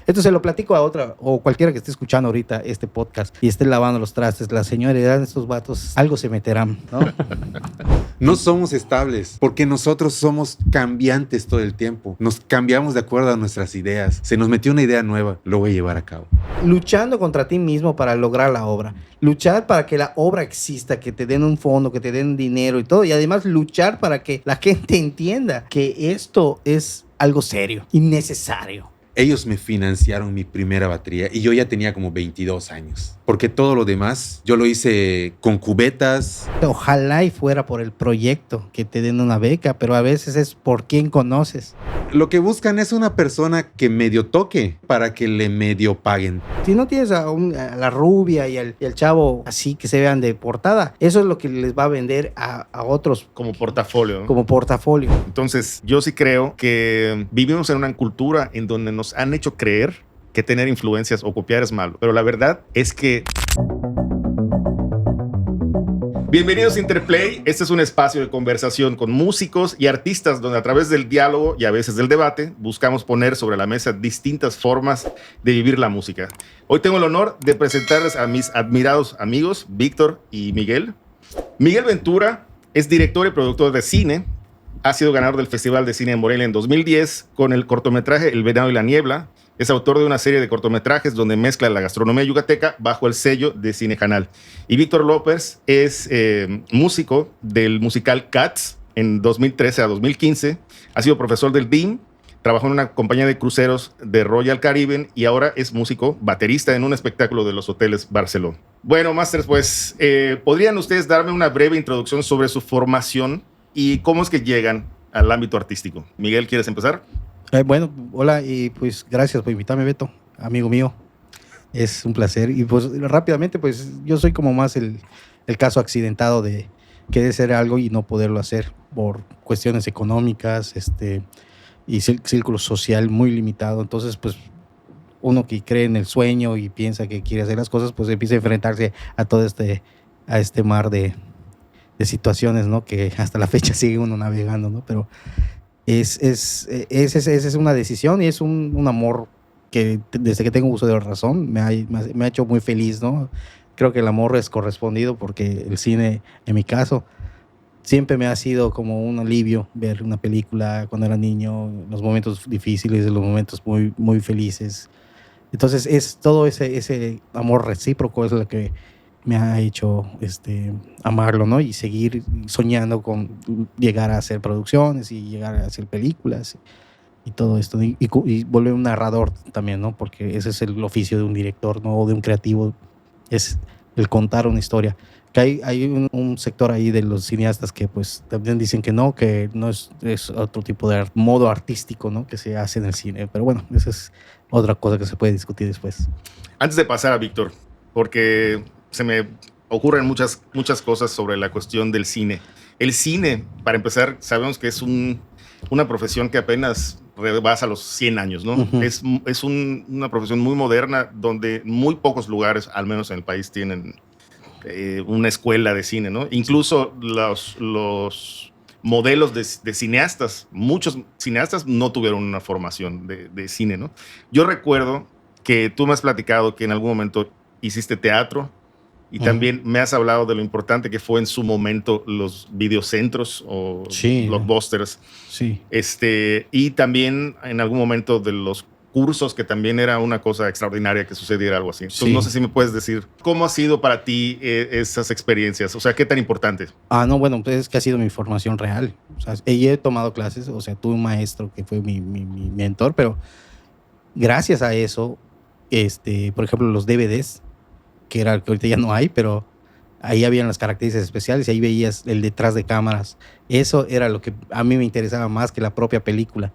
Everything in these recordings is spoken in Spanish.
Esto se lo platico a otra o cualquiera que esté escuchando ahorita este podcast y esté lavando los trastes. La señora edad de estos vatos, algo se meterán, ¿no? No somos estables porque nosotros somos cambiantes todo el tiempo. Nos cambiamos de acuerdo a nuestras ideas. Se nos metió una idea nueva, lo voy a llevar a cabo. Luchando contra ti mismo para lograr la obra. Luchar para que la obra exista, que te den un fondo, que te den dinero y todo. Y además luchar para que la gente entienda que esto es algo serio y necesario. Ellos me financiaron mi primera batería y yo ya tenía como 22 años. Porque todo lo demás yo lo hice con cubetas. Ojalá y fuera por el proyecto, que te den una beca, pero a veces es por quién conoces. Lo que buscan es una persona que medio toque para que le medio paguen. Si no tienes a la rubia y al chavo así que se vean de portada, eso es lo que les va a vender a otros Como portafolio, ¿no? como portafolio. Entonces, yo sí creo que vivimos en una cultura en donde nos han hecho creer que tener influencias o copiar es malo. Pero la verdad es que... Bienvenidos a Interplay. Este es un espacio de conversación con músicos y artistas donde a través del diálogo y a veces del debate buscamos poner sobre la mesa distintas formas de vivir la música. Hoy tengo el honor de presentarles a mis admirados amigos Víctor y Miguel. Miguel Ventura es director y productor de cine. Ha sido ganador del Festival de Cine de Morelia en 2010 con el cortometraje El Venado y la Niebla. Es autor de una serie de cortometrajes donde mezcla la gastronomía yucateca bajo el sello de Cine Canal. Y Víctor López es músico del musical Cats en 2013 a 2015. Ha sido profesor del DIM, trabajó en una compañía de cruceros de Royal Caribbean y ahora es músico, baterista en un espectáculo de los hoteles Barcelona. Bueno, Masters, pues, ¿podrían ustedes darme una breve introducción sobre su formación y cómo es que llegan al ámbito artístico? Miguel, ¿quieres empezar? Bueno, hola y pues gracias por invitarme, Beto, amigo mío. Es un placer. Y pues rápidamente, pues yo soy como más el caso accidentado de querer hacer algo y no poderlo hacer por cuestiones económicas y círculo social muy limitado. Entonces, pues uno que cree en el sueño y piensa que quiere hacer las cosas, pues empieza a enfrentarse a todo a este mar de situaciones, ¿no? Que hasta la fecha sigue uno navegando, ¿no? Pero esa es una decisión y es un amor que desde que tengo uso de la razón me ha hecho muy feliz, ¿no? Creo que el amor es correspondido porque el cine, en mi caso, siempre me ha sido como un alivio ver una película cuando era niño, los momentos difíciles, los momentos muy, muy felices. Entonces es todo ese amor recíproco es lo que me ha hecho amarlo, ¿no? Y seguir soñando con llegar a hacer producciones y llegar a hacer películas y todo esto. Y volver un narrador también, ¿no? Porque ese es el oficio de un director, ¿no? O de un creativo, es el contar una historia. Que hay un sector ahí de los cineastas que pues también dicen que no es otro tipo de modo artístico, ¿no? Que se hace en el cine. Pero bueno, esa es otra cosa que se puede discutir después. Antes de pasar a Víctor, porque se me ocurren muchas cosas sobre la cuestión del cine. El cine, para empezar, sabemos que es una profesión que apenas rebasa los 100 años, ¿no? Uh-huh. Es una profesión muy moderna donde muy pocos lugares, al menos en el país, tienen una escuela de cine, ¿no? Incluso los modelos de cineastas, muchos cineastas no tuvieron una formación de cine, ¿no? Yo recuerdo que tú me has platicado que en algún momento hiciste teatro y también me has hablado de lo importante que fue en su momento los videocentros o blockbusters. Sí. Y también en algún momento de los cursos, que también era una cosa extraordinaria que sucediera algo así. Entonces, no sé si me puedes decir cómo ha sido para ti esas experiencias, o sea, qué tan importante. No, bueno, pues es que ha sido mi formación real. O sea, he tomado clases, o sea, tuve un maestro que fue mi mentor, pero gracias a eso, por ejemplo, los DVDs, que ahorita ya no hay, pero ahí habían las características especiales y ahí veías el detrás de cámaras. Eso era lo que a mí me interesaba más que la propia película.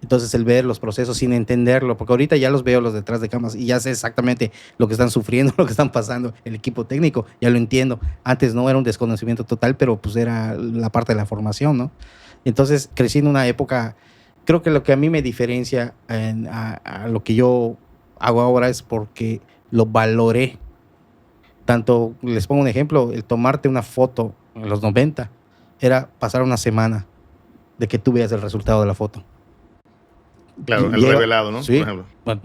Entonces el ver los procesos sin entenderlo, porque ahorita ya los veo los detrás de cámaras y ya sé exactamente lo que están sufriendo, lo que están pasando, el equipo técnico, ya lo entiendo. Antes no era un desconocimiento total, pero pues era la parte de la formación, ¿no? Entonces crecí en una época, creo que lo que a mí me diferencia a lo que yo hago ahora es porque lo valoré. Tanto, les pongo un ejemplo, el tomarte una foto en los 90 era pasar una semana de que tú veas el resultado de la foto. Claro, el revelado, ¿no? Sí, Por ejemplo. bueno,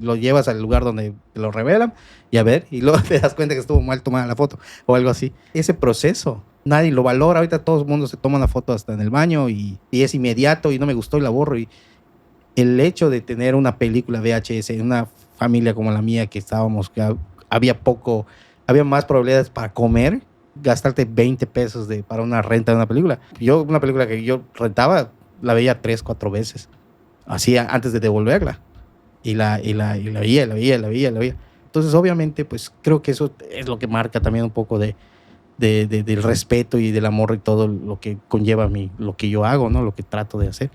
lo llevas al lugar donde te lo revelan y a ver, y luego te das cuenta que estuvo mal tomada la foto o algo así. Ese proceso, nadie lo valora. Ahorita todo el mundo se toma una foto hasta en el baño y es inmediato y no me gustó y la borro. Y el hecho de tener una película VHS en una familia como la mía que estábamos, que había más probabilidades para comer, gastarte 20 pesos para una renta de una película. Una película que yo rentaba, la veía 3, 4 veces, así antes de devolverla. Y la veía. Entonces, obviamente, pues creo que eso es lo que marca también un poco del respeto y del amor y todo lo que conlleva lo que yo hago, ¿no? Lo que trato de hacer.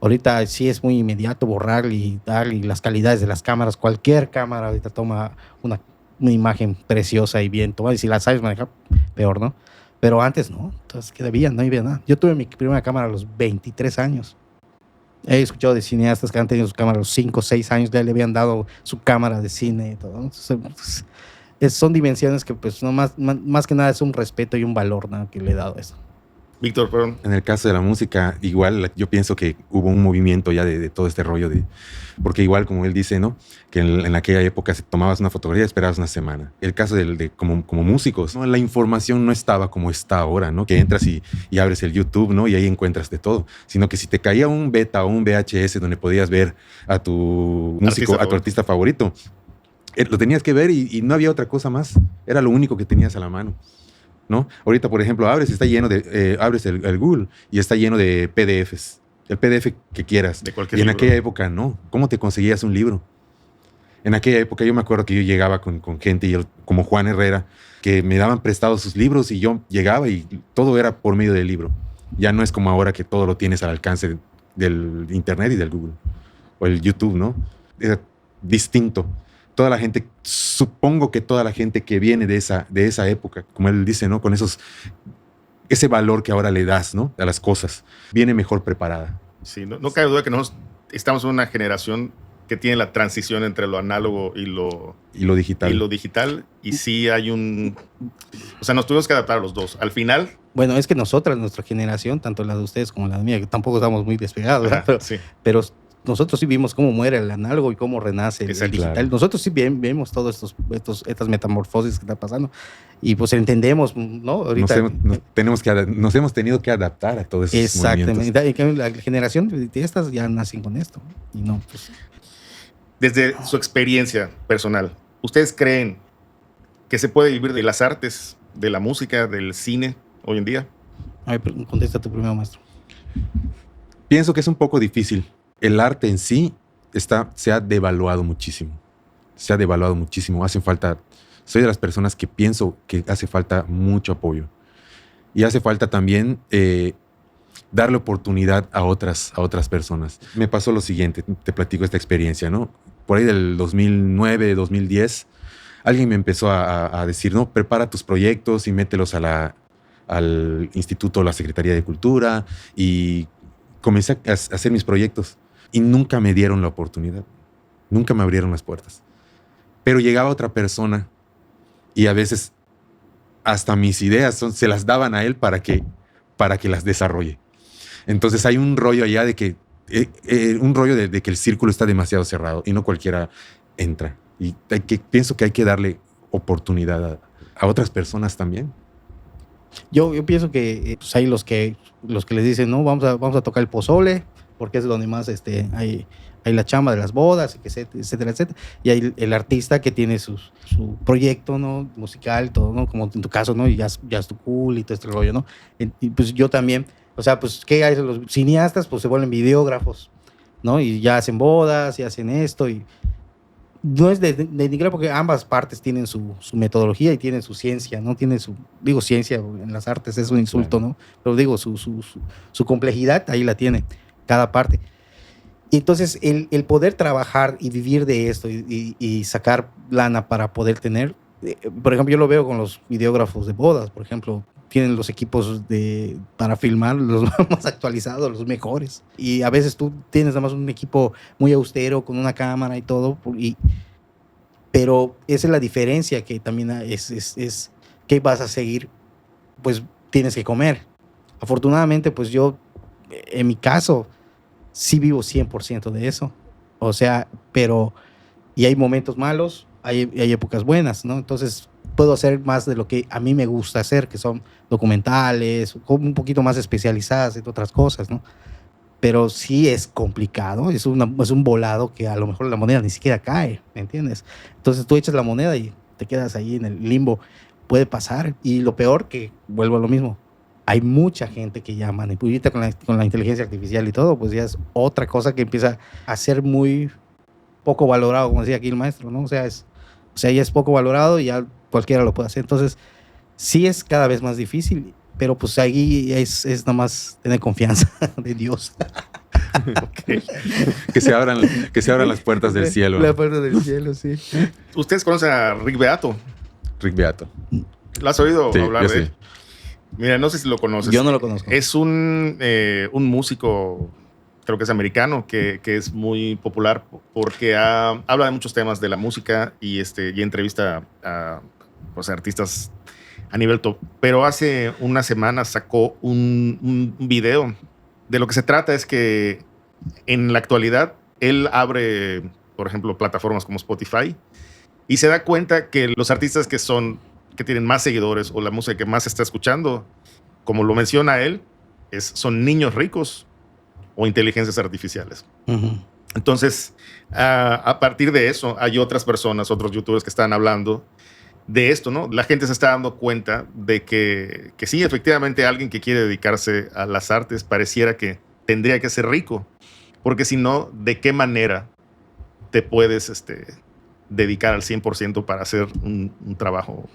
Ahorita sí es muy inmediato borrar y dar, y las calidades de las cámaras. Cualquier cámara ahorita toma una imagen preciosa y bien tomada. Y si la sabes manejar, peor, ¿no? Pero antes no. Entonces, ¿qué debía? No había nada. Yo tuve mi primera cámara a los 23 años. He escuchado de cineastas que han tenido su cámara a los 5 o 6 años, ya le habían dado su cámara de cine y todo, ¿no? Entonces, son dimensiones que, pues, no más que nada es un respeto y un valor, ¿no?, que le he dado a eso. Víctor, perdón. En el caso de la música, igual yo pienso que hubo un movimiento ya de todo este rollo porque igual como él dice, ¿no? Que en aquella época si tomabas una fotografía esperabas una semana. El caso como músicos, ¿no? La información no estaba como está ahora, ¿no? Que entras y abres el YouTube, ¿no? Y ahí encuentras de todo. Sino que si te caía un beta o un VHS donde podías ver a tu músico, a tu artista favorito, lo tenías que ver y no había otra cosa más. Era lo único que tenías a la mano, ¿no? Ahorita, por ejemplo, abres el Google y está lleno de PDFs, el PDF que quieras. De cualquier y en libro. aquella época, no. ¿Cómo te conseguías un libro? En aquella época yo me acuerdo que yo llegaba con gente, como Juan Herrera, que me daban prestados sus libros y yo llegaba y todo era por medio del libro. Ya no es como ahora que todo lo tienes al alcance del internet y del Google o el YouTube, ¿no? Era distinto. Supongo que toda la gente que viene de esa época, como él dice, ¿no? Con ese valor que ahora le das, ¿no? A las cosas, viene mejor preparada. Sí, no cabe duda que nosotros estamos en una generación que tiene la transición entre lo análogo y lo digital. Y sí hay o sea, nos tuvimos que adaptar a los dos. Al final... Bueno, es que nuestra generación, tanto la de ustedes como la mía, que tampoco estamos muy despegados, ¿verdad? Sí. Pero nosotros sí vimos cómo muere el análogo y cómo renace el digital. Claro. Nosotros sí vemos todas estas metamorfosis que están pasando y pues entendemos, ¿no? Ahorita nos hemos tenido que adaptar a todos esos movimientos. Exactamente. La generación de estas ya nacen con esto. Y no, pues... Desde su experiencia personal, ¿ustedes creen que se puede vivir de las artes, de la música, del cine hoy en día? A ver, contesta tu primero, maestro. Pienso que es un poco difícil. El arte en sí se ha devaluado muchísimo. Soy de las personas que pienso que hace falta mucho apoyo. Y hace falta también darle oportunidad a otras personas. Me pasó lo siguiente, te platico esta experiencia, ¿no? Por ahí del 2009, 2010, alguien me empezó a decir, no, prepara tus proyectos y mételos al instituto, la Secretaría de Cultura, y comencé a hacer mis proyectos y nunca me dieron la oportunidad, nunca me abrieron las puertas. Pero llegaba otra persona y a veces hasta mis ideas se las daban a él para que las desarrolle. Entonces hay un rollo allá de que de que el círculo está demasiado cerrado y no cualquiera entra. Y pienso que hay que darle oportunidad a otras personas también. Yo pienso que pues hay los que les dicen, no, vamos a tocar el pozole, porque es donde más hay la chamba de las bodas, etcétera, etcétera. Y hay el artista que tiene su proyecto, ¿no?, musical, todo, ¿no? Como en tu caso, ¿no? Y Jazz to Cool y todo este rollo, ¿no? Y pues yo también, o sea, pues, ¿qué hacen los cineastas? Pues se vuelven videógrafos, ¿no? Y ya hacen bodas y hacen esto. Y no es de denigrar, porque ambas partes tienen su metodología y tienen su ciencia, ¿no? Digo ciencia en las artes, es un insulto, claro, ¿no? Pero digo, su complejidad ahí la tiene cada parte. Y entonces el poder trabajar y vivir de esto y sacar lana para poder tener, por ejemplo, yo lo veo con los videógrafos de bodas, por ejemplo, tienen los equipos para filmar los más actualizados, los mejores. Y a veces tú tienes nada más un equipo muy austero con una cámara y todo, pero esa es la diferencia, que también es que vas a seguir, pues tienes que comer. Afortunadamente, pues yo, en mi caso, sí vivo 100% de eso. O sea, pero, y hay momentos malos, hay épocas buenas, ¿no? Entonces, puedo hacer más de lo que a mí me gusta hacer, que son documentales, un poquito más especializadas en otras cosas, ¿no? Pero sí es complicado, es un volado que a lo mejor la moneda ni siquiera cae, ¿me entiendes? Entonces tú echas la moneda y te quedas ahí en el limbo. Puede pasar, y lo peor, que vuelvo a lo mismo, hay mucha gente que llama, y ahorita con la inteligencia artificial y todo, pues ya es otra cosa que empieza a ser muy poco valorado, como decía aquí el maestro, ¿no? O sea, ya es poco valorado y ya cualquiera lo puede hacer. Entonces, sí es cada vez más difícil, pero pues ahí es nada más tener confianza de Dios. Okay. que se abran las puertas del cielo. La puerta del cielo, sí. ¿Ustedes conocen a Rick Beato? Rick Beato. ¿Lo has oído hablar de él? Sí. Mira, no sé si lo conoces. Yo no lo conozco. Es un músico, creo que es americano, que es muy popular porque habla de muchos temas de la música y entrevista a pues, artistas a nivel top. Pero hace una semana sacó un video. De lo que se trata es que en la actualidad él abre, por ejemplo, plataformas como Spotify y se da cuenta que los artistas que tienen más seguidores o la música que más se está escuchando, como lo menciona él, son niños ricos o inteligencias artificiales. Uh-huh. Entonces, a partir de eso, hay otras personas, otros youtubers que están hablando de esto, ¿no? La gente se está dando cuenta de que sí, efectivamente, alguien que quiere dedicarse a las artes pareciera que tendría que ser rico, porque si no, ¿de qué manera te puedes dedicar al 100% para hacer un trabajo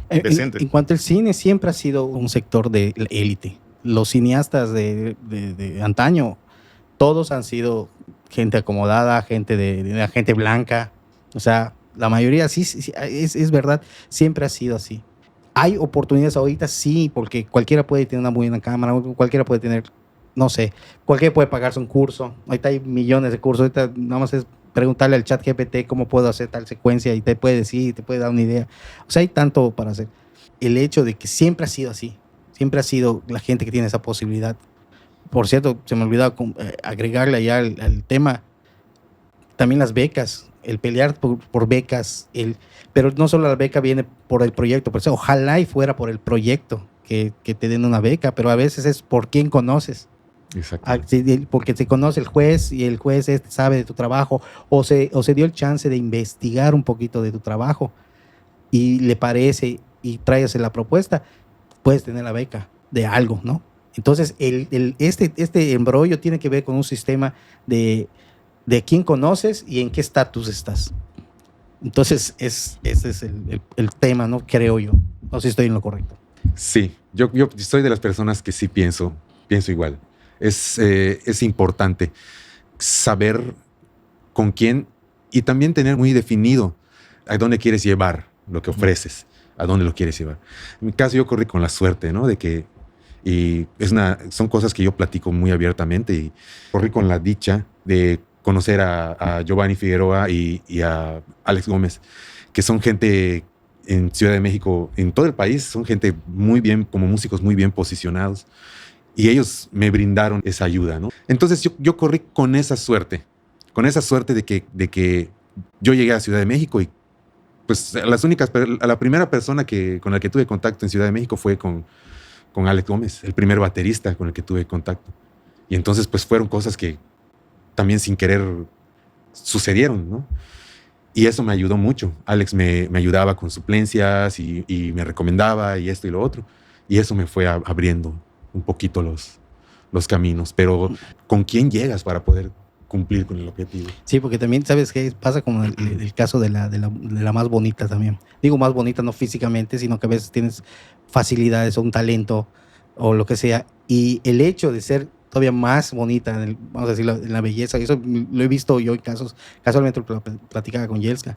decente? En cuanto al cine, siempre ha sido un sector de élite. Los cineastas de antaño, todos han sido gente acomodada, gente de gente blanca. O sea, la mayoría sí es verdad, siempre ha sido así. Hay oportunidades ahorita, sí, porque cualquiera puede tener una buena cámara, cualquiera puede tener, no sé, cualquiera puede pagarse un curso. Ahorita hay millones de cursos, ahorita nada más es preguntarle al chat GPT cómo puedo hacer tal secuencia y te puede decir, te puede dar una idea. O sea, hay tanto para hacer. El hecho de que siempre ha sido así, siempre ha sido la gente que tiene esa posibilidad. Por cierto, se me olvidó agregarle allá al tema, también las becas, el pelear por becas, pero no solo la beca viene por el proyecto, por eso, ojalá y fuera por el proyecto que te den una beca, pero a veces es por quién conoces. Exacto. Porque te conoce el juez y el juez sabe de tu trabajo o se dio el chance de investigar un poquito de tu trabajo y le parece y traes la propuesta, puedes tener la beca de algo, ¿no? Entonces, este embrollo tiene que ver con un sistema de quién conoces y en qué estatus estás. Entonces, ese es el tema, ¿no? Creo yo. No sé si estoy en lo correcto. Sí, yo soy de las personas que sí pienso igual. Es importante saber con quién y también tener muy definido a dónde quieres llevar lo que ofreces, a dónde lo quieres llevar. En mi caso, yo corrí con la suerte, ¿no? Son cosas que yo platico muy abiertamente y corrí con la dicha de conocer a Giovanni Figueroa y a Alex Gómez, que son gente en Ciudad de México, en todo el país, son gente muy bien, como músicos muy bien posicionados. Y ellos me brindaron esa ayuda, ¿no? Entonces yo corrí con esa suerte de que yo llegué a Ciudad de México y pues a la primera persona con la que tuve contacto en Ciudad de México fue con Alex Gómez, el primer baterista con el que tuve contacto. Y entonces pues fueron cosas que también sin querer sucedieron, ¿no? Y eso me ayudó mucho. Alex me ayudaba con suplencias y me recomendaba y esto y lo otro. Y eso me fue abriendo un poquito los caminos, pero ¿con quién llegas para poder cumplir con el objetivo? Sí, porque también, ¿sabes qué? Pasa como el caso de la más bonita también. Digo más bonita no físicamente, sino que a veces tienes facilidades o un talento o lo que sea, y el hecho de ser todavía más bonita, vamos a decirlo, en la belleza, eso lo he visto yo en casos, casualmente lo platicaba con Yelska,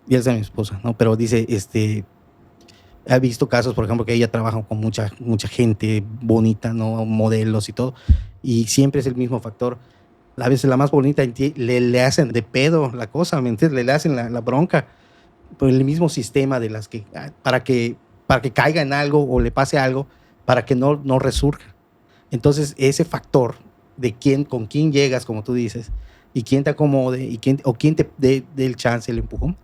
mi esposa, ¿no? Pero dice, he visto casos, por ejemplo, que ella trabaja con mucha gente bonita, ¿no? Modelos y todo, y siempre es el mismo factor. A veces la más bonita le hacen de pedo la cosa, ¿me entiendes? Le hacen la bronca por el mismo sistema de las que para que caiga en algo o le pase algo, para que no resurja. Entonces, ese factor de con quién llegas, como tú dices, y quién te acomode, y quién te dé el chance, el empujón.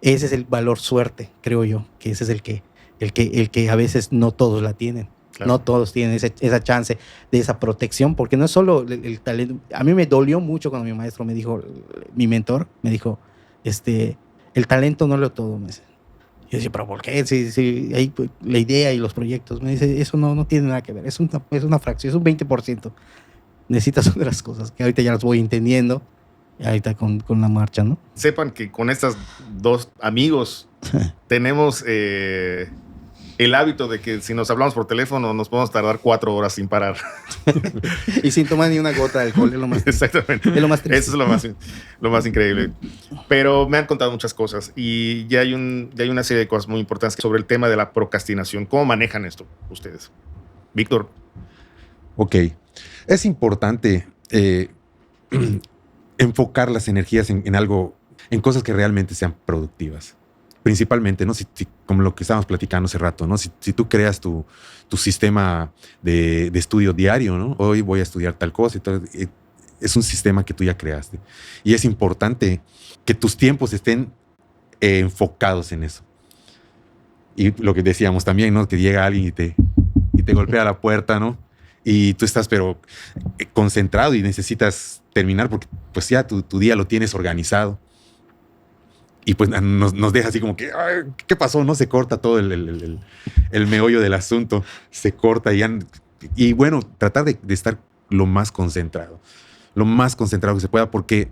Ese es el valor suerte, creo yo, que ese es el que a veces no todos la tienen. Claro. No todos tienen esa chance de esa protección, porque no es solo el talento. A mí me dolió mucho cuando mi maestro me dijo, mi mentor me dijo, el talento no lo todo. Me dice. Yo decía, ¿pero por qué? Si hay la idea y los proyectos. Me dice, eso no tiene nada que ver, es una fracción, es un 20%. Necesitas otras cosas que ahorita ya las voy entendiendo. Ahorita con la marcha, ¿no? Sepan que con estos dos amigos tenemos el hábito de que si nos hablamos por teléfono nos podemos tardar 4 horas sin parar. Y sin tomar ni una gota de alcohol, es lo más Exactamente. Es lo más triste. Eso es lo más increíble. Pero me han contado muchas cosas y ya hay una serie de cosas muy importantes sobre el tema de la procrastinación. ¿Cómo manejan esto ustedes? Víctor. Ok. Es importante enfocar las energías en algo, en cosas que realmente sean productivas. Principalmente, ¿no? Como lo que estábamos platicando hace rato, ¿no? Si tú creas tu sistema de estudio diario, ¿no? Hoy voy a estudiar tal cosa y tal, es un sistema que tú ya creaste. Y es importante que tus tiempos estén enfocados en eso. Y lo que decíamos también, ¿no? Que llega alguien y te golpea la puerta, ¿no? Y tú estás pero concentrado y necesitas terminar porque pues ya tu día lo tienes organizado. Y pues nos deja así como que, ¿qué pasó? No se corta todo el meollo del asunto. Se corta y bueno, tratar de estar lo más concentrado que se pueda, porque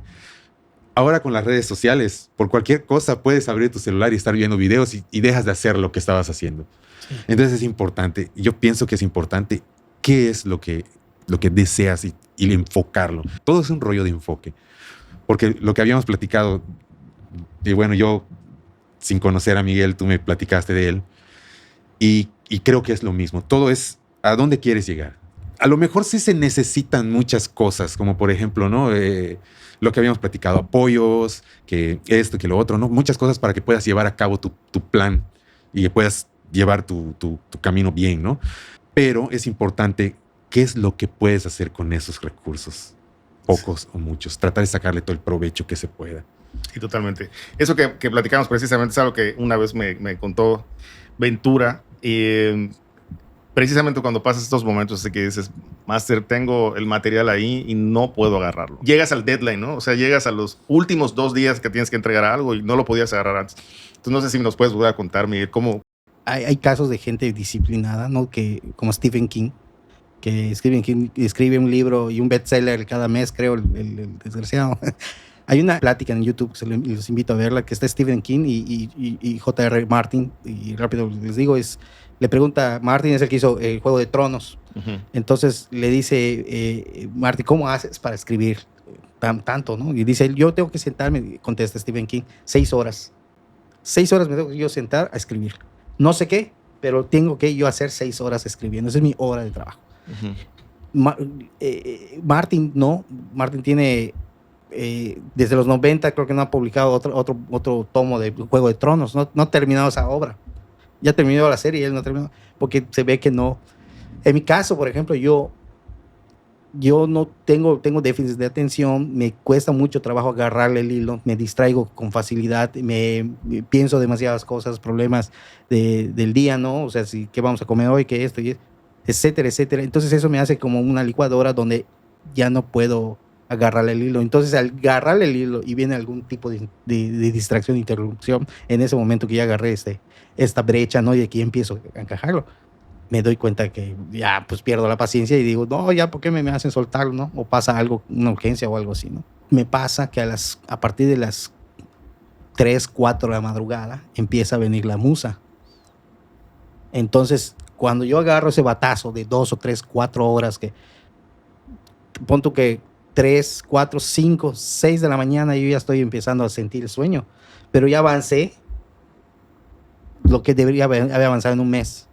ahora con las redes sociales, por cualquier cosa puedes abrir tu celular y estar viendo videos y dejas de hacer lo que estabas haciendo. Sí. Entonces es importante, yo pienso que es importante qué es lo que deseas y enfocarlo. Todo es un rollo de enfoque, porque lo que habíamos platicado. Y bueno, yo, sin conocer a Miguel, tú me platicaste de él. Y creo que es lo mismo. Todo es a dónde quieres llegar. A lo mejor sí se necesitan muchas cosas, como por ejemplo, ¿no? Lo que habíamos platicado, apoyos, que esto, que lo otro, ¿no? Muchas cosas para que puedas llevar a cabo tu plan y que puedas llevar tu camino bien, ¿no? Pero es importante qué es lo que puedes hacer con esos recursos, pocos o muchos. Tratar de sacarle todo el provecho que se pueda. Sí, totalmente. Eso que platicamos precisamente es algo que una vez me contó Ventura. Precisamente cuando pasas estos momentos de que dices, Master, tengo el material ahí y no puedo agarrarlo. Llegas al deadline, ¿no? O sea, llegas a los últimos 2 días que tienes que entregar algo y no lo podías agarrar antes. Entonces, no sé si nos puedes volver a contar, Miguel, cómo... Hay casos de gente disciplinada, ¿no? Como Stephen King, que Stephen King escribe un libro y un bestseller cada mes, creo, el desgraciado. Hay una plática en YouTube, los invito a verla, que está Stephen King y J.R. Martin, y rápido les digo, le pregunta, Martin es el que hizo el Juego de Tronos, entonces le dice, Martin, ¿cómo haces para escribir tanto, no? Y dice, yo tengo que sentarme, contesta Stephen King, 6 horas. 6 horas me tengo que yo sentar a escribir. No sé qué, pero tengo que yo hacer 6 horas escribiendo, esa es mi hora de trabajo. Martin tiene... desde los 90 creo que no ha publicado otro tomo de Juego de Tronos, no ha terminado esa obra, ya terminó la serie y él no ha terminado, porque se ve que no. En mi caso, por ejemplo, yo no tengo déficit de atención, me cuesta mucho trabajo agarrarle el hilo, me distraigo con facilidad, me pienso demasiadas cosas, problemas del día, ¿no? O sea, qué vamos a comer hoy, qué esto, etcétera, etcétera. Entonces eso me hace como una licuadora donde ya no puedo agarrarle el hilo. Entonces al agarrarle el hilo y viene algún tipo de distracción, interrupción, en ese momento que ya agarré esta brecha, ¿no? Y aquí empiezo a encajarlo, me doy cuenta que ya pues pierdo la paciencia y digo, no, ya, ¿por qué me hacen soltarlo, no? O pasa algo, una urgencia o algo así, ¿no? Me pasa que a partir de las 3, 4 de la madrugada empieza a venir la musa. Entonces, cuando yo agarro ese batazo de 2 o 3, 4 horas, que pon tú que 3, 4, 5, 6 de la mañana yo ya estoy empezando a sentir el sueño, pero ya avancé lo que debería haber avanzado en un mes.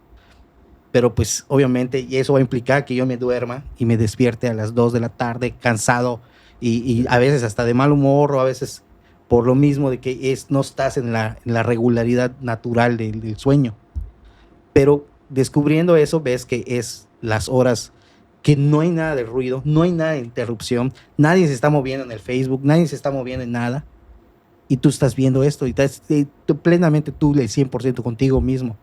Pero pues obviamente, y eso va a implicar que yo me duerma y me despierte a las 2 de la tarde cansado y a veces hasta de mal humor, o a veces por lo mismo de que no estás en la regularidad natural del sueño. Pero descubriendo eso, ves que es las horas que no hay nada de ruido, no hay nada de interrupción, nadie se está moviendo en el Facebook, nadie se está moviendo en nada, y tú estás viendo esto y estás plenamente tú el 100% contigo mismo,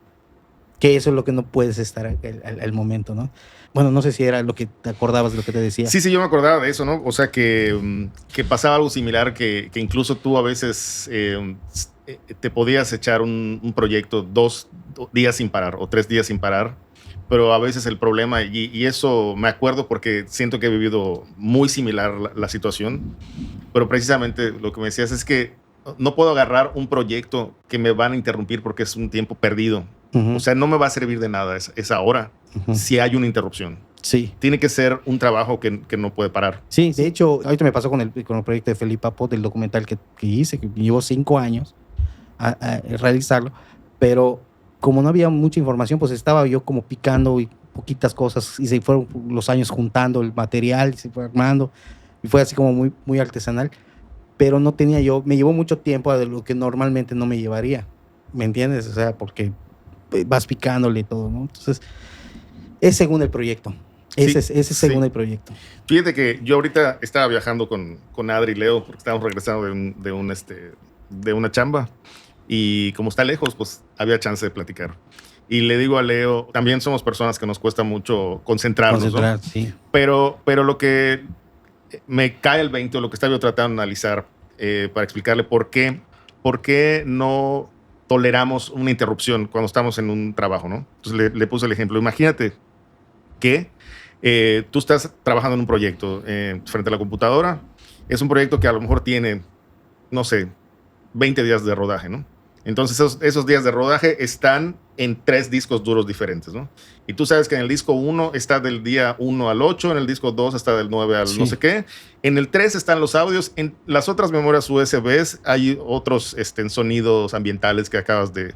que eso es lo que no puedes estar al momento, ¿no? Bueno, no sé si era lo que te acordabas de lo que te decía. Sí, yo me acordaba de eso, ¿no? O sea, que pasaba algo similar, que incluso tú a veces te podías echar un proyecto 2 días sin parar o 3 días sin parar, pero a veces el problema, y eso me acuerdo porque siento que he vivido muy similar la situación, pero precisamente lo que me decías es que no puedo agarrar un proyecto que me van a interrumpir porque es un tiempo perdido. O sea, no me va a servir de nada esa hora si hay una interrupción. Sí. Tiene que ser un trabajo que no puede parar. Sí, de hecho, ahorita me pasó con el proyecto de Felipe Apo, del documental que hice, que llevo 5 años a realizarlo, pero como no había mucha información, pues estaba yo como picando y poquitas cosas, y se fueron los años juntando el material, se fue armando, y fue así como muy, muy artesanal, pero no tenía yo, me llevó mucho tiempo de lo que normalmente no me llevaría, ¿me entiendes? O sea, porque vas picándole y todo, ¿no? Entonces, es según el proyecto. Ese es según el proyecto. Fíjate que yo ahorita estaba viajando con Adri y Leo, porque estábamos regresando de una chamba, y como está lejos, pues había chance de platicar. Y le digo a Leo, también somos personas que nos cuesta mucho concentrarnos, ¿no? Sí. Pero lo que me cae el 20, o lo que estaba yo tratando de analizar para explicarle por qué no toleramos una interrupción cuando estamos en un trabajo, ¿no? Entonces le puse el ejemplo. Imagínate que tú estás trabajando en un proyecto frente a la computadora. Es un proyecto que a lo mejor tiene, no sé, 20 días de rodaje, ¿no? Entonces esos días de rodaje están en 3 discos duros diferentes, ¿no? Y tú sabes que en el disco 1 está del día 1 al 8, en el disco 2 está del 9 al no sé qué, en el 3 están los audios, en las otras memorias USBs hay otros sonidos ambientales que acabas de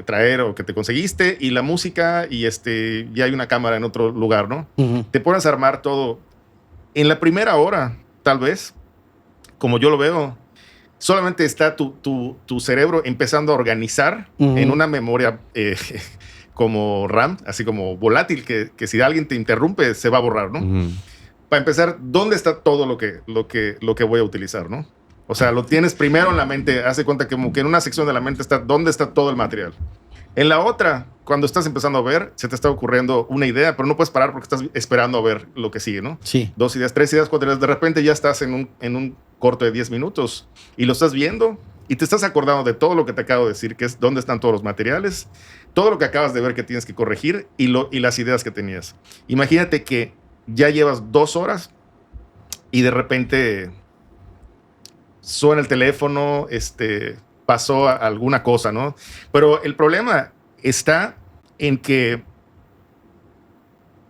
traer o que te conseguiste, y la música, y ya hay una cámara en otro lugar, ¿no? Te pones a armar todo. En la primera hora, tal vez, como yo lo veo, solamente está tu cerebro empezando a organizar en una memoria como RAM, así como volátil, que si alguien te interrumpe se va a borrar, ¿no? Para empezar, ¿dónde está todo lo que voy a utilizar, ¿no? O sea, lo tienes primero en la mente, hace cuenta que como que en una sección de la mente está dónde está todo el material. En la otra, cuando estás empezando a ver, se te está ocurriendo una idea, pero no puedes parar porque estás esperando a ver lo que sigue, ¿no? Sí. 2 ideas, 3 ideas, 4 ideas. De repente ya estás en un corto de 10 minutos y lo estás viendo y te estás acordando de todo lo que te acabo de decir, que es dónde están todos los materiales, todo lo que acabas de ver que tienes que corregir y las ideas que tenías. Imagínate que ya llevas 2 horas y de repente suena el teléfono, pasó alguna cosa, ¿no? Pero el problema está en que,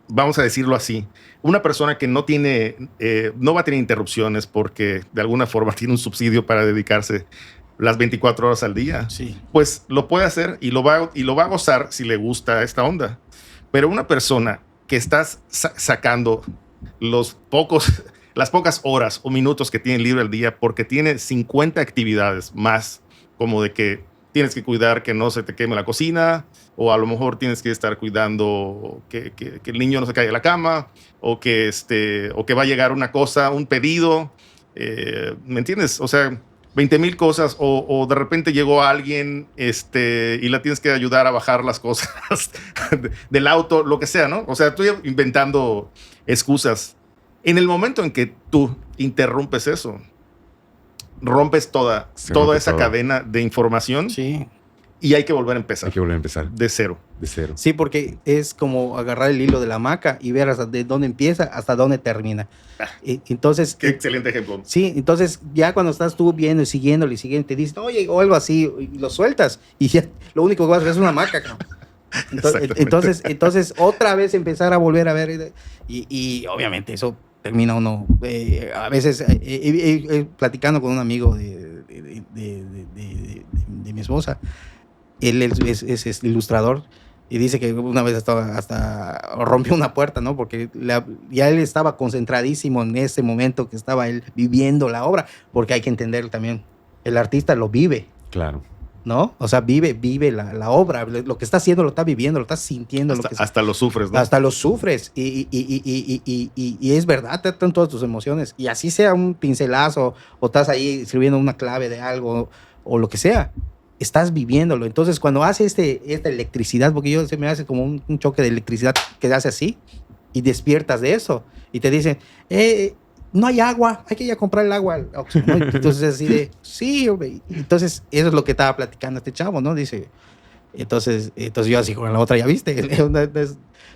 vamos a decirlo así, una persona que no va a tener interrupciones porque de alguna forma tiene un subsidio para dedicarse las 24 horas al día, pues lo puede hacer y lo va a gozar si le gusta esta onda. Pero una persona que estás sacando las pocas horas o minutos que tiene libre al día porque tiene 50 actividades más, como de que tienes que cuidar que no se te queme la cocina, o a lo mejor tienes que estar cuidando que el niño no se caiga de la cama, o que va a llegar una cosa, un pedido, ¿me entiendes? O sea, 20,000 cosas, o de repente llegó alguien y la tienes que ayudar a bajar las cosas del auto, lo que sea, ¿no? O sea, estoy inventando excusas. En el momento en que tú interrumpes eso, rompes toda esa cadena de información, y hay que volver a empezar. Hay que volver a empezar. De cero. Sí, porque es como agarrar el hilo de la hamaca y ver hasta de dónde empieza hasta dónde termina. Entonces, qué excelente ejemplo. Sí, entonces ya cuando estás tú viendo y siguiéndole, te dicen, oye, o algo así, y lo sueltas, y ya lo único que vas a hacer es una hamaca, entonces otra vez empezar a volver a ver, y obviamente eso termina uno, a veces platicando con un amigo de mi esposa, él es ilustrador, y dice que una vez hasta rompió una puerta, ¿no? Porque ya él estaba concentradísimo en ese momento que estaba él viviendo la obra, porque hay que entender también, el artista lo vive. Claro. ¿no? O sea, vive la obra, lo que está haciendo lo está viviendo, lo está sintiendo. Hasta lo sufres, ¿no? Hasta lo sufres y es verdad, te tratan todas tus emociones. Y así sea un pincelazo o estás ahí escribiendo una clave de algo o lo que sea, estás viviéndolo. Entonces, cuando hace esta electricidad, porque se me hace como un choque de electricidad que se hace así y despiertas de eso y te dicen, no hay agua, hay que ir a comprar el agua. ¿No? Entonces, así de, sí, hombre. Entonces, eso es lo que estaba platicando este chavo, ¿no? Dice, entonces yo así con la otra, ya viste,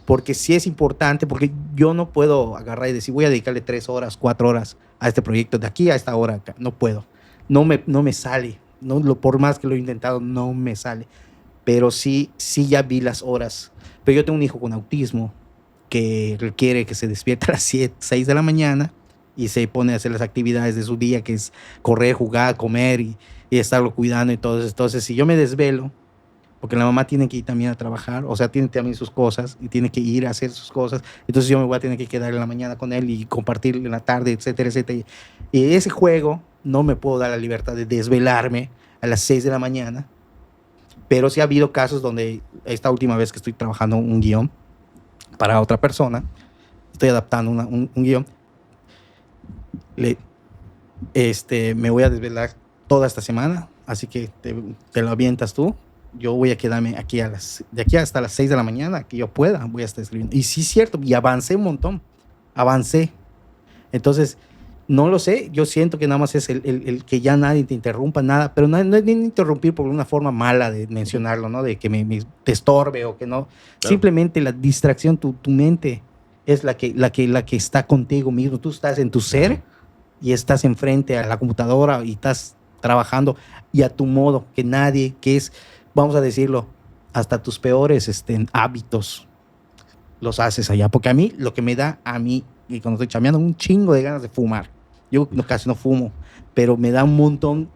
porque sí es importante, porque yo no puedo agarrar y decir, voy a dedicarle 3 horas, 4 horas a este proyecto, de aquí a esta hora, no puedo, no me sale, por más que lo he intentado, no me sale, pero sí ya vi las horas, pero yo tengo un hijo con autismo que requiere que se despierte a las 6 de la mañana y se pone a hacer las actividades de su día, que es correr, jugar, comer y estarlo cuidando y todo eso. Entonces, si yo me desvelo, porque la mamá tiene que ir también a trabajar, o sea, tiene también sus cosas y tiene que ir a hacer sus cosas, entonces yo me voy a tener que quedar en la mañana con él y compartir en la tarde, etcétera, etcétera. Y ese juego no me puedo dar la libertad de desvelarme a las 6 de la mañana, pero sí ha habido casos donde esta última vez que estoy trabajando un guión para otra persona, estoy adaptando un guión, me voy a desvelar toda esta semana, así que te lo avientas tú. Yo voy a quedarme aquí de aquí hasta las 6 de la mañana, que yo pueda, voy a estar escribiendo. Y sí es cierto, y avancé un montón, avancé. Entonces, no lo sé, yo siento que nada más es el que ya nadie te interrumpa, nada, pero no es ni interrumpir por una forma mala de mencionarlo, ¿no? De que te estorbe o que no. Claro. Simplemente la distracción, tu mente es la que está contigo mismo. Tú estás en tu ser y estás enfrente a la computadora y estás trabajando y a tu modo, que nadie, que es, vamos a decirlo, hasta tus peores hábitos los haces allá. Porque a mí, lo que me da a mí, y cuando estoy chameando, un chingo de ganas de fumar. Yo casi no fumo, pero me da un montón.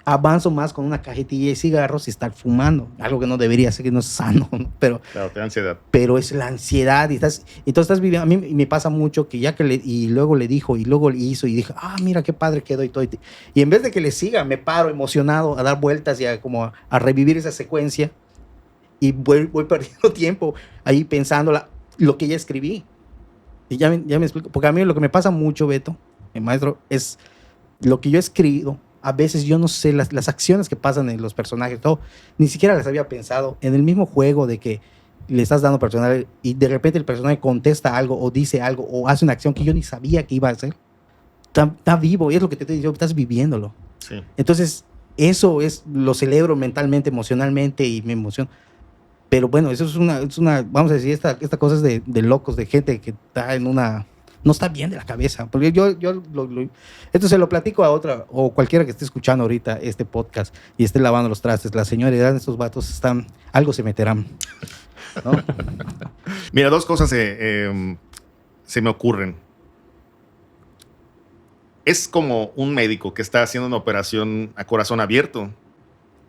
Avanzo más con una cajetilla de cigarros y estar fumando. Algo que no debería ser, que no es sano, ¿no? Pero, claro, te da ansiedad. Pero es la ansiedad. Entonces estás viviendo. A mí me pasa mucho que ya que y luego le dijo, y luego le hizo, y dije, mira qué padre quedó y todo. Y en vez de que le siga, me paro emocionado a dar vueltas y a revivir esa secuencia. Y voy perdiendo tiempo ahí pensando lo que ya escribí. Y ya me explico. Porque a mí lo que me pasa mucho, Beto, mi maestro, es lo que yo he escrito. A veces yo no sé las acciones que pasan en los personajes, todo, ni siquiera las había pensado. En el mismo juego de que le estás dando personaje y de repente el personaje contesta algo o dice algo o hace una acción que yo ni sabía que iba a hacer. Está vivo, y es lo que te digo, estás viviéndolo. Sí. Entonces, eso lo celebro mentalmente, emocionalmente y me emociono. Pero bueno, eso es una vamos a decir, esta cosa es de locos, de gente que está no está bien de la cabeza. Porque esto se lo platico a otra o cualquiera que esté escuchando ahorita este podcast y esté lavando los trastes. La señora edad de estos vatos algo se meterán, ¿no? Mira, 2 cosas se me ocurren. Es como un médico que está haciendo una operación a corazón abierto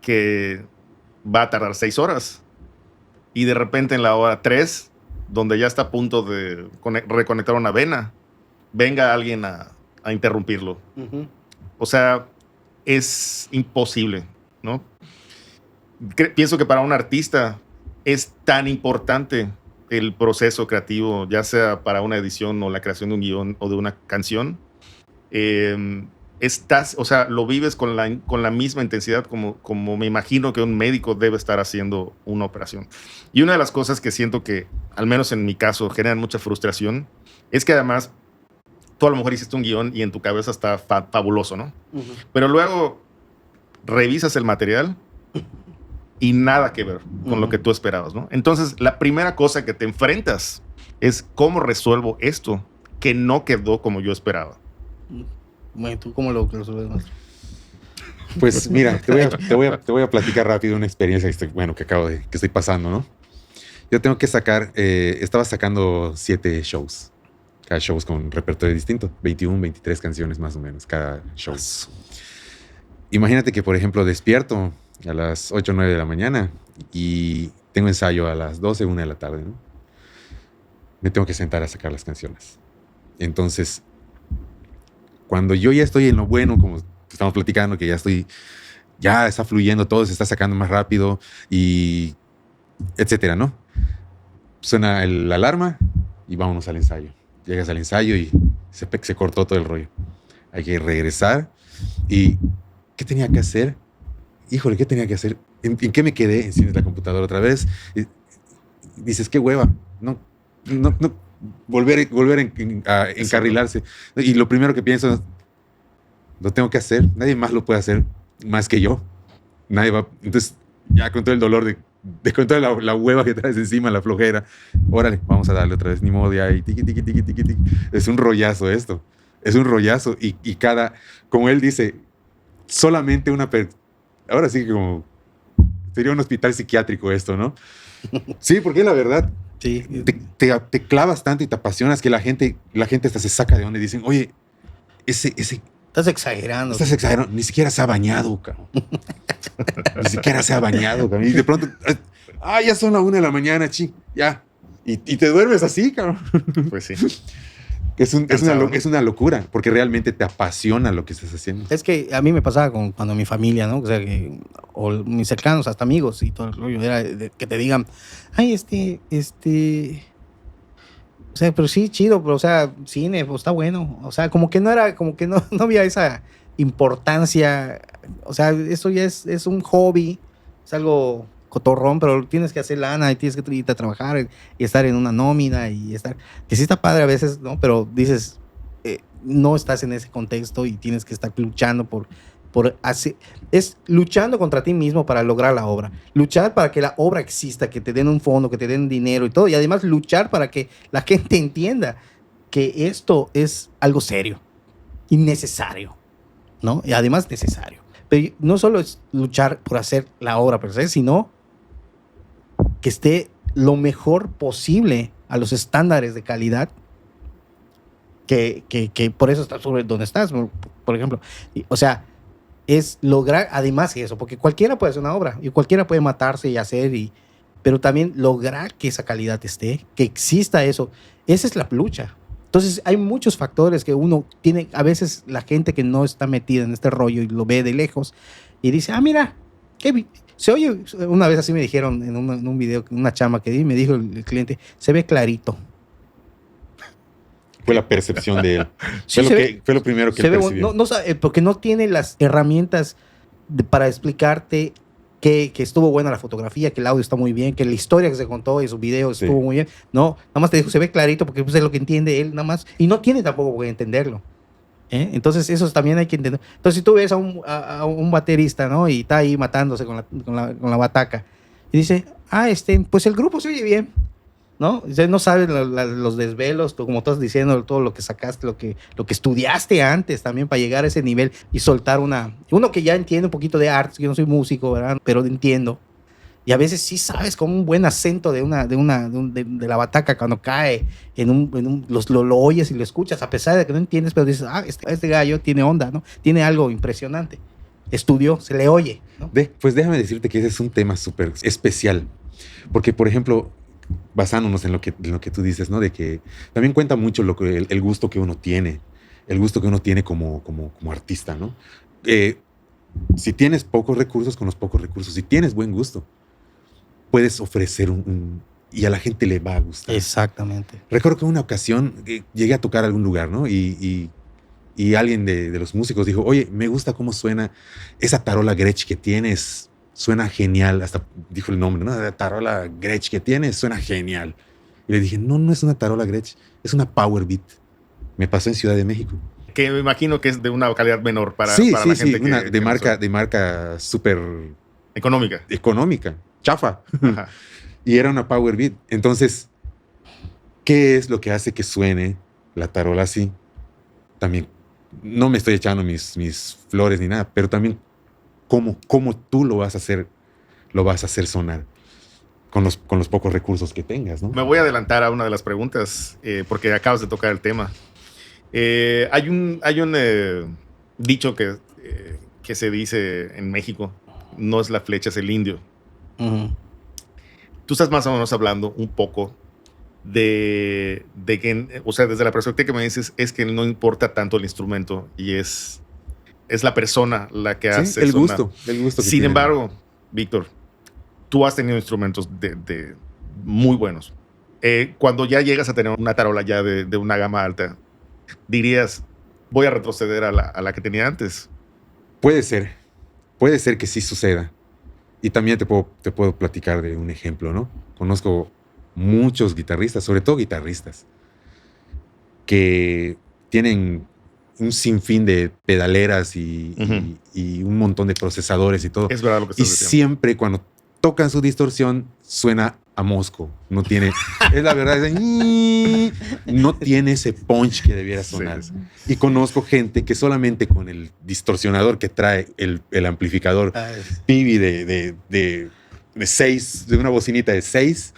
que va a tardar 6 horas y de repente en la hora 3, donde ya está a punto de reconectar una vena, venga alguien a interrumpirlo. Uh-huh. O sea, es imposible, ¿no? Pienso que para un artista es tan importante el proceso creativo, ya sea para una edición o la creación de un guión o de una canción. O sea, lo vives con la misma intensidad como me imagino que un médico debe estar haciendo una operación. Y una de las cosas que siento que, al menos en mi caso, generan mucha frustración, es que además tú a lo mejor hiciste un guión y en tu cabeza está fabuloso, ¿no? Uh-huh. Pero luego revisas el material y nada que ver con lo que tú esperabas, ¿no? Entonces, la primera cosa que te enfrentas es cómo resuelvo esto que no quedó como yo esperaba. Bueno, ¿tú cómo lo resuelves, maestro? Pues mira, te voy a platicar rápido una experiencia que estoy pasando, ¿no? Yo tengo que estaba sacando 7 shows. Cada show es con repertorio distinto. 21, 23 canciones más o menos, cada show. Imagínate que, por ejemplo, despierto a las 8 o 9 de la mañana y tengo ensayo a las 12, 1 de la tarde, ¿no? Me tengo que sentar a sacar las canciones. Entonces, cuando yo ya estoy en lo bueno, como estamos platicando, que ya estoy ya está fluyendo todo, se está sacando más rápido y etcétera, ¿no? Suena la alarma y vámonos al ensayo. Llegas al ensayo y se cortó todo el rollo. Hay que regresar y ¿qué tenía que hacer? Híjole, ¿qué tenía que hacer? ¿En qué me quedé? Enciendes la computadora otra vez. Y dices, qué hueva. No. Volver a encarrilarse. Y lo primero que pienso es, lo tengo que hacer. Nadie más lo puede hacer más que yo. Nadie va. Entonces, ya con todo el dolor con toda la hueva que traes encima, la flojera. Órale, vamos a darle otra vez. Ni modo de ahí. Tiqui, tiqui, tiqui, tiqui, tiqui. Es un rollazo esto. Es un rollazo. Y como él dice, solamente ahora sí que como sería un hospital psiquiátrico esto, ¿no? Sí, porque la verdad, Sí. te clavas tanto y te apasionas que la gente hasta se saca de onda y dicen, oye, ese Estás exagerando. estás exagerando, ni siquiera se ha bañado, cabrón. Ni siquiera se ha bañado, cabrón. Y de pronto, ya son las 1 de la mañana, ya. Y te duermes así, cabrón. Pues sí. Es una locura, porque realmente te apasiona lo que estás haciendo. Es que a mí me pasaba cuando mi familia, ¿no? O sea, o mis cercanos, hasta amigos y todo el rollo, era que te digan, ay, o sea, pero sí, chido, pero, o sea, cine, pues está bueno. O sea, como que no había esa importancia. O sea, eso ya es un hobby, es algo cotorrón, pero tienes que hacer lana y tienes que irte a trabajar y estar en una nómina y estar, que sí está padre a veces, ¿no? Pero dices, no estás en ese contexto y tienes que estar luchando por hacer, es luchando contra ti mismo para lograr la obra, luchar para que la obra exista, que te den un fondo, que te den dinero y todo, y además luchar para que la gente entienda que esto es algo serio y necesario, ¿no? Y además necesario. Pero no solo es luchar por hacer la obra per se, sino que esté lo mejor posible a los estándares de calidad que por eso estás sobre donde estás, por ejemplo. O sea, es lograr además eso, porque cualquiera puede hacer una obra y cualquiera puede matarse y hacer, pero también lograr que esa calidad esté, que exista eso. Esa es la lucha. Entonces hay muchos factores que uno tiene, a veces la gente que no está metida en este rollo y lo ve de lejos y dice, mira, se oye, una vez así me dijeron en un video, una chama que di, me dijo el cliente, se ve clarito. Fue la percepción de él. Sí, fue lo primero que él percibió. No sabe, porque no tiene las herramientas para explicarte que estuvo buena la fotografía, que el audio está muy bien, que la historia que se contó y su video estuvo muy bien. No, nada más te dijo, se ve clarito porque pues, es lo que entiende él, nada más. Y no tiene tampoco que entenderlo. Entonces, eso también hay que entender. Entonces, si tú ves a un baterista, ¿no? Y está ahí matándose con la bataca, y dice, pues el grupo se oye bien, ¿no? Usted no sabe los desvelos, como tú estás diciendo, todo lo que sacaste, lo que estudiaste antes también para llegar a ese nivel y soltar uno que ya entiende un poquito de arte. Yo no soy músico, ¿verdad? Pero entiendo. Y a veces sí sabes con un buen acento de la bataca cuando cae lo oyes y lo escuchas, a pesar de que no entiendes, pero dices, este gallo tiene onda, ¿no? Tiene algo impresionante. Estudió, se le oye, ¿no? Pues déjame decirte que ese es un tema súper especial. Porque, por ejemplo, basándonos en lo que tú dices, ¿no? De que también cuenta mucho el gusto que uno tiene, como artista, ¿no? Si tienes pocos recursos, con los pocos recursos, si tienes buen gusto, puedes ofrecer y a la gente le va a gustar. Exactamente. Recuerdo que en una ocasión llegué a tocar a algún lugar, ¿no? Y alguien de los músicos dijo, oye, me gusta cómo suena esa tarola Gretsch que tienes, suena genial. Hasta dijo el nombre, ¿no? La tarola Gretsch que tienes, suena genial. Y le dije, no es una tarola Gretsch, es una Power Beat. Me pasó en Ciudad de México. Que me imagino que es de una calidad menor para la gente de marca súper económica, chafa. Ajá. Y era una Power Beat. Entonces, ¿qué es lo que hace que suene la tarola así? También, no me estoy echando mis flores ni nada, pero también cómo tú lo vas a hacer sonar con los pocos recursos que tengas, ¿no? Me voy a adelantar a una de las preguntas porque acabas de tocar el tema. Hay un dicho que se dice en México, no es la flecha, es el indio. Uh-huh. Tú estás más o menos hablando un poco de que, o sea, desde la perspectiva que me dices, es que no importa tanto el instrumento y es es la persona la que Sí, hace el sonar. gusto. El gusto que Sin tiene. embargo, Víctor, tú has tenido instrumentos de muy buenos. Cuando ya llegas a tener una tarola ya de una gama alta, dirías, voy a retroceder a la que tenía antes. Puede ser que sí suceda. Y también te puedo platicar de un ejemplo, ¿no? Conozco muchos guitarristas, sobre todo guitarristas, que tienen un sinfín de pedaleras y un montón de procesadores y todo. Es verdad lo que Y estás diciendo. siempre cuando tocan su distorsión suena a mosco. No tiene, es la verdad, no tiene ese punch que debiera sonar. Sí. Y conozco gente que solamente con el distorsionador que trae el amplificador Pibi de 6, de una bocinita de 6,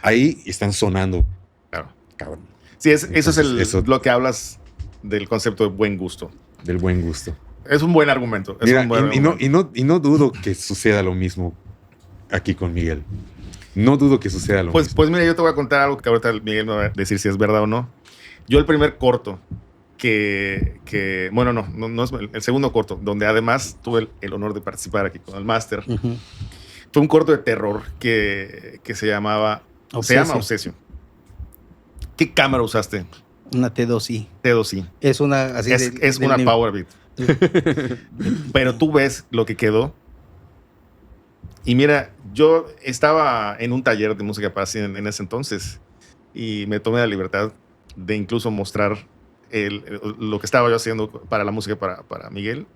ahí están sonando. Claro. Cabrón. Sí, eso Entonces, es lo que hablas del concepto de buen gusto. Del buen gusto. Es un buen argumento. Es Mira, un buen argumento. y no dudo que suceda lo mismo aquí con Miguel. No dudo que suceda lo mismo. Pues mira, yo te voy a contar algo que ahorita Miguel me va a decir si es verdad o no. Yo el primer corto bueno, no es el segundo corto, donde además tuve el honor de participar aquí con el máster. Ujú. Fue un corto de terror que se llama Obsesio. ¿Qué cámara usaste? Una T2i. T2i. Es una así Es una Powerbeat. Pero tú ves lo que quedó. Y mira, yo estaba en un taller de música para cine en ese entonces y me tomé la libertad de incluso mostrar lo que estaba yo haciendo para la música para Miguel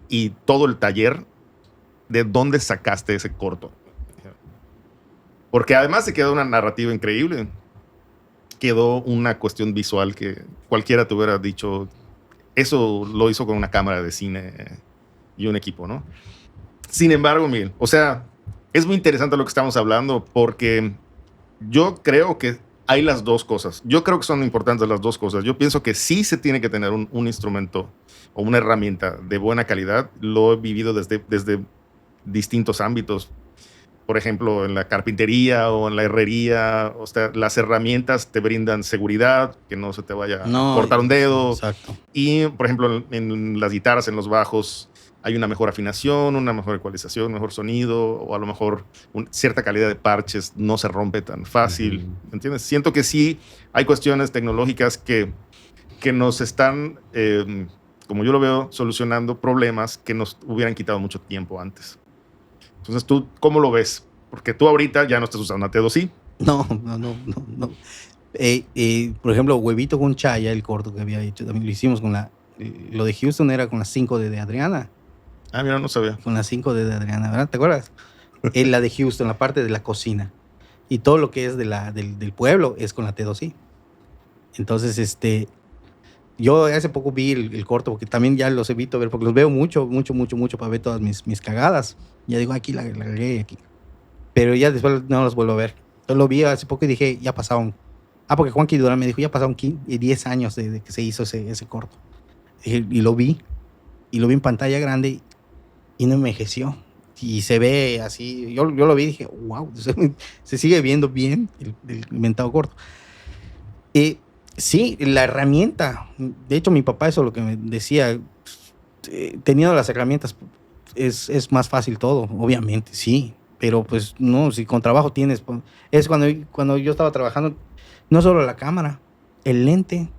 y todo el taller de dónde sacaste ese corto. Porque además de quedó una narrativa increíble, quedó una cuestión visual que cualquiera te hubiera dicho, eso lo hizo con una cámara de cine y un equipo, ¿no? Sin embargo, Miguel, o sea, es muy interesante lo que estamos hablando porque yo creo que hay las dos cosas. Yo creo que son importantes las dos cosas. Yo pienso que sí se tiene que tener un instrumento o una herramienta de buena calidad. Lo he vivido desde distintos ámbitos. Por ejemplo, en la carpintería o en la herrería. O sea, las herramientas te brindan seguridad, que no se te vaya a cortar un dedo. Exacto. Y, por ejemplo, en las guitarras, en los bajos, hay una mejor afinación, una mejor ecualización, un mejor sonido, o a lo mejor cierta calidad de parches no se rompe tan fácil. ¿Me entiendes? Siento que sí hay cuestiones tecnológicas que nos están, como yo lo veo, solucionando problemas que nos hubieran quitado mucho tiempo antes. Entonces, ¿tú cómo lo ves? Porque tú ahorita ya no estás usando una T2i. No. Por ejemplo, Huevito con Chaya, el corto que había hecho, también lo hicimos con lo de Houston era con las 5D de Adriana. Ah, mira, no sabía. Con las 5D de Adriana, ¿verdad? ¿Te acuerdas? La de Houston, la parte de la cocina. Y todo lo que es del pueblo es con la T2i. Entonces, yo hace poco vi el corto, porque también ya los evito ver, porque los veo mucho para ver todas mis cagadas. Ya digo, aquí la cagué, aquí. Pero ya después no los vuelvo a ver. Yo lo vi hace poco y dije, ya pasaron. Porque Juanqui Durán me dijo, ya pasaron 10 años de que se hizo ese corto. Y lo vi en pantalla grande y no envejeció. Y se ve así, yo lo vi y dije, wow, se sigue viendo bien el inventado corto. Sí, la herramienta, de hecho mi papá eso es lo que me decía, teniendo las herramientas es más fácil todo, obviamente, sí, pero pues no, si con trabajo tienes, es cuando yo estaba trabajando, no solo la cámara, el lente.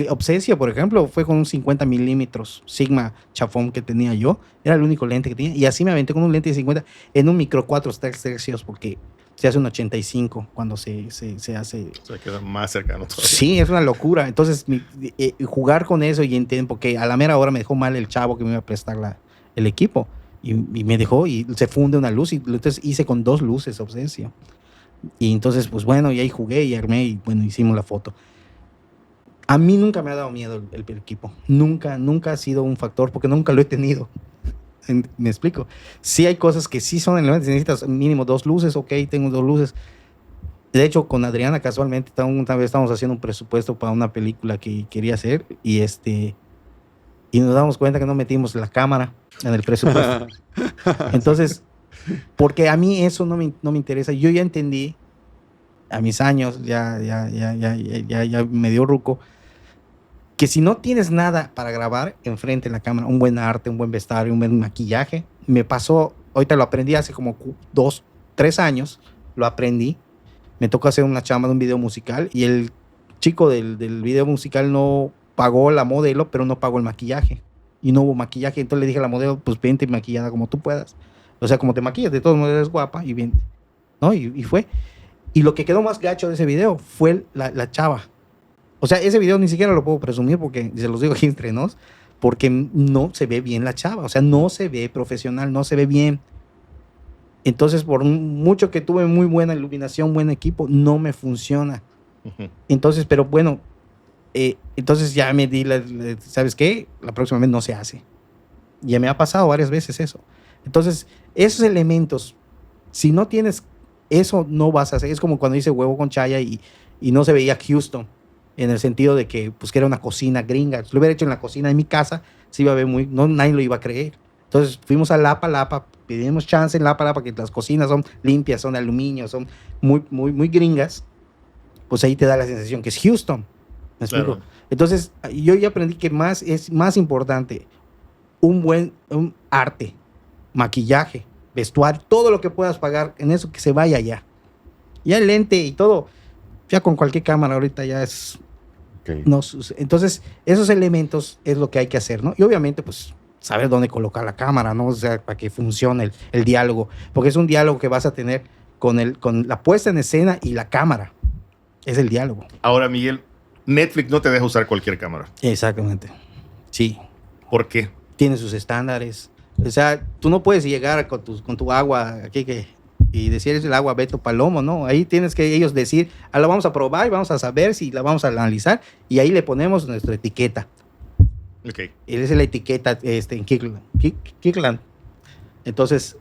Obsesio, por ejemplo, fue con un 50 milímetros Sigma chafón que tenía yo. Era el único lente que tenía. Y así me aventé con un lente de 50 en un micro 4 tercios porque se hace un 85 cuando se hace. O sea, queda más cercano todavía. Sí, es una locura. Entonces, jugar con eso y entiendo, porque a la mera hora me dejó mal el chavo que me iba a prestar el equipo. Y me dejó y se funde una luz. Y entonces hice con 2 luces Obsesio. Y entonces, pues bueno, y ahí jugué y armé y bueno, hicimos la foto. A mí nunca me ha dado miedo el equipo. Nunca ha sido un factor porque nunca lo he tenido. ¿Me explico? Sí hay cosas que sí son elementos. Necesitas mínimo 2 luces. Ok, tengo 2 luces. De hecho, con Adriana casualmente una vez estábamos haciendo un presupuesto para una película que quería hacer y nos damos cuenta que no metimos la cámara en el presupuesto. Entonces, porque a mí eso no me interesa. Yo ya entendí a mis años, ya me dio ruco, que si no tienes nada para grabar enfrente de la cámara, un buen arte, un buen vestuario, un buen maquillaje, me pasó, ahorita lo aprendí hace como 2, 3 años, lo aprendí, me tocó hacer una chamba de un video musical y el chico del video musical no pagó la modelo, pero no pagó el maquillaje y no hubo maquillaje, entonces le dije a la modelo, pues vente maquillada como tú puedas, o sea, como te maquillas, de todos modos eres guapa y vente, ¿no? Y fue. Y lo que quedó más gacho de ese video fue la chava. O sea, ese video ni siquiera lo puedo presumir porque, se los digo aquí entre nos, porque no se ve bien la chava. O sea, no se ve profesional, no se ve bien. Entonces, por mucho que tuve muy buena iluminación, buen equipo, no me funciona. Entonces, pero bueno, entonces ya me di, ¿sabes qué? La próxima vez no se hace. Ya me ha pasado varias veces eso. Entonces, esos elementos, si no tienes eso, no vas a hacer. Es como cuando hice Huevo con Chaya y no se veía Houston, en el sentido de que, pues, que era una cocina gringa. Si lo hubiera hecho en la cocina de mi casa, se iba a ver nadie lo iba a creer. Entonces fuimos a Lapa, pedimos chance en Lapa, que las cocinas son limpias, son de aluminio, son muy gringas. Pues ahí te da la sensación que es Houston. ¿Me explico? Claro. Entonces, yo ya aprendí que es más importante un buen arte, maquillaje, vestuario, todo lo que puedas pagar en eso, que se vaya ya. Ya el lente y todo, ya con cualquier cámara ahorita ya es... Okay. No, entonces, esos elementos es lo que hay que hacer, ¿no? Y obviamente, pues, saber dónde colocar la cámara, ¿no? O sea, para que funcione el diálogo, porque es un diálogo que vas a tener con la puesta en escena y la cámara. Es el diálogo. Ahora, Miguel, Netflix no te deja usar cualquier cámara. Exactamente. Sí. ¿Por qué? Tiene sus estándares. O sea, tú no puedes llegar con tu agua aquí y decir es el agua Beto Palomo, ¿no? Ahí tienes que ellos decir, la vamos a probar y vamos a saber si la vamos a analizar y ahí le ponemos nuestra etiqueta. Okay. Esa es la etiqueta en Kirkland. Entonces,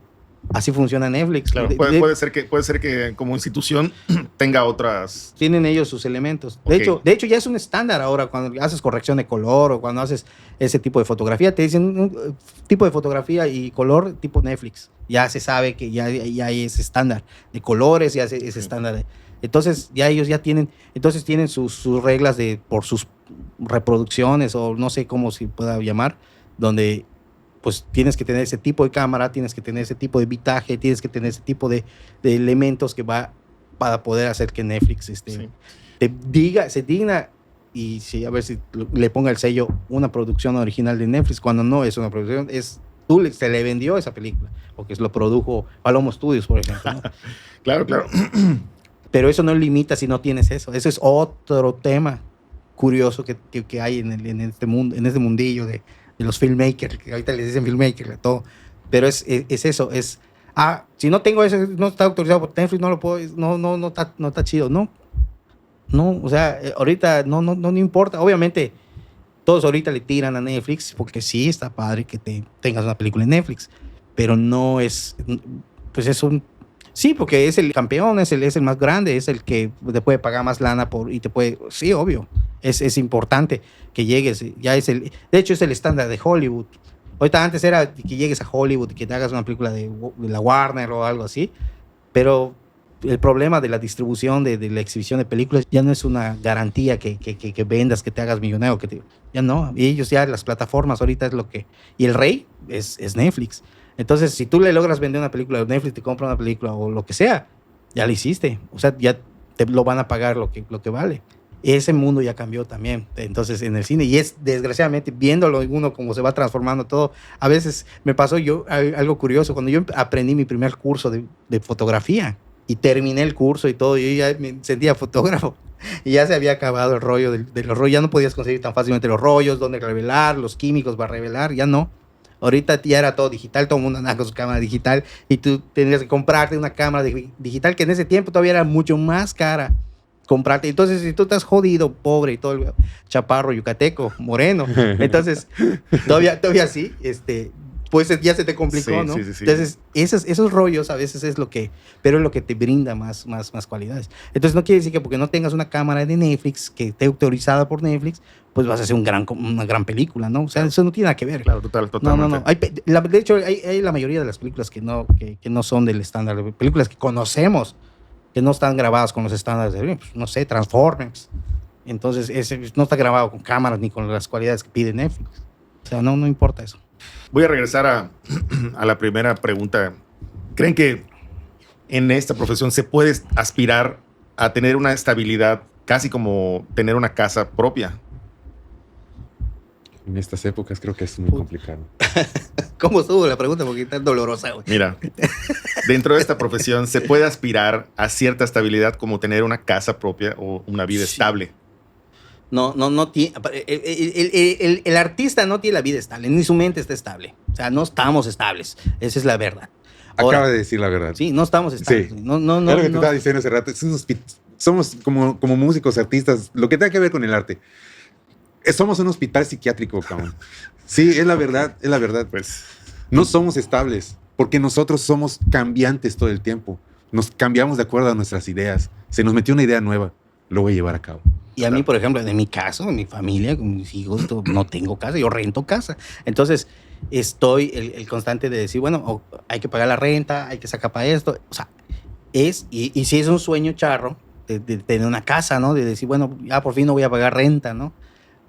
así funciona Netflix. Claro, puede ser que como institución tenga otras... Tienen ellos sus elementos. Okay. De hecho, ya es un estándar ahora cuando haces corrección de color o cuando haces ese tipo de fotografía. Te dicen un tipo de fotografía y color tipo Netflix. Ya se sabe que ya hay ese estándar de colores, ya ese estándar. Entonces, ya ellos ya tienen sus reglas por sus reproducciones o no sé cómo se pueda llamar, donde pues tienes que tener ese tipo de cámara, tienes que tener ese tipo de bitaje, tienes que tener ese tipo de elementos que va para poder hacer que Netflix se digna y a ver si le ponga el sello una producción original de Netflix, cuando no es una producción, se le vendió esa película, porque lo produjo Palomo Studios, por ejemplo, ¿no? Claro. Pero eso no limita si no tienes eso. Eso es otro tema curioso que hay en este mundo, en este mundillo de los filmmakers, que ahorita les dicen filmmakers, todo. Pero es eso, si no tengo eso, no está autorizado por Netflix, no lo puedo, no está chido, no, o sea, ahorita no importa, obviamente, todos ahorita le tiran a Netflix, porque sí está padre que tengas una película en Netflix, pero no es, pues sí, porque es el campeón, es el más grande, es el que te puede pagar más lana y te puede, sí, obvio, es importante que llegues, de hecho es el estándar de Hollywood. Ahorita antes era que llegues a Hollywood y que te hagas una película de la Warner o algo así, pero el problema de la distribución, de la exhibición de películas, ya no es una garantía que vendas, que te hagas millonario, ya no, y ellos ya, las plataformas ahorita es lo que, y el rey es Netflix. Entonces, si tú le logras vender una película, o Netflix te compra una película o lo que sea, ya lo hiciste. O sea, ya te lo van a pagar lo que vale. Ese mundo ya cambió también. Entonces, en el cine, y es desgraciadamente viéndolo uno cómo se va transformando todo. A veces me pasó algo curioso. Cuando yo aprendí mi primer curso de fotografía y terminé el curso y todo, yo ya me sentía fotógrafo. Y ya se había acabado el rollo de los rollos. Ya no podías conseguir tan fácilmente los rollos, dónde revelar, los químicos para revelar, ya no. Ahorita ya era todo digital, todo el mundo andaba con su cámara digital y tú tenías que comprarte una cámara digital que en ese tiempo todavía era mucho más cara comprarte. Entonces, si tú estás jodido, pobre y todo el chaparro, yucateco, moreno, entonces todavía sí, pues ya se te complicó, sí, ¿no? Sí. Entonces, esos rollos a veces es pero es lo que te brinda más cualidades. Entonces, no quiere decir que porque no tengas una cámara de Netflix que esté autorizada por Netflix, pues vas a hacer una gran película, ¿no? O sea, eso no tiene nada que ver. Claro, totalmente. No. De hecho, hay la mayoría de las películas que no son del estándar, películas que conocemos, que no están grabadas con los estándares de, pues, no sé, Transformers. Entonces, no está grabado con cámaras ni con las cualidades que pide Netflix. O sea, no importa eso. Voy a regresar a la primera pregunta. ¿Creen que en esta profesión se puede aspirar a tener una estabilidad casi como tener una casa propia? En estas épocas creo que es muy complicado. ¿Cómo estuvo la pregunta? Porque está dolorosa, güey. Mira, dentro de esta profesión se puede aspirar a cierta estabilidad como tener una casa propia o una vida estable. No tiene. El artista no tiene la vida estable, ni su mente está estable. O sea, no estamos estables. Esa es la verdad. Ahora, Acaba de decir la verdad. Sí, no estamos estables. Sí. No, es lo que te estaba diciendo hace rato. Somos como músicos, artistas, lo que tenga que ver con el arte. Somos un hospital psiquiátrico, cabrón. Sí, es la verdad. Pues No somos estables, porque nosotros somos cambiantes todo el tiempo. Nos cambiamos de acuerdo a nuestras ideas. Se nos metió una idea nueva, lo voy a llevar a cabo. Y a mí, por ejemplo, en mi caso, en mi familia, con mis hijos, no tengo casa, yo rento casa. Entonces, estoy el constante de decir, bueno, hay que pagar la renta, hay que sacar para esto. O sea, y si es un sueño charro de tener una casa, ¿no? De decir, bueno, ya por fin no voy a pagar renta, ¿no?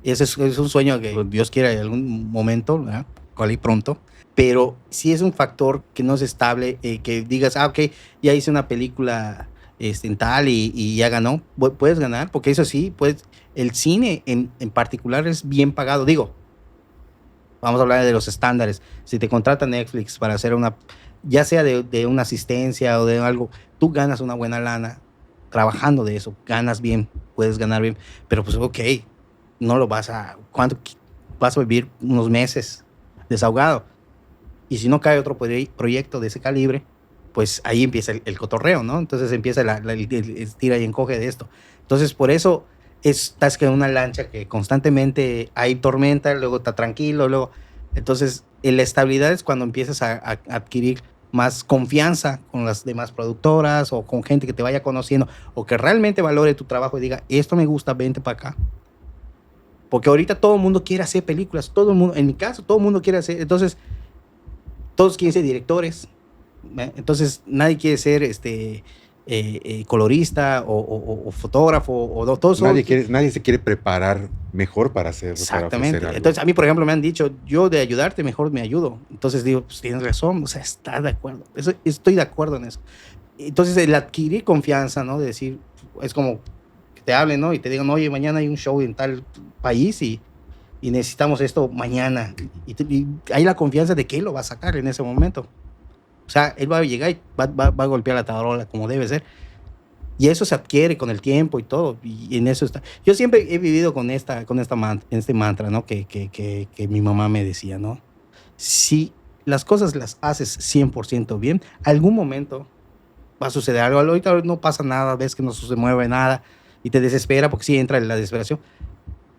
Ese es un sueño que Dios quiera en algún momento, ¿verdad? Ojalá y pronto. Pero sí es un factor que no es estable, que digas, ok, ya hice una película en tal y ya ganó. Puedes ganar, porque eso sí, pues el cine en particular es bien pagado. Digo, vamos a hablar de los estándares. Si te contrata Netflix para hacer ya sea de una asistencia o de algo, tú ganas una buena lana trabajando de eso, ganas bien, puedes ganar bien, pero pues ok, no lo ¿cuánto vas a vivir? Unos meses desahogado. Y si no cae otro proyecto de ese calibre, pues ahí empieza el cotorreo, ¿no? Entonces empieza el estira y encoge de esto. Entonces, por eso estás en una lancha que constantemente hay tormenta, luego está tranquilo, luego... Entonces, la estabilidad es cuando empiezas a adquirir más confianza con las demás productoras o con gente que te vaya conociendo o que realmente valore tu trabajo y diga, esto me gusta, vente para acá. Porque ahorita todo el mundo quiere hacer películas, todo el mundo, en mi caso, todo el mundo quiere hacer, entonces, todos quieren ser directores, ¿eh? Entonces nadie quiere ser colorista o fotógrafo o todos. Nadie se quiere preparar mejor para hacerlo. Exactamente. Para entonces a mí, por ejemplo, me han dicho, yo de ayudarte mejor me ayudo. Entonces digo, pues tienes razón, o sea, está de acuerdo. Estoy de acuerdo en eso. Entonces el adquirir confianza, ¿no? De decir, es como que te hablen, ¿no? Y te digan, oye, mañana hay un show en tal país y necesitamos esto mañana. Y hay la confianza de que él lo va a sacar en ese momento. O sea, él va a llegar y va a golpear la tarola como debe ser. Y eso se adquiere con el tiempo y todo. Y en eso está. Yo siempre he vivido con este mantra, ¿no? Que mi mamá me decía, ¿no? Si las cosas las haces 100% bien, algún momento va a suceder algo. Ahorita no pasa nada, ves que no se mueve nada y te desespera porque sí entra en la desesperación.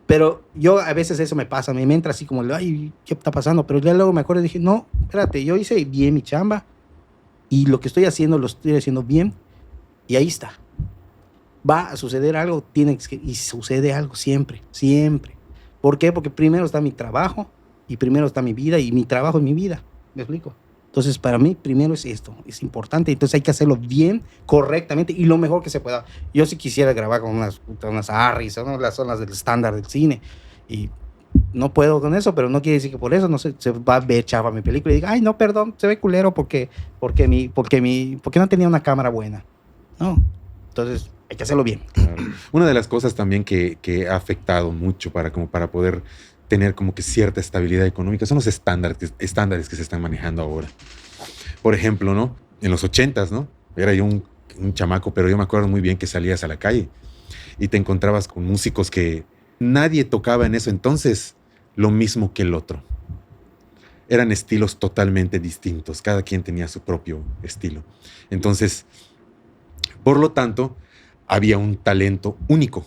Pero yo a veces eso me pasa, me entra así como, ay, ¿qué está pasando? Pero ya luego me acuerdo y dije, no, espérate, yo hice bien mi chamba y lo que estoy haciendo lo estoy haciendo bien y ahí está. Va a suceder algo, y sucede algo siempre, siempre. ¿Por qué? Porque primero está mi trabajo y primero está mi vida y mi trabajo es mi vida, ¿me explico? Entonces, para mí, primero es esto, es importante. Entonces, hay que hacerlo bien, correctamente y lo mejor que se pueda. Yo sí quisiera grabar con unas Harris, ¿no? Las zonas del estándar del cine. Y no puedo con eso, pero no quiere decir que por eso no se va a ver chafa mi película y diga, ay, no, perdón, se ve culero porque no tenía una cámara buena. No. Entonces, hay que hacerlo bien. Claro. Una de las cosas también que ha afectado mucho para poder tener como que cierta estabilidad económica son los estándares que se están manejando ahora. Por ejemplo, ¿no? En los 80s, ¿no? Era yo un chamaco, pero yo me acuerdo muy bien que salías a la calle y te encontrabas con músicos que nadie tocaba en eso entonces lo mismo que el otro. Eran estilos totalmente distintos, cada quien tenía su propio estilo. Entonces, por lo tanto, había un talento único.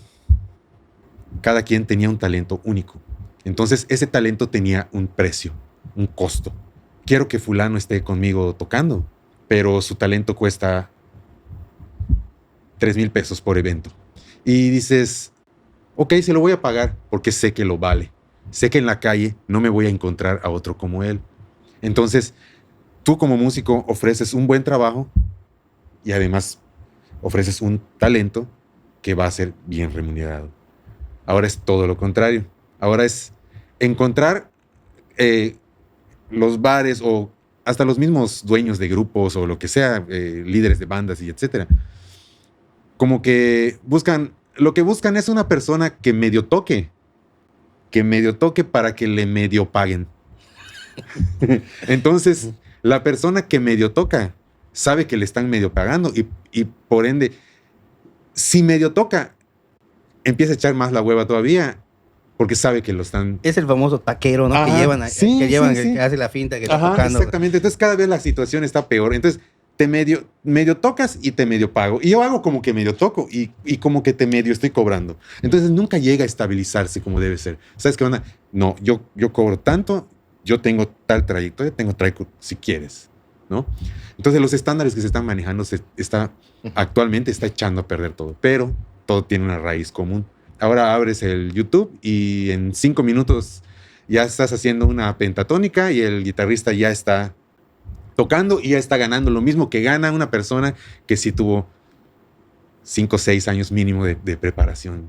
Cada quien tenía un talento único. Entonces, ese talento tenía un precio, un costo. Quiero que fulano esté conmigo tocando, pero su talento cuesta 3,000 pesos por evento. Y dices, ok, se lo voy a pagar porque sé que lo vale. Sé que en la calle no me voy a encontrar a otro como él. Entonces, tú como músico ofreces un buen trabajo y además ofreces un talento que va a ser bien remunerado. Ahora es todo lo contrario. Ahora es encontrar los bares o hasta los mismos dueños de grupos o lo que sea, líderes de bandas y etcétera. Como que lo que buscan es una persona que medio toque para que le medio paguen. Entonces, la persona que medio toca sabe que le están medio pagando y por ende, si medio toca, empieza a echar más la hueva todavía porque sabe que lo están... Es el famoso taquero, ¿no? Ajá, que hace la finta, que está tocando. Exactamente. Entonces, cada vez la situación está peor. Entonces, te medio tocas y te medio pago. Y yo hago como que medio toco y como que te medio estoy cobrando. Entonces, nunca llega a estabilizarse como debe ser. ¿Sabes qué onda? No, yo cobro tanto, yo tengo tal trayectoria, si quieres, ¿no? Entonces, los estándares que se están manejando actualmente está echando a perder todo. Pero todo tiene una raíz común. Ahora abres el YouTube y en 5 minutos ya estás haciendo una pentatónica y el guitarrista ya está tocando y ya está ganando lo mismo que gana una persona que sí tuvo 5 o 6 años mínimo de preparación.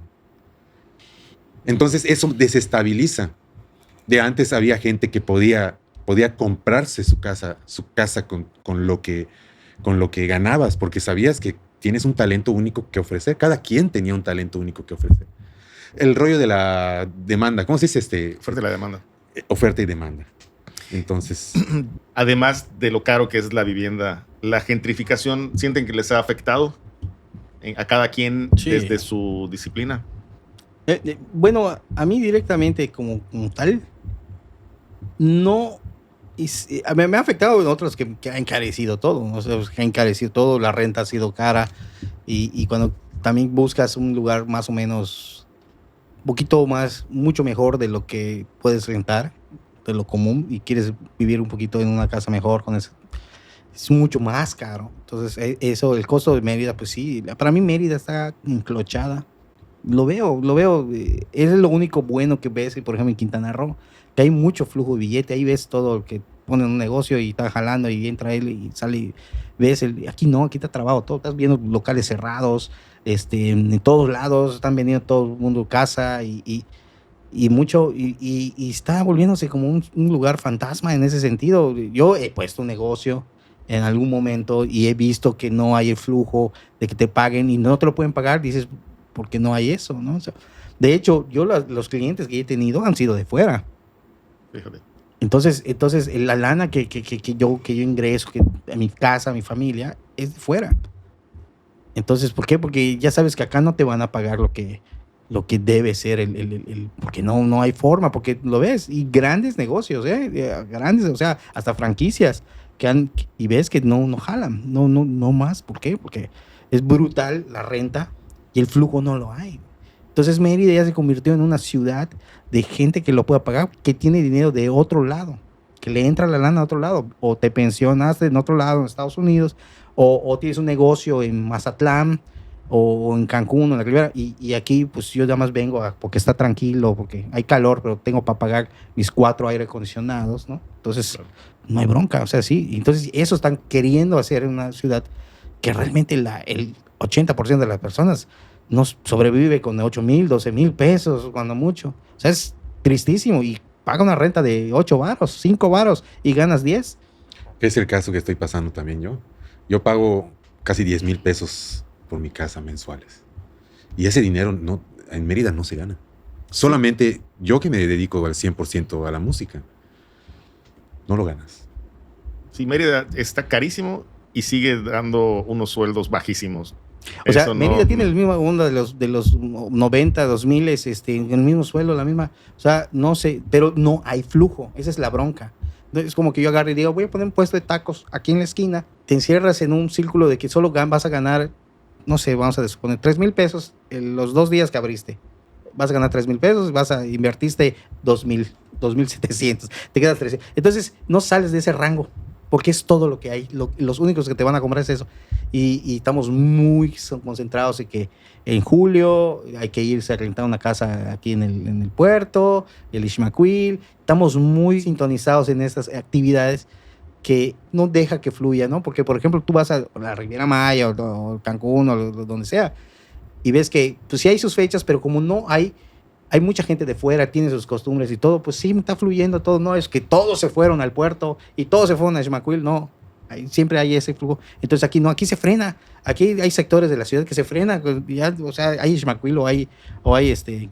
Entonces eso desestabiliza. De antes había gente que podía comprarse su casa con lo que ganabas, porque sabías que tienes un talento único que ofrecer. Cada quien tenía un talento único que ofrecer. El rollo de la demanda, ¿cómo se dice? Oferta y la demanda. Oferta y demanda. Entonces... Además de lo caro que es la vivienda, ¿la gentrificación sienten que les ha afectado a cada quien desde su disciplina? Bueno, a mí directamente como tal, no... me ha afectado en otros que ha encarecido todo, ¿no? O sea, que ha encarecido todo, la renta ha sido cara y cuando también buscas un lugar más o menos, mucho mejor de lo que puedes rentar, de lo común, y quieres vivir un poquito en una casa mejor, es mucho más caro. Entonces, el costo de Mérida, pues sí, para mí Mérida está enclochada. Lo veo, es lo único bueno que ves, por ejemplo, en Quintana Roo, que hay mucho flujo de billete, ahí ves todo el que pone un negocio y está jalando y entra él y sale y ves, aquí no, aquí está trabado todo, estás viendo locales cerrados, en todos lados, están vendiendo todo el mundo casa y está volviéndose como un lugar fantasma en ese sentido. Yo he puesto un negocio en algún momento y he visto que no hay el flujo de que te paguen y no te lo pueden pagar, dices, ¿por qué no hay eso? ¿No? O sea, de hecho, los clientes que he tenido han sido de fuera. Fíjate. Entonces la lana que yo ingreso, que a mi casa, a mi familia, es de fuera. Entonces, ¿por qué? Porque ya sabes que acá no te van a pagar lo que debe ser, porque no hay forma, porque lo ves, y grandes negocios, grandes, o sea, hasta franquicias, y ves que no jalan, no más. ¿Por qué? Porque es brutal la renta y el flujo no lo hay. Entonces Mérida ya se convirtió en una ciudad de gente que lo pueda pagar, que tiene dinero de otro lado, que le entra la lana de otro lado, o te pensionaste en otro lado, en Estados Unidos, o tienes un negocio en Mazatlán, o en Cancún, o en la Ribera, y aquí pues yo nada más vengo porque está tranquilo, porque hay calor, pero tengo para pagar mis 4 aire acondicionados, ¿no? Entonces, claro, no hay bronca, o sea, sí. Entonces, eso están queriendo hacer en una ciudad que realmente el 80% de las personas no sobrevive con 8,000, 12,000 pesos, cuando mucho. O sea, es tristísimo, y paga una renta de 8 varos, 5 varos, y ganas 10. Es el caso que estoy pasando también yo. Yo pago casi 10,000 pesos por mi casa mensuales. Y ese dinero en Mérida no se gana. Solamente yo que me dedico al 100% a la música, no lo ganas. Sí, Mérida está carísimo y sigue dando unos sueldos bajísimos. O sea, Mérida tiene la misma onda de los 90, 2000, el mismo sueldo, la misma, o sea, no sé, pero no hay flujo, esa es la bronca. Es como que yo agarre y digo, voy a poner un puesto de tacos aquí en la esquina, te encierras en un círculo de que solo vas a ganar, no sé, vamos a suponer 3,000 pesos los 2 días que abriste. Vas a ganar 3,000 pesos, invertiste 2,700, te quedas 13. Entonces, no sales de ese rango, porque es todo lo que hay. Los únicos que te van a comprar es eso. Y estamos muy concentrados en que en julio hay que irse a rentar una casa aquí en el puerto, el Ixmaquil. Estamos muy sintonizados en estas actividades que no deja que fluya, ¿no? Porque, por ejemplo, tú vas a la Riviera Maya o Cancún o donde sea, y ves que pues sí hay sus fechas, pero como no hay hay mucha gente de fuera, tiene sus costumbres y todo, pues sí, está fluyendo todo, no es que todos se fueron al puerto y todos se fueron a Ixmaquil, no, siempre hay ese flujo. Entonces aquí no, aquí se frena, aquí hay sectores de la ciudad que se frena, ya, o sea, hay Ixmaquil o hay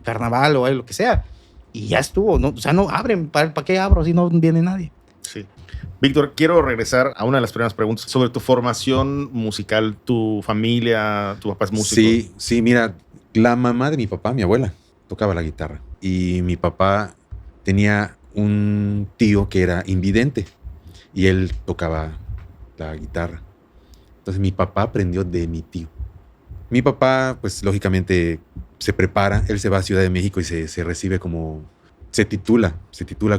carnaval o hay lo que sea, y ya estuvo, no, o sea, no abren, ¿para qué abro si no viene nadie? Sí. Víctor, quiero regresar a una de las primeras preguntas sobre tu formación musical, tu familia, tu papá es músico. Sí, mira, la mamá de mi papá, mi abuela, tocaba la guitarra y mi papá tenía un tío que era invidente y él tocaba la guitarra. Entonces mi papá aprendió de mi tío. Mi papá, pues lógicamente se prepara, él se va a Ciudad de México y se recibe como, se titula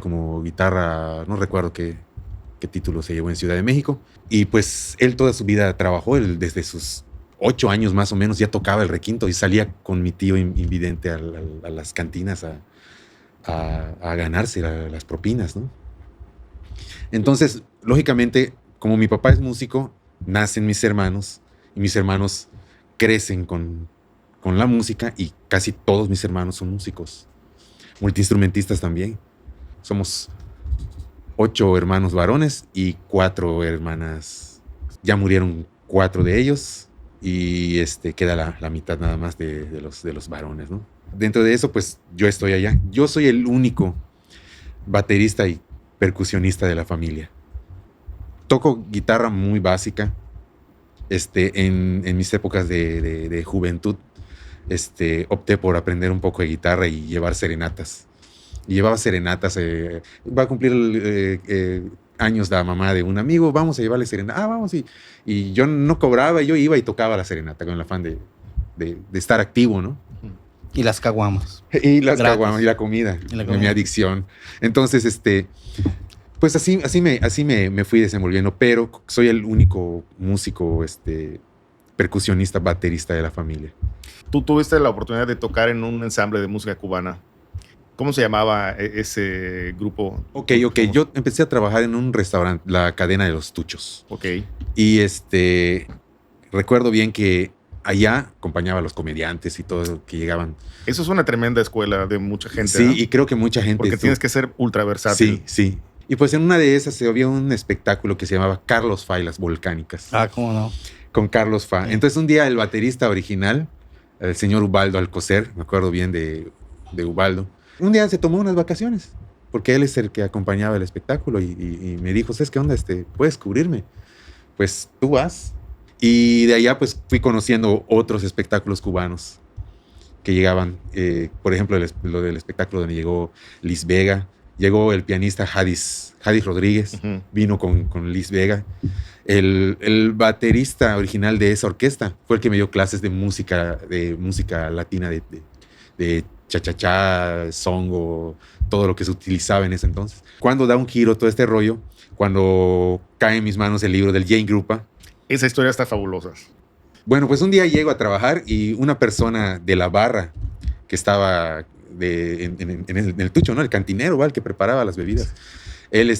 como guitarra, no recuerdo qué título se llevó en Ciudad de México. Y pues él toda su vida trabajó, él desde sus 8 años más o menos ya tocaba el requinto y salía con mi tío invidente a las cantinas a ganarse las propinas, ¿no? Entonces, lógicamente, como mi papá es músico, nacen mis hermanos y mis hermanos crecen con la música y casi todos mis hermanos son músicos, multiinstrumentistas también. Somos 8 hermanos varones y 4 hermanas. Ya murieron 4 de ellos y queda la mitad nada más de los varones, ¿no? Dentro de eso, pues yo estoy allá. Yo soy el único baterista y percusionista de la familia. Toco guitarra muy básica. En mis épocas de juventud, opté por aprender un poco de guitarra y llevar serenatas. Y llevaba serenatas. Va a cumplir años la mamá de un amigo. Vamos a llevarle serenata. Vamos. Y yo no cobraba. Yo iba y tocaba la serenata con el afán de estar activo, ¿no? Y las caguamas. Y las caguamas y la comida. Mi adicción. Entonces, pues así me fui desenvolviendo. Pero soy el único músico, percusionista, baterista de la familia. Tú tuviste la oportunidad de tocar en un ensamble de música cubana. ¿Cómo se llamaba ese grupo? Ok. Yo empecé a trabajar en un restaurante, la cadena de los Tuchos. Ok. Y recuerdo bien que allá acompañaba a los comediantes y todo que llegaban. Eso es una tremenda escuela de mucha gente. Sí, ¿no? Y creo que mucha gente. Porque tienes que ser ultra versátil. Sí. Y pues en una de esas había un espectáculo que se llamaba Carlos Fa y las Volcánicas. Ah, ¿cómo no? Con Carlos Fa. Sí. Entonces un día el baterista original, el señor Ubaldo Alcocer, me acuerdo bien de Ubaldo, un día se tomó unas vacaciones, porque él es el que acompañaba el espectáculo y me dijo, ¿sabes qué onda? ¿Puedes cubrirme? Pues tú vas. Y de allá pues fui conociendo otros espectáculos cubanos que llegaban. Por ejemplo, lo del espectáculo donde llegó Liz Vega. Llegó el pianista Hadis Rodríguez, uh-huh. Vino con Liz Vega. El baterista original de esa orquesta fue el que me dio clases de música latina, de cha-cha-cha, songo, todo lo que se utilizaba en ese entonces. Cuando da un giro todo este rollo, cuando cae en mis manos el libro del Jane Grupa. Esa historia está fabulosa. Bueno, pues un día llego a trabajar y una persona de la barra que estaba en el Tucho, ¿no? El cantinero, ¿vale? El que preparaba las bebidas. Él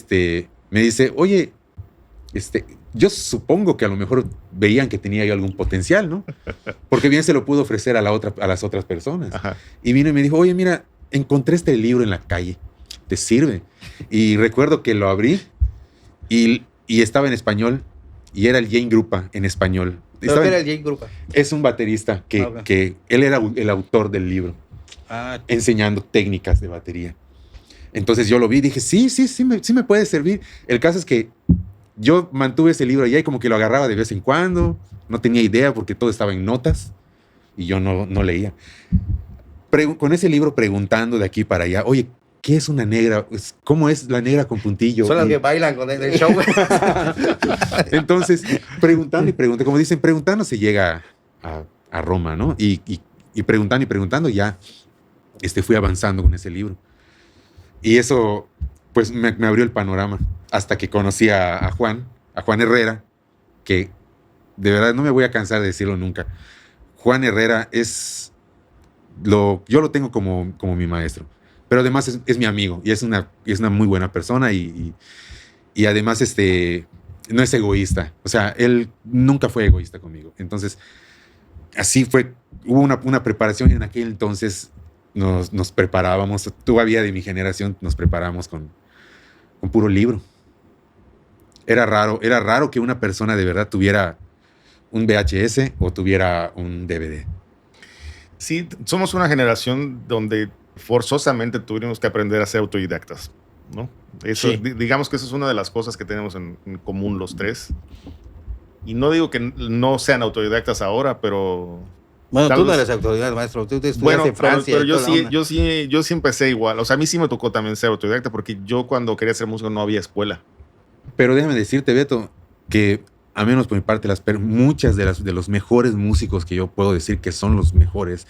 me dice, oye, yo supongo que a lo mejor veían que tenía yo algún potencial, ¿no? Porque bien se lo pudo ofrecer a las otras personas. Ajá. Y vino y me dijo, oye, mira, encontré este libro en la calle, ¿te sirve? Y recuerdo que lo abrí y estaba en español y era el Jane Grupa en español. ¿Pero qué era el Jane Grupa? Es un baterista que él era el autor del libro, enseñando técnicas de batería. Entonces yo lo vi y dije, sí me puede servir. El caso es que yo mantuve ese libro allá y como que lo agarraba de vez en cuando. No tenía idea porque todo estaba en notas y yo no leía. Con ese libro preguntando de aquí para allá, oye, ¿qué es una negra? ¿Cómo es la negra con puntillo? Son las que bailan con el show. Entonces, preguntando y preguntando, como dicen, preguntando se llega a Roma, ¿no? Y preguntando ya fui avanzando con ese libro. Y eso, pues, me abrió el panorama hasta que conocí a Juan Herrera, que de verdad no me voy a cansar de decirlo nunca. Juan Herrera yo lo tengo como mi maestro, pero además es mi amigo y es una muy buena persona y además no es egoísta. O sea, él nunca fue egoísta conmigo. Entonces, así fue. Hubo una preparación en aquel entonces nos preparábamos, todavía de mi generación, nos preparábamos con puro libro. Era raro que una persona de verdad tuviera un VHS o tuviera un DVD. Sí, somos una generación donde forzosamente tuvimos que aprender a ser autodidactas, ¿no? Eso, Sí. digamos que eso es una de las cosas que tenemos en común los tres. Y no digo que no sean autodidactas ahora, pero... Bueno, Tal tú no vez- eres autoridad, maestro. Tú estudiaste Bueno, en Francia. pero y yo toda la sí, onda. yo sí empecé igual. O sea, a mí sí me tocó también ser autodidacta porque yo cuando quería ser músico no había escuela. Pero déjame decirte, Beto, que a menos por mi parte, muchas de los mejores músicos que yo puedo decir que son los mejores,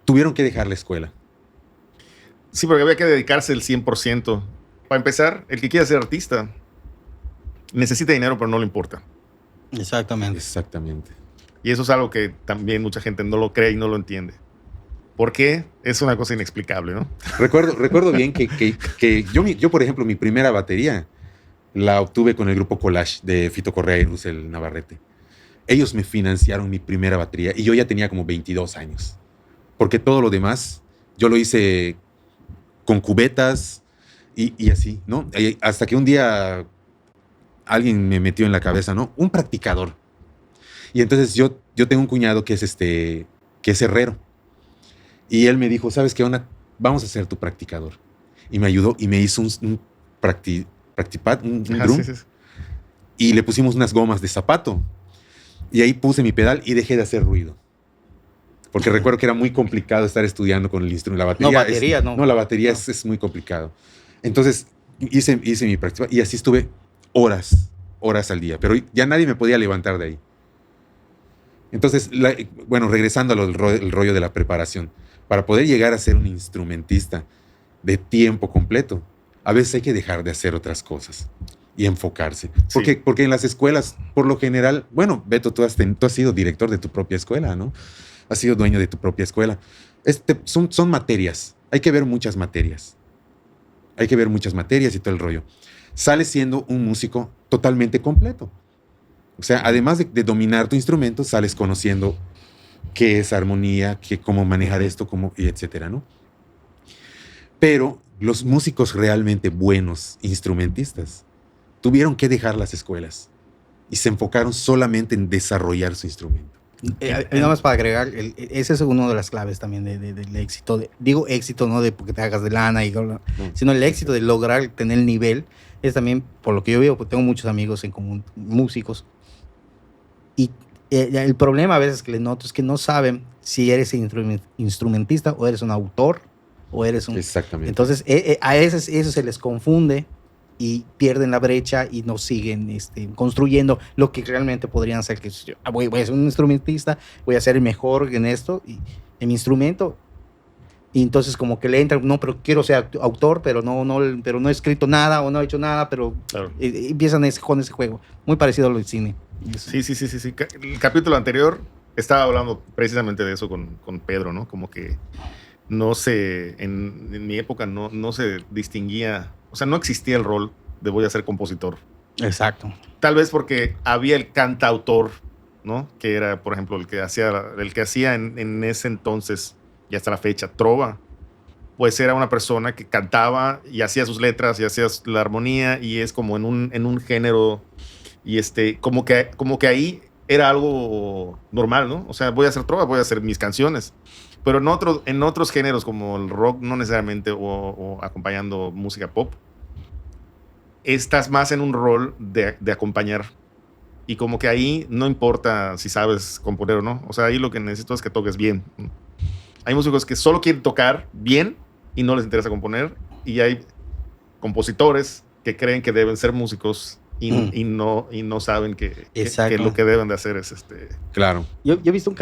tuvieron que dejar la escuela. Sí, porque había que dedicarse el 100%. Para empezar, el que quiera ser artista necesita dinero, pero no le importa. Exactamente. Exactamente. Y eso es algo que también mucha gente no lo cree y no lo entiende. ¿Por qué? Es una cosa inexplicable, ¿no? Recuerdo bien que yo, por ejemplo, mi primera batería la obtuve con el grupo Collage de Fito Correa y Russell Navarrete. Ellos me financiaron mi primera batería y yo ya tenía como 22 años. Porque todo lo demás yo lo hice con cubetas y así, ¿no? Hasta que un día alguien me metió en la cabeza, ¿no? Un practicador. Y entonces yo tengo un cuñado que es herrero. Y él me dijo, ¿sabes qué onda? Vamos a ser tu practicador. Y me ayudó y me hizo un practipad, un drum. Sí, sí. Y le pusimos unas gomas de zapato. Y ahí puse mi pedal y dejé de hacer ruido. Porque recuerdo que era muy complicado estar estudiando con el instrumento. La batería, No, batería, no. No, la batería No. es muy complicado. Entonces hice mi práctica y así estuve horas al día. Pero ya nadie me podía levantar de ahí. Entonces, bueno, regresando al rollo de la preparación. Para poder llegar a ser un instrumentista de tiempo completo, a veces hay que dejar de hacer otras cosas y enfocarse. Sí. Porque en las escuelas, por lo general, bueno, Beto, tú has sido director de tu propia escuela, ¿no? Has sido dueño de tu propia escuela. Son materias. Hay que ver muchas materias. Hay que ver muchas materias y todo el rollo. Sales siendo un músico totalmente completo. O sea, además de dominar tu instrumento, sales conociendo qué es armonía, cómo manejar esto, y etcétera, ¿no? Pero los músicos realmente buenos instrumentistas tuvieron que dejar las escuelas y se enfocaron solamente en desarrollar su instrumento. Nada más para agregar, ese es uno de las claves también del éxito. Digo éxito no de porque te hagas de lana, sino el éxito de lograr tener el nivel. Es también, por lo que yo veo, porque tengo muchos amigos en común, músicos, y el problema a veces que les noto es que no saben si eres instrumentista o eres un autor o eres un... Exactamente. Entonces a veces eso se les confunde y pierden la brecha y no siguen construyendo lo que realmente podrían ser. Que voy a ser un instrumentista, voy a ser el mejor en esto, y en mi instrumento. Y entonces como que le entran, no, pero quiero ser autor, pero no he escrito nada o no he hecho nada, pero Claro. Empiezan con ese juego. Muy parecido a lo del cine. Sí. El capítulo anterior estaba hablando precisamente de eso con Pedro, ¿no? Como que no se, en mi época no se distinguía, o sea, no existía el rol de voy a ser compositor. Exacto. Tal vez porque había el cantautor, ¿no? Que era, por ejemplo, el que hacía en ese entonces y hasta la fecha trova. Pues era una persona que cantaba y hacía sus letras y hacía la armonía y es como en un género y como que ahí era algo normal, ¿no? O sea, voy a hacer trova, voy a hacer mis canciones. Pero en otros géneros como el rock, no necesariamente, o acompañando música pop, estás más en un rol de acompañar. Y como que ahí no importa si sabes componer o no. O sea, ahí lo que necesito es que toques bien. Hay músicos que solo quieren tocar bien y no les interesa componer. Y hay compositores que creen que deben ser músicos y no saben que lo que deben de hacer es Claro. Yo he visto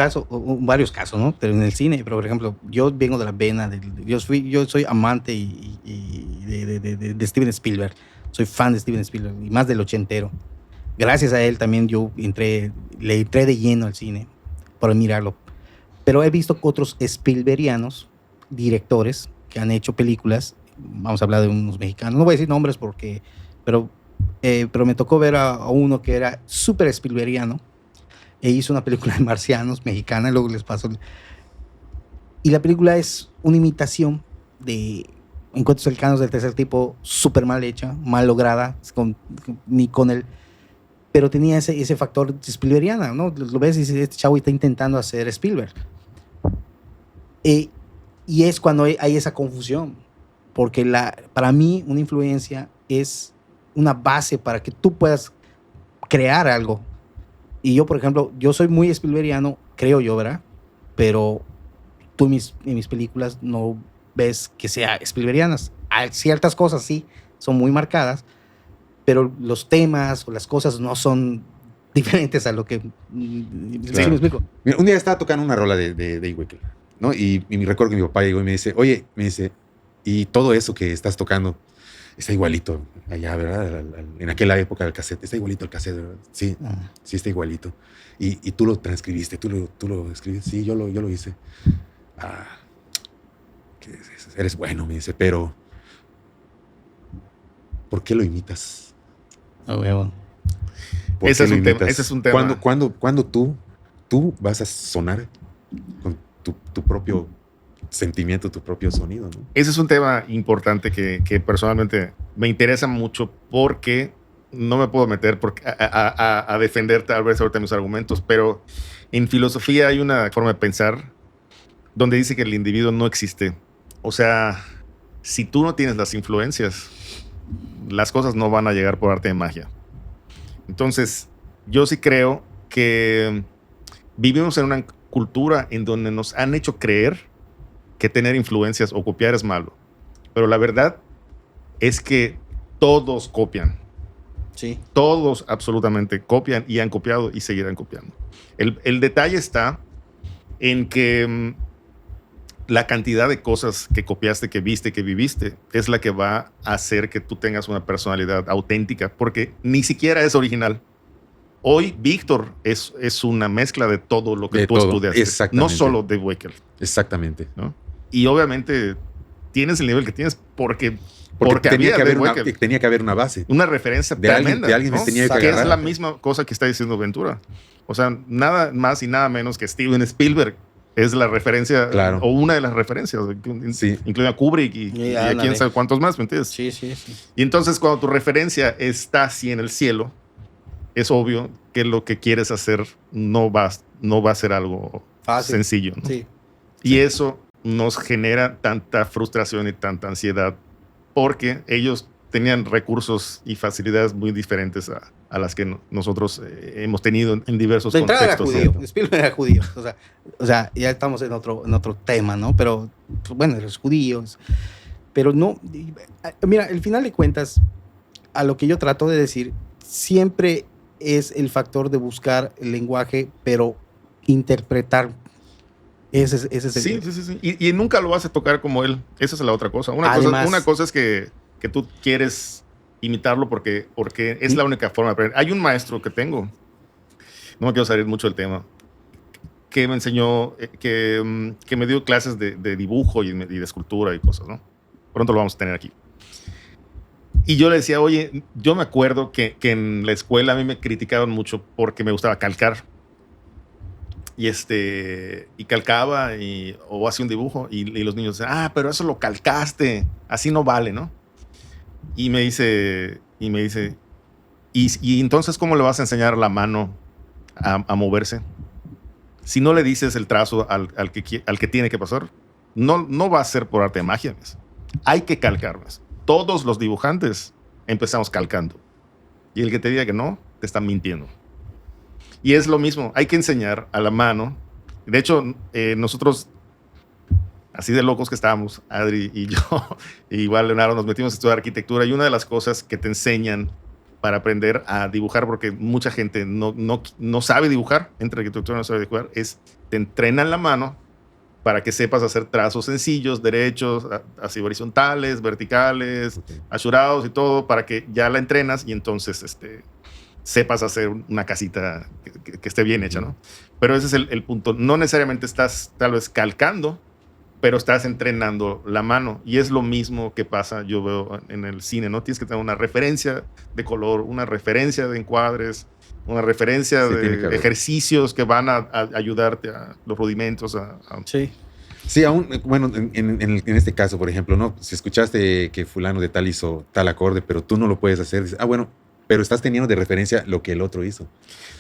varios casos, ¿no? Pero en el cine, pero por ejemplo, yo vengo de la vena, yo soy amante de Steven Spielberg. Soy fan de Steven Spielberg y más del ochentero. Gracias a él también le entré de lleno al cine por mirarlo. Pero he visto otros Spielbergianos, directores, que han hecho películas. Vamos a hablar de unos mexicanos. No voy a decir nombres pero me tocó ver a uno que era súper Spielbergiano e hizo una película de marcianos mexicana y luego les pasó. Y la película es una imitación de Encuentros cercanos del tercer tipo, súper mal hecha, mal lograda, ni con el... Pero tenía ese factor Spielbergiana, ¿no? Lo ves y dices, este chavo está intentando hacer Spielberg. Y es cuando hay esa confusión, porque para mí una influencia es una base para que tú puedas crear algo. Y yo, por ejemplo, yo soy muy Spielbergiano, creo yo, ¿verdad? Pero tú en mis películas no ves que sea Spielbergianas. Hay ciertas cosas sí, son muy marcadas, pero los temas o las cosas no son diferentes a lo que... Claro. ¿Sí me explico? Mira, un día estaba tocando una rola de Dave Weckl, ¿no? Y me recuerdo que mi papá llegó y me dice, oye, y todo eso que estás tocando está igualito allá, ¿verdad? En aquella época del cassette, está igualito el cassette, ¿verdad? Sí, sí está igualito. Y tú lo transcribiste, tú lo escribiste, sí, yo lo hice. Eres bueno, me dice, pero ¿por qué lo imitas? Bueno. Ese es un tema. ¿Cuándo tú vas a sonar con tu propio sentimiento, tu propio sonido, ¿no? Ese es un tema importante que personalmente me interesa mucho porque no me puedo meter a defender tal vez ahorita mis argumentos, pero en filosofía hay una forma de pensar donde dice que el individuo no existe. O sea, si tú no tienes las influencias, las cosas no van a llegar por arte de magia. Entonces, yo sí creo que vivimos en una cultura en donde nos han hecho creer que tener influencias o copiar es malo. Pero la verdad es que todos copian. Sí. Todos absolutamente copian y han copiado y seguirán copiando. El detalle está en que la cantidad de cosas que copiaste, que viste, que viviste, es la que va a hacer que tú tengas una personalidad auténtica, porque ni siquiera es original. Hoy Víctor es una mezcla de todo lo que tú estudiaste. Exactamente. No solo de Weckl. Exactamente. ¿No? Y obviamente tienes el nivel que tienes porque tenía que haber una base. Una referencia tremenda. De alguien ¿no? me tenía que Que agarrar. es la misma cosa que está diciendo Ventura. O sea, nada más y nada menos que Steven Spielberg es la referencia, claro, o una de las referencias, sí, incluye a Kubrick y a quién sabe cuántos más, ¿me entiendes? Sí. Y entonces cuando tu referencia está así en el cielo, es obvio que lo que quieres hacer no va a ser algo fácil, sencillo, ¿no? Sí. Y eso nos genera tanta frustración y tanta ansiedad porque ellos tenían recursos y facilidades muy diferentes a las que nosotros hemos tenido en diversos contextos. Era judío, Spielberg era judío. O sea, ya estamos en otro tema, ¿no? Pero, bueno, eres judío. Pero no, mira, al final de cuentas, a lo que yo trato de decir, siempre es el factor de buscar el lenguaje, pero interpretar. Ese es el... Sí. Y nunca lo vas a tocar como él. Esa es la otra cosa. Una cosa es que tú quieres imitarlo porque es la única forma de aprender. Hay un maestro que tengo, no me quiero salir mucho del tema, que me enseñó, que me dio clases de dibujo y de escultura y cosas, ¿no? Pronto lo vamos a tener aquí. Y yo le decía, oye, yo me acuerdo que en la escuela a mí me criticaban mucho porque me gustaba calcar. Y calcaba o hacía un dibujo y los niños decían, pero eso lo calcaste, así no vale, ¿no? Y me dice, ¿y entonces cómo le vas a enseñar a la mano a moverse? Si no le dices el trazo al que tiene que pasar, no va a ser por arte de magia, ¿ves? Hay que calcar, ¿ves? Todos los dibujantes empezamos calcando. Y el que te diga que no, te está mintiendo. Y es lo mismo, hay que enseñar a la mano. De hecho, nosotros, así de locos que estábamos, Adri y yo, igual Leonardo, nos metimos a estudiar arquitectura y una de las cosas que te enseñan para aprender a dibujar, porque mucha gente no sabe dibujar, entre arquitectura no sabe dibujar, te entrenan la mano para que sepas hacer trazos sencillos, derechos, así horizontales, verticales, achurados y todo, para que ya la entrenas y entonces sepas hacer una casita que esté bien hecha, ¿no? Pero ese es el punto. No necesariamente estás tal vez calcando, pero estás entrenando la mano. Y es lo mismo que pasa, yo veo en el cine, ¿no? Tienes que tener una referencia de color, una referencia de encuadres, una referencia de ejercicios que van a ayudarte a los rudimentos. Sí. Sí, aún, bueno, en este caso, por ejemplo, ¿no? Si escuchaste que fulano de tal hizo tal acorde, pero tú no lo puedes hacer, dices, bueno, pero estás teniendo de referencia lo que el otro hizo.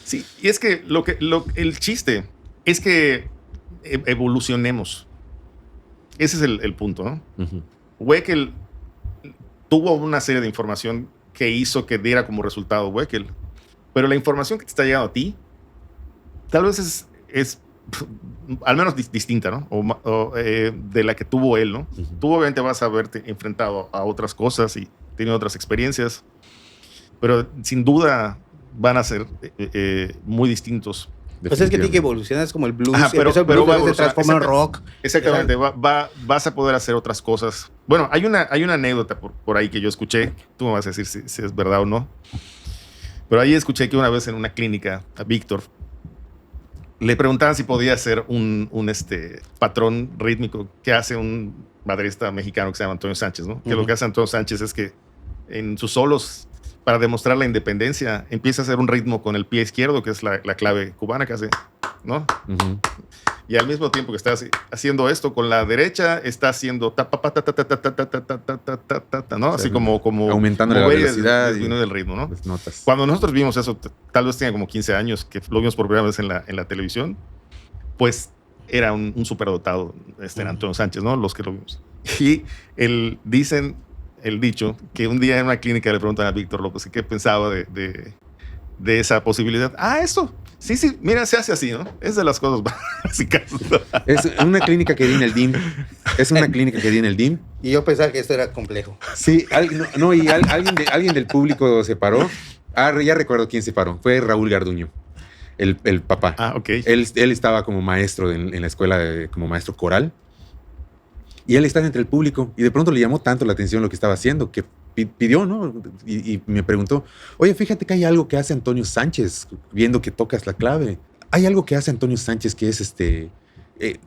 Sí, y es que el chiste es que evolucionemos. Ese es el punto, ¿no? Uh-huh. Weckel tuvo una serie de información que hizo que diera como resultado Weckel, pero la información que te está llegando a ti tal vez es al menos distinta, ¿no? O de la que tuvo él, ¿no? Uh-huh. Tú obviamente vas a haberte enfrentado a otras cosas y tenido otras experiencias, pero sin duda van a ser muy distintos. Pues es que tiene que evolucionar, es como el blues. Ajá, pero se transforma en rock. Exactamente, vas a poder hacer otras cas. Bueno, hay una anécdota por ahí que yo escuché. Tú me vas a decir si es verdad o no. Pero ahí escuché que una vez en una clínica a Víctor le preguntaban si podía hacer un patrón rítmico que hace un baterista mexicano que se llama Antonio Sánchez, ¿no? Que lo que hace Antonio Sánchez es que en sus solos, para demostrar la independencia, empieza a hacer un ritmo con el pie izquierdo, que es la clave cubana que hace, ¿no? Uh-huh. Y al mismo tiempo que está haciendo esto con la derecha, está haciendo ¿no? Así como aumentando la velocidad y el ritmo, ¿no? Las notas. Cuando nosotros vimos eso, tal vez tenía como 15 años, que lo vimos por primera vez en la televisión, pues era un superdotado, Antonio Sánchez, ¿no? Los que lo vimos. Y dicen el dicho que un día en una clínica le preguntan a Víctor López qué pensaba de esa posibilidad. Eso. Sí, mira, se hace así, ¿no? Es de las cosas básicas. Es una clínica que di en el DIM. Y yo pensaba que esto era complejo. Sí, alguien del público se paró. Ya recuerdo quién se paró. Fue Raúl Garduño, el papá. Ok. Él estaba como maestro en la escuela, como maestro coral. Y él estaba entre el público. Y de pronto le llamó tanto la atención lo que estaba haciendo que pidió, ¿no? Y me preguntó, oye, fíjate que hay algo que hace Antonio Sánchez, viendo que tocas la clave. Hay algo que hace Antonio Sánchez que es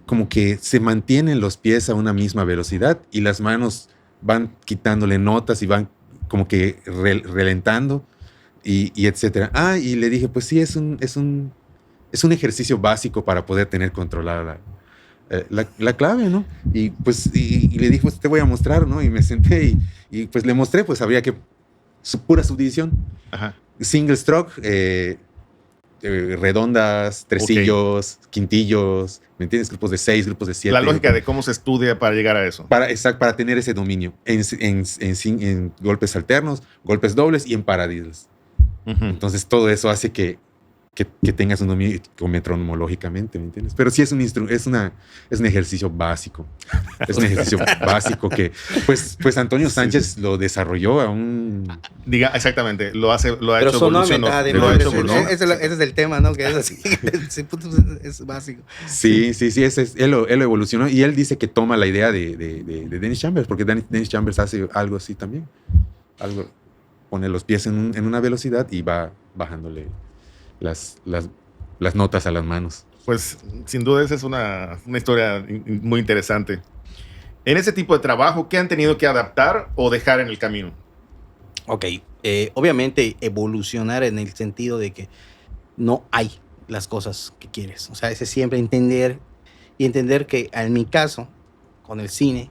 como que se mantienen los pies a una misma velocidad y las manos van quitándole notas y van como que relentando y etcétera. Y le dije, pues sí, es un ejercicio básico para poder tener controlada la clave, ¿no? Y pues y le dije, pues te voy a mostrar, ¿no? Y me senté y pues le mostré, pues habría que pura subdivisión. Ajá. Single stroke, redondas, tresillos, quintillos, ¿me entiendes? Grupos de 6, grupos de 7. La lógica de cómo se estudia para llegar a eso. Para tener ese dominio en golpes alternos, golpes dobles y en paradiddles. Uh-huh. Entonces todo eso hace que tengas un dominio metronomológicamente, ¿me entiendes? Pero sí es un ejercicio básico. Es un ejercicio básico que, pues Antonio Sánchez lo desarrolló Diga, exactamente, lo ha pero hecho evolución. Ese es el tema, ¿no? Que es así, es básico. Sí, él lo evolucionó y él dice que toma la idea de Dennis Chambers, porque Dennis Chambers hace algo así también. Pone los pies en una velocidad y va bajándole las notas a las manos. Pues sin duda esa es una historia muy interesante. En ese tipo de trabajo, ¿qué han tenido que adaptar o dejar en el camino? Ok, obviamente evolucionar en el sentido de que no hay las cosas que quieres. O sea, es siempre entender que en mi caso, con el cine,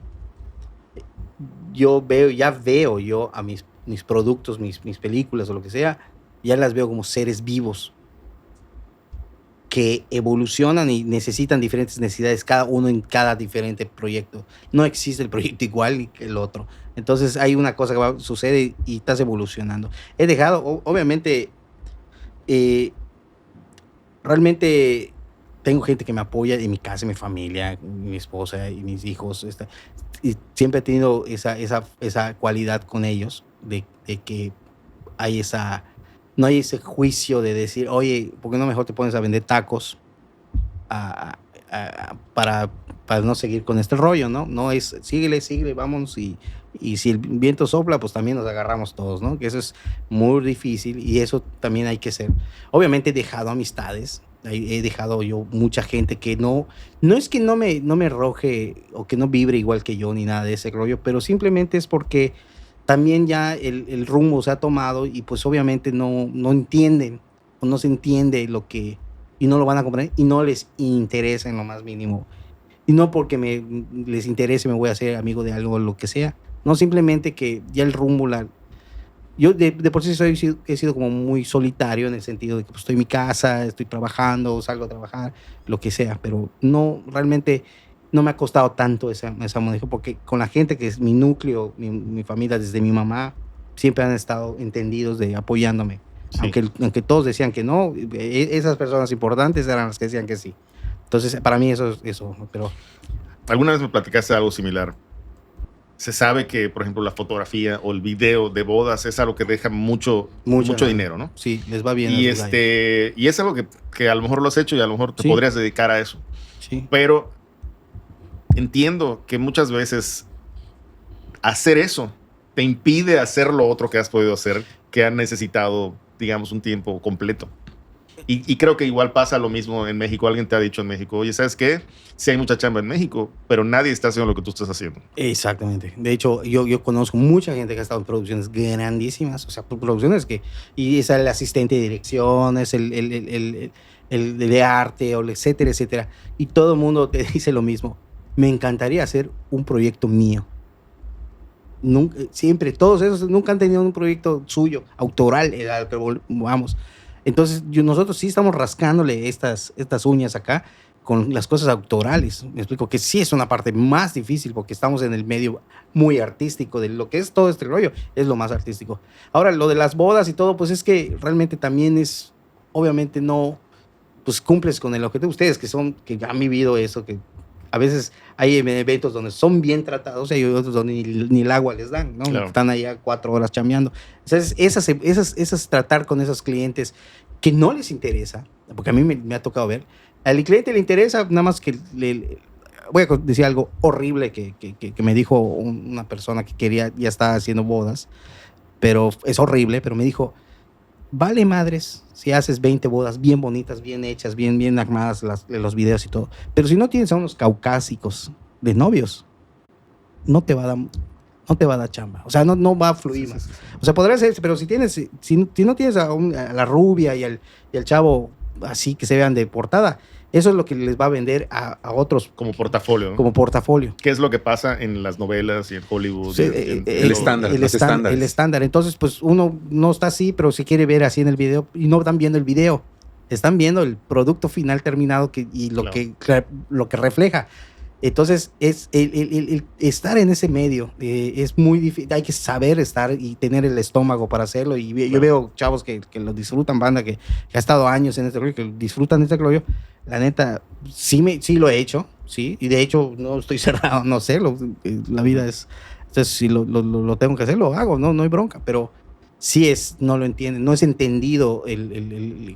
ya veo yo a mis productos, mis películas o lo que sea, ya las veo como seres vivos que evolucionan y necesitan diferentes necesidades, cada uno en cada diferente proyecto. No existe el proyecto igual que el otro. Entonces hay una cosa que sucede y estás evolucionando. He dejado, obviamente, realmente tengo gente que me apoya en mi casa, en mi familia, mi esposa y mis hijos. Y siempre he tenido esa cualidad con ellos de que hay no hay ese juicio de decir, oye, ¿por qué no mejor te pones a vender tacos para no seguir con este rollo, ¿no? No es, síguele, vámonos y si el viento sopla, pues también nos agarramos todos, ¿no? Que eso es muy difícil y eso también hay que hacer. Obviamente he dejado amistades, he dejado yo mucha gente que no es que no me arroje o que no vibre igual que yo ni nada de ese rollo, pero simplemente es porque también ya el rumbo se ha tomado y pues obviamente no entienden o no se entiende lo que y no lo van a comprender y no les interesa en lo más mínimo. Y no porque les interese me voy a hacer amigo de algo o lo que sea. No, simplemente que ya el rumbo, yo de por sí he sido como muy solitario en el sentido de que pues, estoy en mi casa, estoy trabajando, salgo a trabajar, lo que sea, pero no, realmente no me ha costado tanto esa manejo, porque con la gente que es mi núcleo, mi familia, desde mi mamá, siempre han estado entendidos de apoyándome. Sí. Aunque todos decían que no, esas personas importantes eran las que decían que sí. Entonces, para mí eso, pero... ¿Alguna vez me platicaste algo similar? Se sabe que, por ejemplo, la fotografía o el video de bodas es algo que deja mucho dinero, ¿no? Sí, les va bien. Y es algo que a lo mejor lo has hecho y a lo mejor te podrías dedicar a eso. Sí. Pero entiendo que muchas veces hacer eso te impide hacer lo otro que has podido hacer, que ha necesitado, digamos, un tiempo completo. Y creo que igual pasa lo mismo en México. Alguien te ha dicho en México, oye, ¿sabes qué? Sí hay mucha chamba en México, pero nadie está haciendo lo que tú estás haciendo. Exactamente. De hecho, yo conozco mucha gente que ha estado en producciones grandísimas, o sea, producciones y es el asistente de dirección, es el de arte, o etcétera, etcétera. Y todo el mundo te dice lo mismo. Me encantaría hacer un proyecto mío. Siempre, todos esos nunca han tenido un proyecto suyo, autoral, vamos. Entonces, nosotros sí estamos rascándole estas uñas acá con las cosas autorales. Me explico que sí es una parte más difícil porque estamos en el medio muy artístico de lo que es todo este rollo, es lo más artístico. Ahora, lo de las bodas y todo, pues es que realmente también es, obviamente no, pues cumples con el objetivo. Ustedes que han vivido eso, que a veces hay eventos donde son bien tratados y hay otros donde ni el agua les dan, ¿no? Claro. Están allá 4 horas chambeando. Entonces, esas tratar con esos clientes que no les interesa, porque a mí me ha tocado ver, al cliente le interesa nada más que voy a decir algo horrible que me dijo una persona que ya estaba haciendo bodas, pero es horrible, pero me dijo, vale madres si haces 20 bodas bien bonitas, bien hechas, bien armadas los videos y todo. Pero si no tienes a unos caucásicos de novios, no te va a dar chamba. O sea, no va a fluir más. Sí. O sea, podrá ser, pero si no tienes a la rubia y al chavo así que se vean de portada, eso es lo que les va a vender a otros. Como portafolio, ¿no? Como portafolio. ¿Qué es lo que pasa en las novelas y en Hollywood? Sí, el estándar. Entonces, pues uno no está así, pero se quiere ver así en el video y no están viendo el video. Están viendo el producto final terminado y lo que refleja. Entonces, es el estar en ese medio es muy difícil. Hay que saber estar y tener el estómago para hacerlo. Y yo veo chavos que lo disfrutan, banda que ha estado años en este rollo, que disfrutan este rollo. La neta, sí lo he hecho, sí. Y de hecho, no estoy cerrado, no sé. La vida es... Entonces, si lo tengo que hacer, lo hago, no hay bronca. Pero sí no lo entienden, no es entendido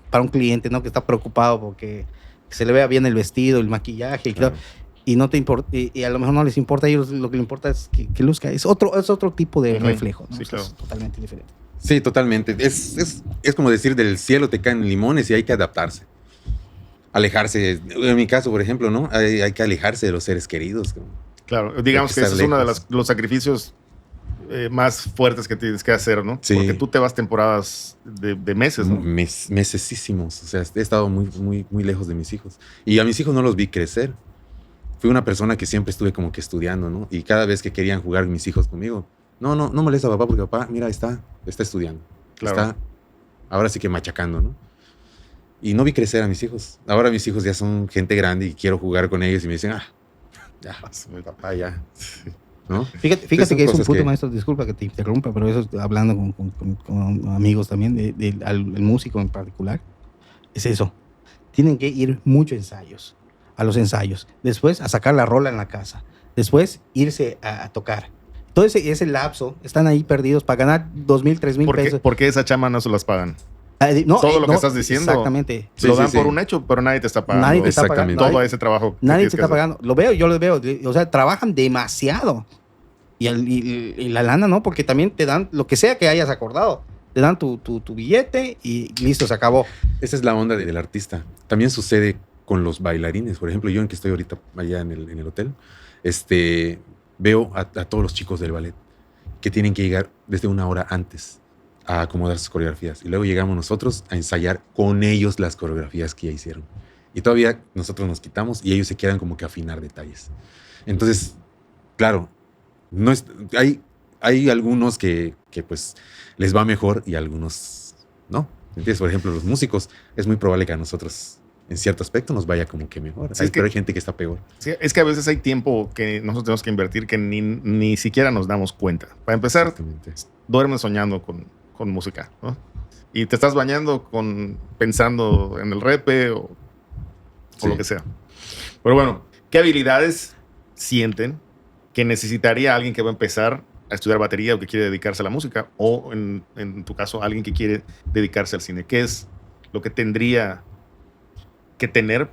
para un cliente, ¿no? Que está preocupado porque se le vea bien el vestido, el maquillaje y claro. Y no te importa, y a lo mejor no les importa a ellos, lo que les importa es que luzca. Es otro tipo de reflejo, ¿no? Sí, claro. Es totalmente diferente. Sí, totalmente. Es como decir, del cielo te caen limones y hay que adaptarse. Alejarse. En mi caso, por ejemplo, ¿no? Hay que alejarse de los seres queridos. Claro, digamos que ese es uno de los sacrificios más fuertes que tienes que hacer, ¿no? Sí. Porque tú te vas temporadas de meses, ¿no? Mesesísimos. O sea, he estado muy lejos de mis hijos. Y a mis hijos no los vi crecer. Fui una persona que siempre estuve como que estudiando, ¿no? Y cada vez que querían jugar mis hijos conmigo, no molesta a papá porque papá, mira, está estudiando. Claro. Está ahora sí que machacando, ¿no? Y no vi crecer a mis hijos. Ahora mis hijos ya son gente grande y quiero jugar con ellos y me dicen, ya, papá, ya. ¿No? Fíjate que es un punto, maestro, disculpa que te interrumpa, pero eso hablando con amigos también, el músico en particular, es eso. Tienen que ir a los ensayos, después a sacar la rola en la casa, después irse a tocar. Todo ese lapso, están ahí perdidos para ganar 2,000, 3,000 pesos. ¿Por qué esa chamba no se las pagan? Todo lo que estás diciendo. Exactamente. Lo dan por un hecho, pero nadie te está pagando. Nadie te está pagando. Todo ese trabajo. Nadie te está pagando. Yo lo veo. O sea, trabajan demasiado. Y la lana, ¿no? Porque también te dan lo que sea que hayas acordado. Te dan tu billete y listo, se acabó. Esa es la onda del artista. También sucede con los bailarines. Por ejemplo, yo en que estoy ahorita allá en el hotel, veo a todos los chicos del ballet que tienen que llegar desde 1 hora antes a acomodar sus coreografías. Y luego llegamos nosotros a ensayar con ellos las coreografías que ya hicieron. Y todavía nosotros nos quitamos y ellos se quedan como que a afinar detalles. Entonces, claro, no es, hay algunos que pues les va mejor y algunos no. ¿Entiendes? Por ejemplo, los músicos, es muy probable que a nosotros en cierto aspecto nos vaya como que mejor. Sí, pero hay gente que está peor. Sí, es que a veces hay tiempo que nosotros tenemos que invertir que ni siquiera nos damos cuenta. Para empezar, duermes soñando con música, ¿no? Y te estás bañando pensando en el repe o lo que sea. Pero bueno, ¿qué habilidades sienten que necesitaría alguien que va a empezar a estudiar batería o que quiere dedicarse a la música? O en tu caso, alguien que quiere dedicarse al cine. ¿Qué es lo que tendría que tener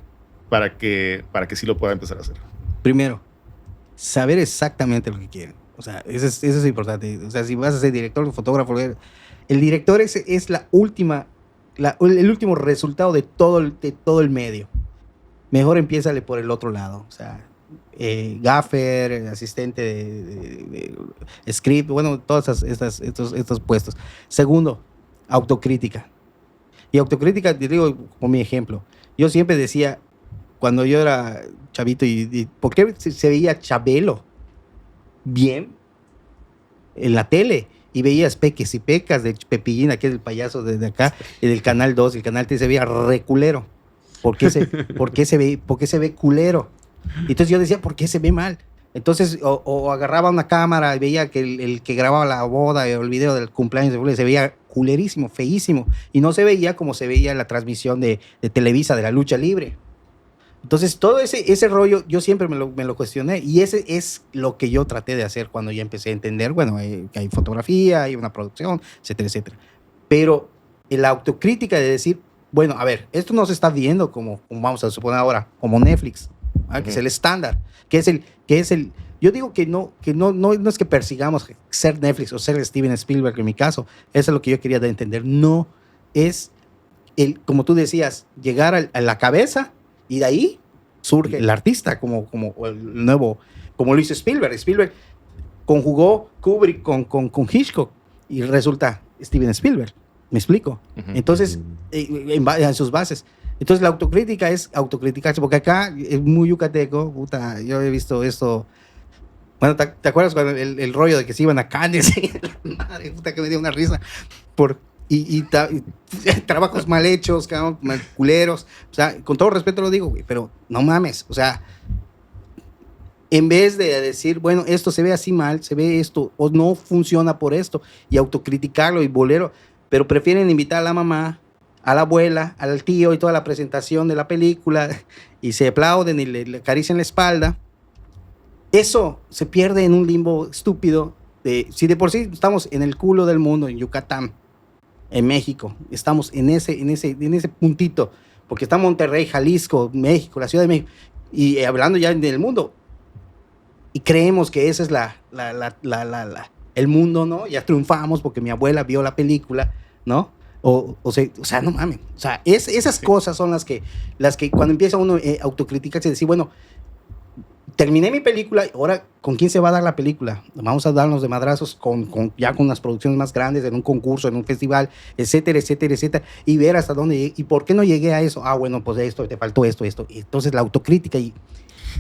para que sí lo pueda empezar a hacer? Primero, saber exactamente lo que quieren. O sea, eso es importante. O sea, si vas a ser director o fotógrafo, el director es el último resultado de todo el medio. Mejor empiézale por el otro lado. O sea, gaffer, asistente de script, bueno, todos estos puestos. Segundo, autocrítica. Y autocrítica, te digo como mi ejemplo. Yo siempre decía, cuando yo era chavito, ¿por qué se veía Chabelo bien en la tele? Y veías Peques y Pecas de Pepillín, que es el payaso desde acá, y del Canal 2, el Canal 3 se veía reculero. ¿Por qué se ve culero? Y entonces yo decía, ¿por qué se ve mal? Entonces, o agarraba una cámara y veía que el que grababa la boda o el video del cumpleaños de Fulvio se veía culerísimo, feísimo. Y no se veía como se veía en la transmisión de Televisa de la lucha libre. Entonces, todo ese rollo yo siempre me lo cuestioné. Y ese es lo que yo traté de hacer cuando ya empecé a entender, bueno, que hay fotografía, hay una producción, etcétera, etcétera. Pero la autocrítica de decir, bueno, a ver, esto no se está viendo como vamos a suponer ahora, como Netflix, que es el estándar, que es el yo digo que no es que persigamos ser Netflix o ser Steven Spielberg en mi caso, eso es lo que yo quería de entender, no es como tú decías, llegar a la cabeza y de ahí surge el artista como el nuevo, como lo hizo Spielberg. Spielberg conjugó Kubrick con Hitchcock y resulta Steven Spielberg. ¿Me explico? Entonces, en sus bases. Entonces, la autocrítica es autocriticarse, porque acá es muy yucateco, puta, yo he visto esto. Bueno, ¿te acuerdas cuando el rollo de que se iban a Cannes? Madre puta, que me dio una risa. Y trabajos mal hechos, mal culeros. O sea, con todo respeto lo digo, güey, pero no mames. O sea, en vez de decir, bueno, esto se ve así mal, se ve esto, o no funciona por esto, y autocriticarlo y bolero, pero prefieren invitar a la mamá, a la abuela, al tío y toda la presentación de la película, y se aplauden y le acarician la espalda. Eso se pierde en un limbo estúpido. Si de por sí estamos en el culo del mundo, en Yucatán, en México, estamos en ese puntito, porque está Monterrey, Jalisco, México, la Ciudad de México, y hablando ya del mundo, y creemos que ese es el mundo, ¿no? Ya triunfamos porque mi abuela vio la película, ¿no? O sea, no mames. O sea, esas cosas son las que cuando empieza uno a autocriticarse y decir, bueno, terminé mi película, ahora, ¿con quién se va a dar la película? Vamos a darnos de madrazos ya con unas producciones más grandes, en un concurso, en un festival, etcétera, etcétera, etcétera, y ver hasta dónde llegué. ¿Y por qué no llegué a eso? Ah, bueno, pues esto, te faltó esto. Y entonces la autocrítica y...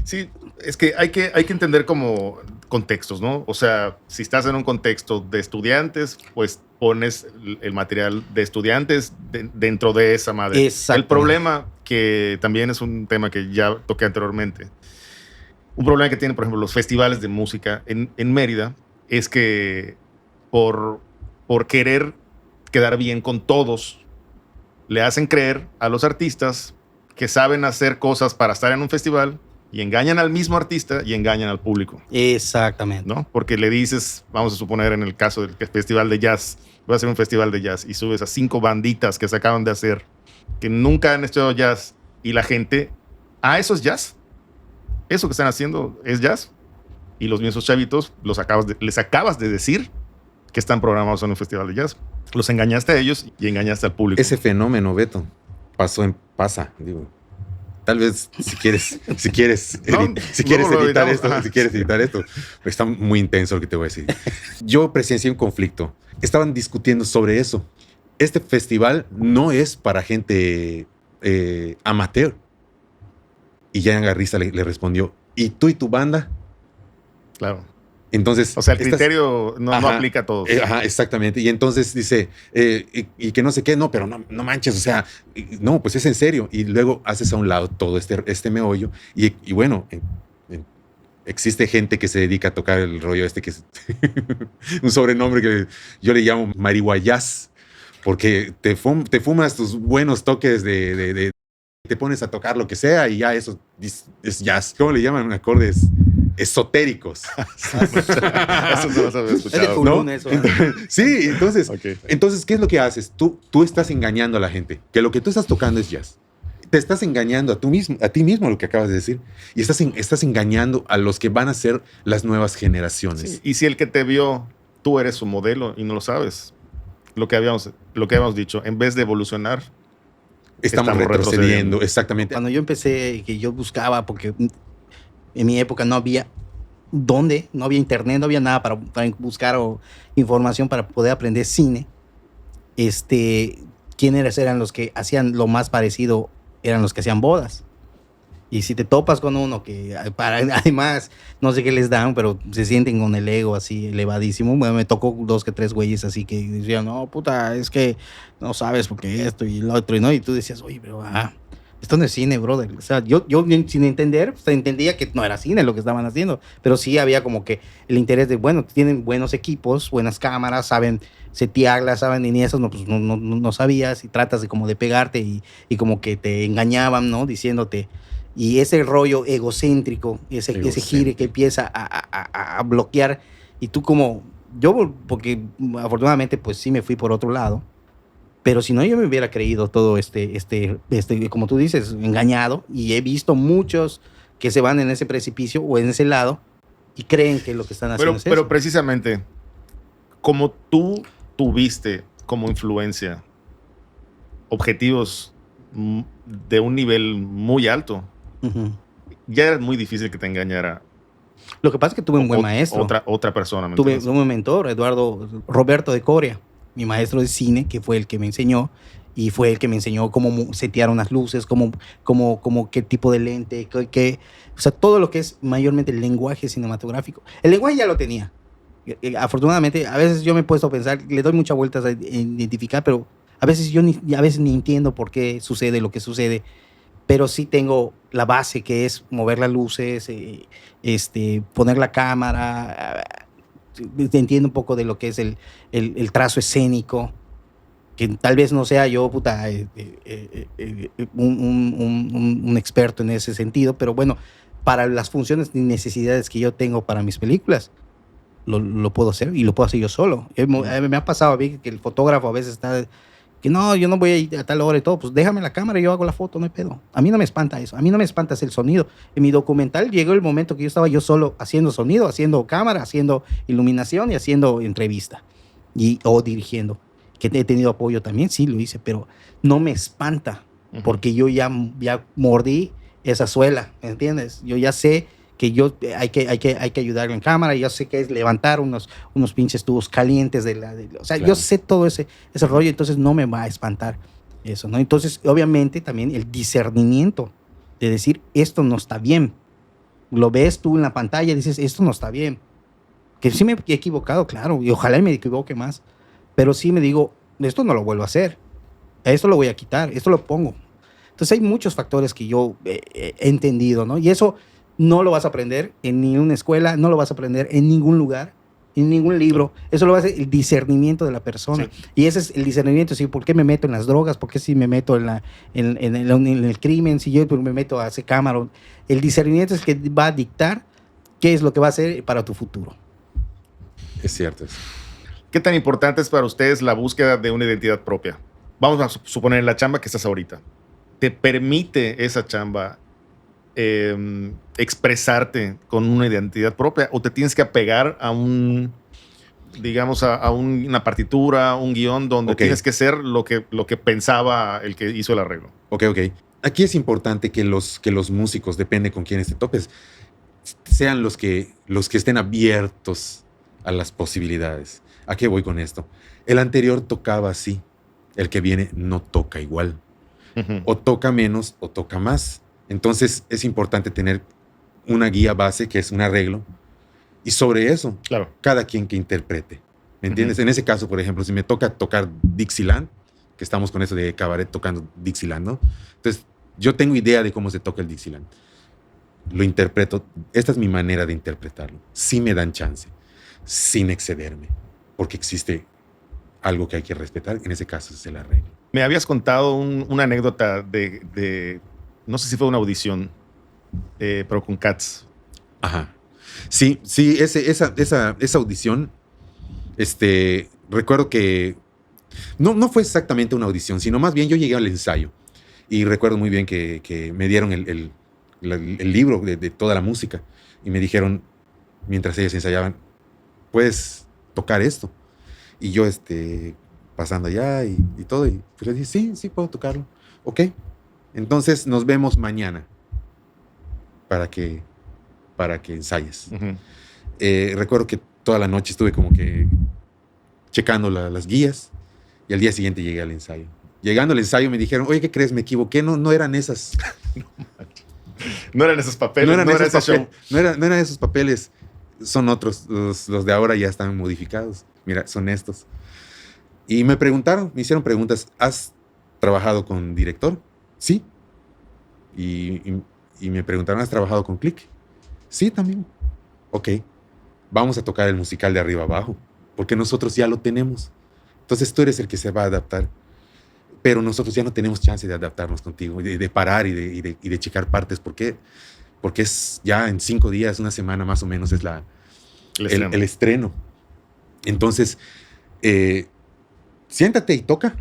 Sí, es que hay que entender como contextos, ¿no? O sea, si estás en un contexto de estudiantes, pues pones el material de estudiantes dentro de esa madre. El problema, que también es un tema que ya toqué anteriormente, un problema que tienen, por ejemplo, los festivales de música en Mérida, es que por querer quedar bien con todos, le hacen creer a los artistas que saben hacer cosas para estar en un festival, y engañan al mismo artista y engañan al público. Exactamente. ¿No? Porque le dices, vamos a suponer en el caso del festival de jazz, voy a hacer un festival de jazz, y subes a 5 banditas que se acaban de hacer, que nunca han estudiado jazz, y la gente, ¿eso es jazz? ¿Eso que están haciendo es jazz? Y los mismos chavitos les acabas de decir que están programados en un festival de jazz. Los engañaste a ellos y engañaste al público. Ese fenómeno, Beto, pasa, digo. Tal vez si quieres editar esto, está muy intenso lo que te voy a decir. Yo presencié un conflicto. Estaban discutiendo sobre eso. Este festival no es para gente amateur. Y Jan Garriza le respondió, ¿y tú y tu banda? Claro. Entonces, o sea, el criterio no aplica a todos. Ajá, exactamente. Y entonces dice, y que no sé qué, no, pero no manches, o sea, no, pues es en serio. Y luego haces a un lado todo este meollo. Y bueno, existe gente que se dedica a tocar el rollo que es un sobrenombre que yo le llamo marihuayas, porque te fumas tus buenos toques te pones a tocar lo que sea y ya eso es jazz. ¿Cómo le llaman? Acordes esotéricos. Eso no lo había escuchado. ¿No? Sí, entonces, Okay. entonces, ¿qué es lo que haces? Tú estás engañando a la gente, que lo que tú estás tocando es jazz. Te estás engañando a ti mismo lo que acabas de decir, y estás engañando a los que van a ser las nuevas generaciones. Sí. Y si el que te vio, tú eres su modelo y no lo sabes, lo que habíamos dicho, en vez de evolucionar, Estamos retrocediendo, exactamente. Cuando yo empecé, que yo buscaba, porque en mi época no había no había internet, no había nada para buscar información para poder aprender cine. ¿Quiénes eran los que hacían lo más parecido? Eran los que hacían bodas. Y si te topas con uno que además, no sé qué les dan, pero se sienten con el ego así elevadísimo. Bueno, me tocó 2 que 3 güeyes así que decían, no, puta, es que no sabes por qué esto y lo otro, ¿no? Y tú decías, oye, pero esto no es cine, brother. O sea, yo sin entender, pues, entendía que no era cine lo que estaban haciendo, pero sí había como que el interés de, bueno, tienen buenos equipos, buenas cámaras, saben setearlas, saben, y ni eso no sabías, y tratas de como de pegarte y como que te engañaban, ¿no? Diciéndote. Y ese rollo egocéntrico, ese gire que empieza a bloquear, y tú porque afortunadamente pues sí me fui por otro lado, pero si no yo me hubiera creído todo como tú dices, engañado, y he visto muchos que se van en ese precipicio o en ese lado y creen que lo que están haciendo es pero eso. precisamente, como tú tuviste como influencia objetivos de un nivel muy alto, Uh-huh. ya era muy difícil que te engañara. Lo que pasa es que tuve un buen maestro. Otra persona. Tuve un mentor, Roberto de Coria, mi maestro de cine, que fue el que me enseñó, y fue el que me enseñó cómo setear unas luces, cómo qué tipo de lente, o sea, todo lo que es mayormente el lenguaje cinematográfico. El lenguaje ya lo tenía. Afortunadamente, a veces yo me he puesto a pensar, le doy muchas vueltas a identificar, pero a veces ni entiendo por qué sucede lo que sucede. Pero sí tengo la base, que es mover las luces, poner la cámara, entiendo un poco de lo que es el trazo escénico, que tal vez no sea yo, un experto en ese sentido, pero bueno, para las funciones y necesidades que yo tengo para mis películas, lo puedo hacer, y lo puedo hacer yo solo. Me ha pasado a mí que el fotógrafo a veces está... que no, yo no voy a ir a tal hora y todo, pues déjame la cámara y yo hago la foto, no hay pedo. A mí no me espanta eso, a mí no me espanta el sonido. En mi documental llegó el momento que yo estaba yo solo haciendo sonido, haciendo cámara, haciendo iluminación y haciendo entrevista o dirigiendo. Que he tenido apoyo también, sí lo hice, pero no me espanta, porque yo ya mordí esa suela, ¿me entiendes? Yo ya sé que hay que ayudarle en cámara, yo sé que es levantar unos pinches tubos calientes o sea, claro. Yo sé todo ese rollo, entonces no me va a espantar eso, ¿no? Entonces, obviamente, también el discernimiento de decir, esto no está bien. Lo ves tú en la pantalla y dices, esto no está bien. Que sí me he equivocado, claro, y ojalá me equivoque más, pero sí me digo, esto no lo vuelvo a hacer, esto lo voy a quitar, esto lo pongo. Entonces, hay muchos factores que yo he entendido, ¿no? Y eso no lo vas a aprender en ninguna escuela, no lo vas a aprender en ningún lugar, en ningún libro. Eso lo hace el discernimiento de la persona. Sí. Y ese es el discernimiento. ¿Sí? ¿Por qué me meto en las drogas? ¿Por qué si me meto en el crimen? Si yo me meto a hacer cámara. El discernimiento es que va a dictar qué es lo que va a hacer para tu futuro. Es cierto. ¿Qué tan importante es para ustedes la búsqueda de una identidad propia? Vamos a suponer la chamba que estás ahorita. ¿Te permite esa chamba expresarte con una identidad propia, o te tienes que apegar a una partitura, un guión donde tienes que ser lo que pensaba el que hizo el arreglo? Ok. Aquí es importante que los músicos, depende con quiénes te topes, sean los que estén abiertos a las posibilidades. ¿A qué voy con esto? El anterior tocaba así, el que viene no toca igual. O toca menos o toca más. Entonces es importante tener una guía base, que es un arreglo, y sobre eso, Claro. cada quien que interprete. ¿Me entiendes? En ese caso, por ejemplo, si me toca tocar Dixieland, que estamos con eso de cabaret tocando Dixieland, ¿no? Entonces, yo tengo idea de cómo se toca el Dixieland. Lo interpreto. Esta es mi manera de interpretarlo. Sí me dan chance, sin excederme, porque existe algo que hay que respetar. En ese caso es el arreglo. Me habías contado una anécdota no sé si fue una audición, pero con Cats. Ajá. Sí, esa audición, recuerdo que no fue exactamente una audición, sino más bien yo llegué al ensayo y recuerdo muy bien que me dieron el libro de toda la música y me dijeron, mientras ellos ensayaban, ¿puedes tocar esto? Y yo, pasando allá y todo, y pues le dije, sí, puedo tocarlo. Ok, entonces nos vemos mañana para que ensayes. Uh-huh. Recuerdo que toda la noche estuve como que checando las guías y al día siguiente llegué al ensayo. Llegando al ensayo me dijeron, oye, ¿qué crees? Me equivoqué, no eran esas. No eran esos papeles, no era ese show. No eran esos papeles, son otros, los de ahora ya están modificados. Mira, son estos. Y me hicieron preguntas, ¿has trabajado con director? Sí. Y me preguntaron, ¿has trabajado con Click? Sí, también. Ok, vamos a tocar el musical de arriba abajo, porque nosotros ya lo tenemos. Entonces tú eres el que se va a adaptar. Pero nosotros ya no tenemos chance de adaptarnos contigo, de parar y de checar partes. ¿Por qué? Porque es ya en 5 días, una semana más o menos, es el estreno. Entonces, siéntate y toca.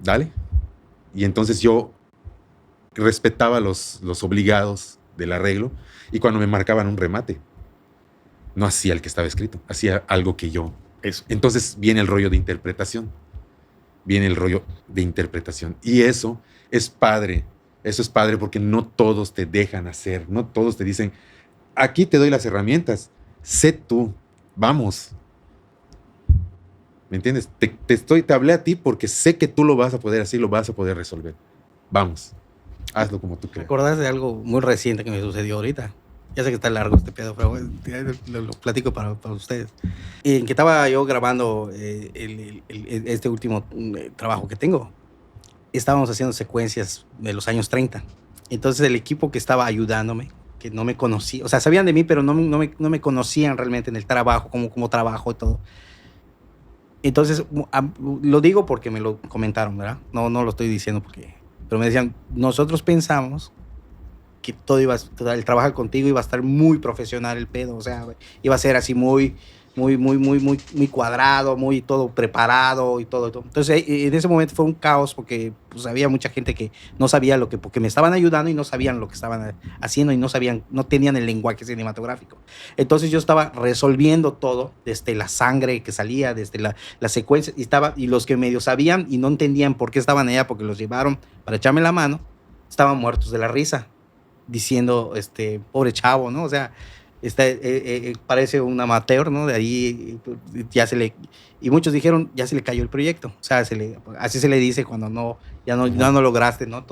Dale. Y entonces yo respetaba los obligados del arreglo y cuando me marcaban un remate, no hacía el que estaba escrito, hacía algo que yo. Eso. Entonces viene el rollo de interpretación. Y eso es padre. Eso es padre porque no todos te dejan hacer, no todos te dicen, aquí te doy las herramientas, sé tú, vamos. ¿Me entiendes? Te hablé a ti porque sé que tú lo vas a poder hacer y lo vas a poder resolver. Vamos, hazlo como tú ¿Te creas. acordás de algo muy reciente que me sucedió ahorita? Ya sé que está largo este pedo, pero bueno, lo platico para ustedes. En que estaba yo grabando este último trabajo que tengo. Estábamos haciendo secuencias de los años 30. Entonces el equipo que estaba ayudándome, que no me conocía, o sea, sabían de mí, pero no me conocían realmente en el trabajo, cómo trabajo y todo. Entonces, lo digo porque me lo comentaron, ¿verdad? No lo estoy diciendo porque... Pero me decían, nosotros pensamos que el trabajo contigo iba a estar muy profesional el pedo, o sea, iba a ser así muy cuadrado, muy todo preparado y todo. Entonces, en ese momento fue un caos porque pues, había mucha gente que no sabía porque me estaban ayudando y no sabían lo que estaban haciendo y no tenían el lenguaje cinematográfico. Entonces yo estaba resolviendo todo, desde la sangre que salía, desde la secuencia, y los que medio sabían y no entendían por qué estaban allá, porque los llevaron para echarme la mano, estaban muertos de la risa, diciendo, pobre chavo, ¿no? O sea, parece un amateur, ¿no? De ahí y muchos dijeron, ya se le cayó el proyecto. O sea, así se le dice cuando ya no lograste, ¿no?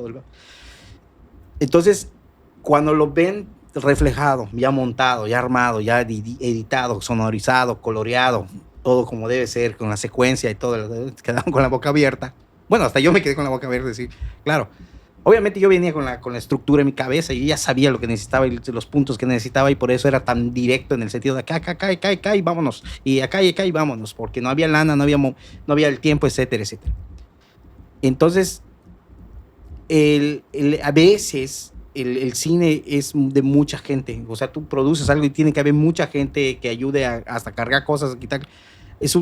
Entonces, cuando lo ven reflejado, ya montado, ya armado, ya editado, sonorizado, coloreado, todo como debe ser, con la secuencia y todo, quedaron con la boca abierta. Bueno, hasta yo me quedé con la boca abierta, sí, claro. Obviamente yo venía con la estructura en mi cabeza y ya sabía lo que necesitaba y los puntos que necesitaba y por eso era tan directo en el sentido de acá y vámonos, y acá y vámonos, porque no había lana, no había el tiempo, etcétera, etcétera. Entonces, a veces el cine es de mucha gente, o sea, tú produces algo y tiene que haber mucha gente que ayude hasta cargar cosas, quitar. Es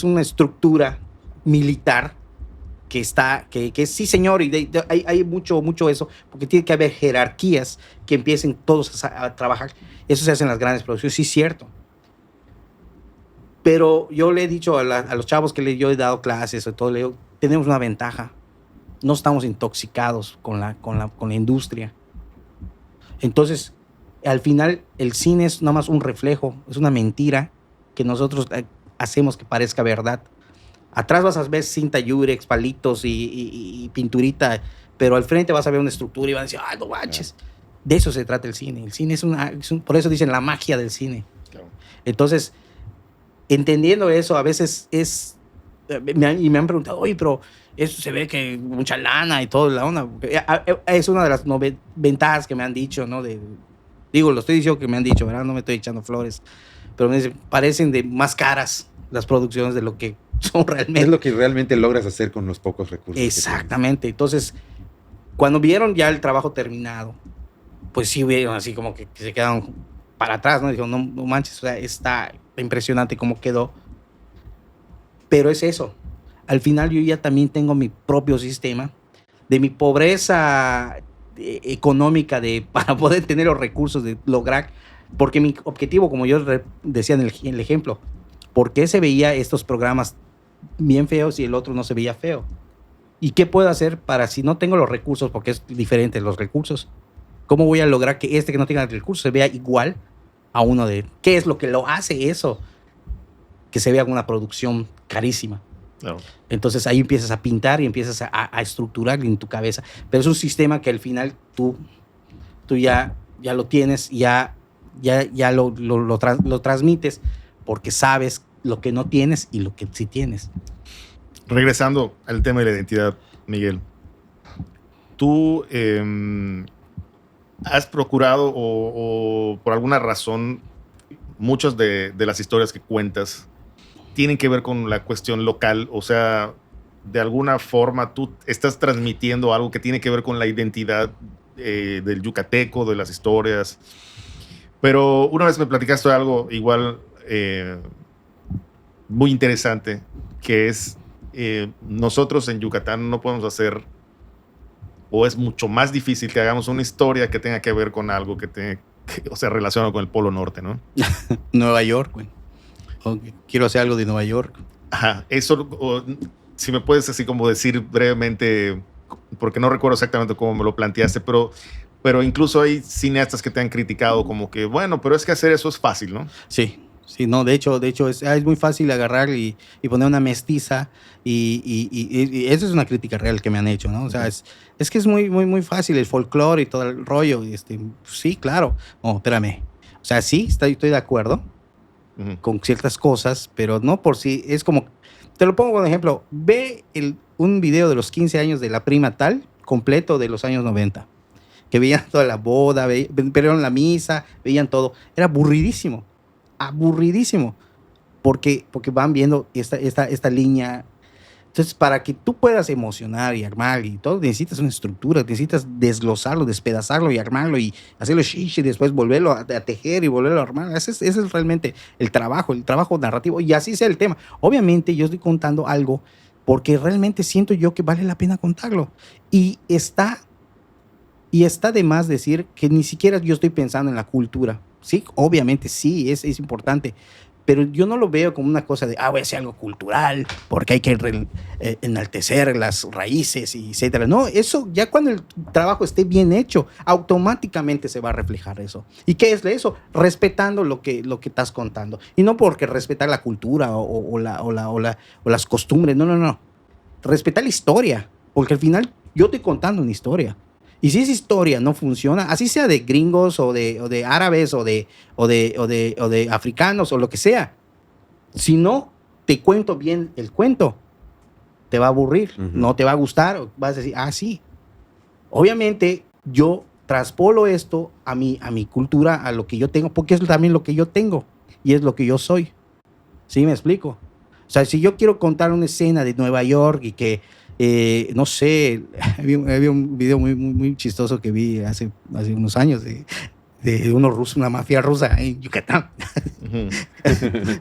una estructura militar que sí, señor, y hay mucho eso, porque tiene que haber jerarquías que empiecen todos a trabajar. Eso se hace en las grandes producciones, sí, cierto. Pero yo le he dicho a los chavos que yo he dado clases, o todo, le digo, tenemos una ventaja. No estamos intoxicados con la industria. Entonces, al final, el cine es nada más un reflejo, es una mentira que nosotros hacemos que parezca verdad. Atrás vas a ver cinta yurex, palitos y pinturita pero al frente vas a ver una estructura y van a decir, ¡ay, no manches! De eso se trata el cine. El cine por eso dicen la magia del cine. Claro. Entonces, entendiendo eso, a veces y me han preguntado, oye, pero eso se ve que mucha lana y todo, la onda. Es una de las ventajas que me han dicho, ¿no? Lo estoy diciendo que me han dicho, ¿verdad? No me estoy echando flores, pero me dicen, parecen más caras las producciones de lo que son realmente. Es lo que realmente logras hacer con los pocos recursos. Exactamente. Entonces, cuando vieron ya el trabajo terminado, pues sí vieron así como que se quedaron para atrás, ¿no? Dijeron, no manches, o sea, está impresionante cómo quedó. Pero es eso. Al final yo ya también tengo mi propio sistema de mi pobreza económica para poder tener los recursos de lograr, porque mi objetivo, como yo decía en el ejemplo, ¿por qué se veía estos programas bien feos y el otro no se veía feo? ¿Y qué puedo hacer para, si no tengo los recursos, porque es diferente los recursos, cómo voy a lograr que que no tenga recursos se vea igual a uno de... ¿Qué es lo que lo hace eso? Que se vea una producción carísima. Claro. Entonces ahí empiezas a pintar y empiezas a estructurar en tu cabeza. Pero es un sistema que al final tú ya lo tienes, ya lo transmites porque sabes lo que no tienes y lo que sí tienes. Regresando al tema de la identidad, Miguel, ¿tú has procurado o por alguna razón muchas de las historias que cuentas tienen que ver con la cuestión local? O sea, de alguna forma tú estás transmitiendo algo que tiene que ver con la identidad del yucateco, de las historias. Pero una vez me platicaste algo igual muy interesante, que es nosotros en Yucatán no podemos hacer, o es mucho más difícil que hagamos una historia que tenga que ver con algo o sea, relacionado con el Polo Norte, ¿no? Nueva York, güey. Quiero hacer algo de Nueva York. Ajá, eso, si me puedes así como decir brevemente, porque no recuerdo exactamente cómo me lo planteaste, pero incluso hay cineastas que te han criticado como que, bueno, pero es que hacer eso es fácil, ¿no? Sí, no, de hecho es muy fácil agarrar y poner una mestiza y eso es una crítica real que me han hecho, ¿no? O sea, es que es muy, muy, muy fácil el folclore y todo el rollo. Sí, claro. No, espérame. O sea, sí, estoy de acuerdo con ciertas cosas, pero no por sí. Es como, te lo pongo como ejemplo, ve un video de los 15 años de la prima tal, completo de los años 90, que veían toda la boda, veían la misa, veían todo. Era aburridísimo, porque van viendo esta línea. Entonces, para que tú puedas emocionar y armar y todo, necesitas una estructura, necesitas desglosarlo, despedazarlo y armarlo y hacerlo shishi y después volverlo a tejer y volverlo a armar. Ese es realmente el trabajo narrativo, y así sea el tema. Obviamente yo estoy contando algo porque realmente siento yo que vale la pena contarlo. Y está de más decir que ni siquiera yo estoy pensando en la cultura. Sí, obviamente sí, es importante. Pero yo no lo veo como una cosa de, voy a hacer algo cultural, porque hay que enaltecer las raíces, y etcétera. No, eso ya cuando el trabajo esté bien hecho, automáticamente se va a reflejar eso. ¿Y qué es eso? Respetando lo que estás contando. Y no porque respetar la cultura o las costumbres, no. Respetar la historia, porque al final yo estoy contando una historia. Y si esa historia no funciona, así sea de gringos o de árabes o de africanos o lo que sea, si no te cuento bien el cuento, te va a aburrir, no te va a gustar, vas a decir, sí. Obviamente yo traspolo esto a mi cultura, a lo que yo tengo, porque es también lo que yo tengo y es lo que yo soy. ¿Sí me explico? O sea, si yo quiero contar una escena de Nueva York y que no sé, había un video muy, muy, muy chistoso que vi hace unos años de unos rusos, una mafia rusa en Yucatán.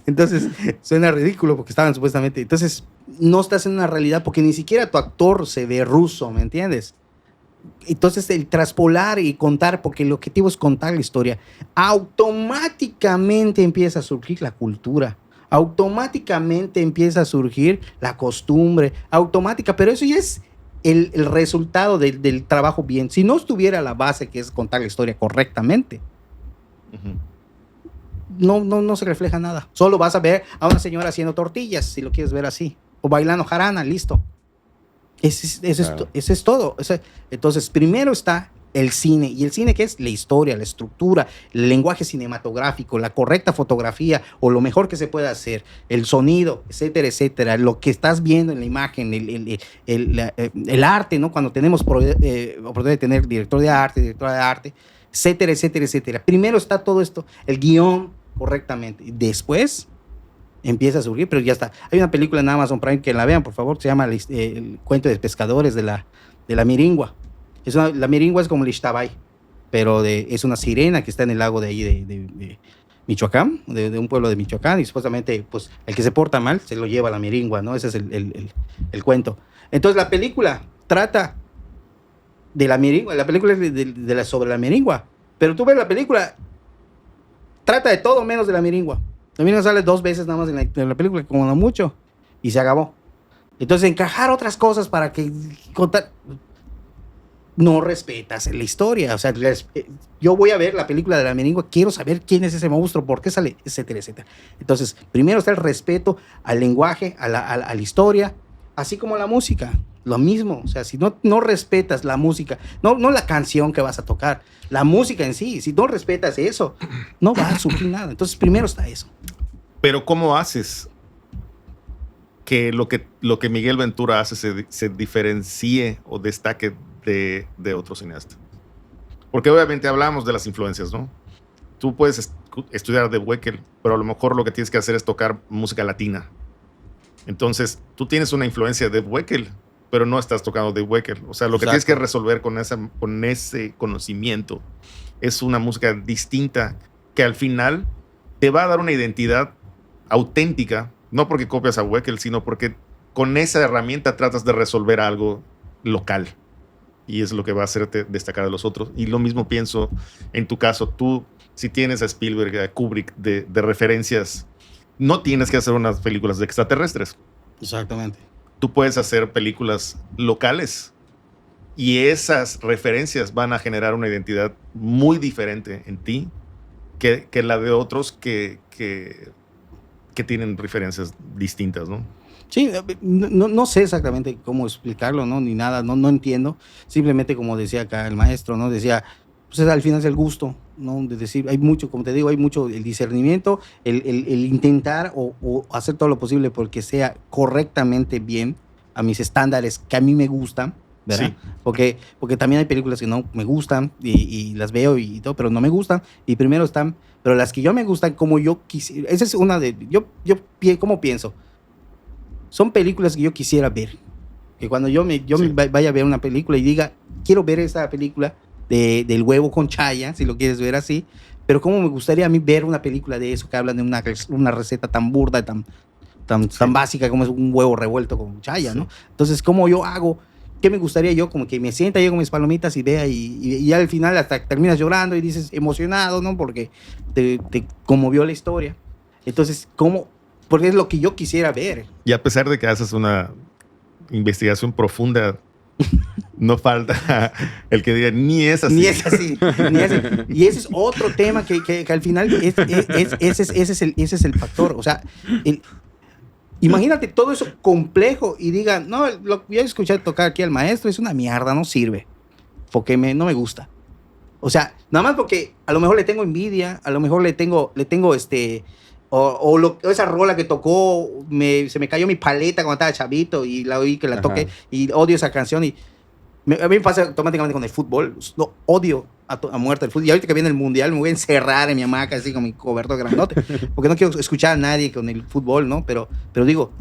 Entonces, suena ridículo porque estaban supuestamente... Entonces, no estás en una realidad porque ni siquiera tu actor se ve ruso, ¿me entiendes? Entonces, el traspolar y contar, porque el objetivo es contar la historia, automáticamente empieza a surgir la cultura. Automáticamente empieza a surgir la costumbre, pero eso ya es el resultado del trabajo bien. Si no estuviera la base, que es contar la historia correctamente, no se refleja nada. Solo vas a ver a una señora haciendo tortillas, si lo quieres ver así, o bailando jarana, listo. Ese es todo. Entonces, primero está el cine. ¿Y el cine qué es? La historia, la estructura, el lenguaje cinematográfico, la correcta fotografía o lo mejor que se puede hacer, el sonido, etcétera, etcétera. Lo que estás viendo en la imagen, el arte, ¿no? Cuando tenemos oportunidad de tener directora de arte, etcétera, etcétera, etcétera. Primero está todo esto, el guión correctamente. Y después empieza a surgir, pero ya está. Hay una película en Amazon Prime que la vean, por favor, se llama El cuento de pescadores de la Miringua. La Miringua es como el Ixtabay, pero es una sirena que está en el lago de ahí de Michoacán, de un pueblo de Michoacán, y supuestamente pues, el que se porta mal se lo lleva a la Miringua, ¿no? Ese es el cuento. Entonces la película trata de la Miringua, la película es sobre la Miringua, pero tú ves la película, trata de todo menos de la Miringua. La Miringua sale 2 veces nada más en la película, como no mucho, y se acabó. Entonces encajar otras cosas para que contar... No respetas la historia. O sea, yo voy a ver la película de la Miringua, quiero saber quién es ese monstruo, por qué sale, etcétera, etcétera. Entonces, primero está el respeto al lenguaje, a la historia, así como la música. Lo mismo. O sea, si no respetas la música, no la canción que vas a tocar, la música en sí, si no respetas eso, no va a surgir nada. Entonces, primero está eso. Pero ¿cómo haces que lo que Miguel Ventura hace se diferencie o destaque de otro cineasta? Porque obviamente hablamos de las influencias, ¿no? Tú puedes estudiar de Weckl, pero a lo mejor lo que tienes que hacer es tocar música latina. Entonces, tú tienes una influencia de Weckl, pero no estás tocando de Weckl. O sea, lo que tienes que resolver con ese conocimiento es una música distinta que al final te va a dar una identidad auténtica, no porque copias a Weckl, sino porque con esa herramienta tratas de resolver algo local. Y es lo que va a hacerte destacar de los otros. Y lo mismo pienso en tu caso. Tú, si tienes a Spielberg, a Kubrick de referencias, no tienes que hacer unas películas de extraterrestres. Exactamente. Tú puedes hacer películas locales y esas referencias van a generar una identidad muy diferente en ti que la de otros que tienen referencias distintas, ¿no? Sí, no sé exactamente cómo explicarlo, ¿no? Ni nada, no entiendo. Simplemente como decía acá el maestro, ¿no? Decía, pues al final es el gusto, ¿no? De decir, hay mucho, como te digo, hay mucho el discernimiento, el intentar o hacer todo lo posible porque sea correctamente bien a mis estándares que a mí me gustan, ¿verdad? Sí. Porque también hay películas que no me gustan y las veo y todo, pero no me gustan. Y primero están, pero las que yo me gustan como yo quisiera. Esa es una de, ¿cómo pienso? Son películas que yo quisiera ver. Que cuando yo me vaya a ver una película y diga, quiero ver esta película del huevo con chaya, si lo quieres ver así, pero cómo me gustaría a mí ver una película de eso, que hablan de una receta tan burda, tan básica como es un huevo revuelto con chaya, ¿no? Entonces, ¿cómo yo hago? ¿Qué me gustaría yo? Como que me sienta yo con mis palomitas y vea y al final hasta terminas llorando y dices emocionado, ¿no? Porque te conmovió la historia. Entonces, ¿cómo? Porque es lo que yo quisiera ver. Y a pesar de que haces una investigación profunda, no falta el que diga, ni es así. Ni es así. Y ese es otro tema que al final ese es el factor. O sea, imagínate todo eso complejo y digan, no, lo que yo escuché tocar aquí al maestro es una mierda, no sirve. Porque no me gusta. O sea, nada más porque a lo mejor le tengo envidia, a lo mejor le tengo esa rola que tocó, se me cayó mi paleta cuando estaba chavito y la oí que la toqué y odio esa canción. Y a mí me pasa automáticamente con el fútbol. No, odio a muerte el fútbol. Y ahorita que viene el mundial me voy a encerrar en mi hamaca así con mi cobertor grandote porque no quiero escuchar a nadie con el fútbol, ¿no? Pero digo,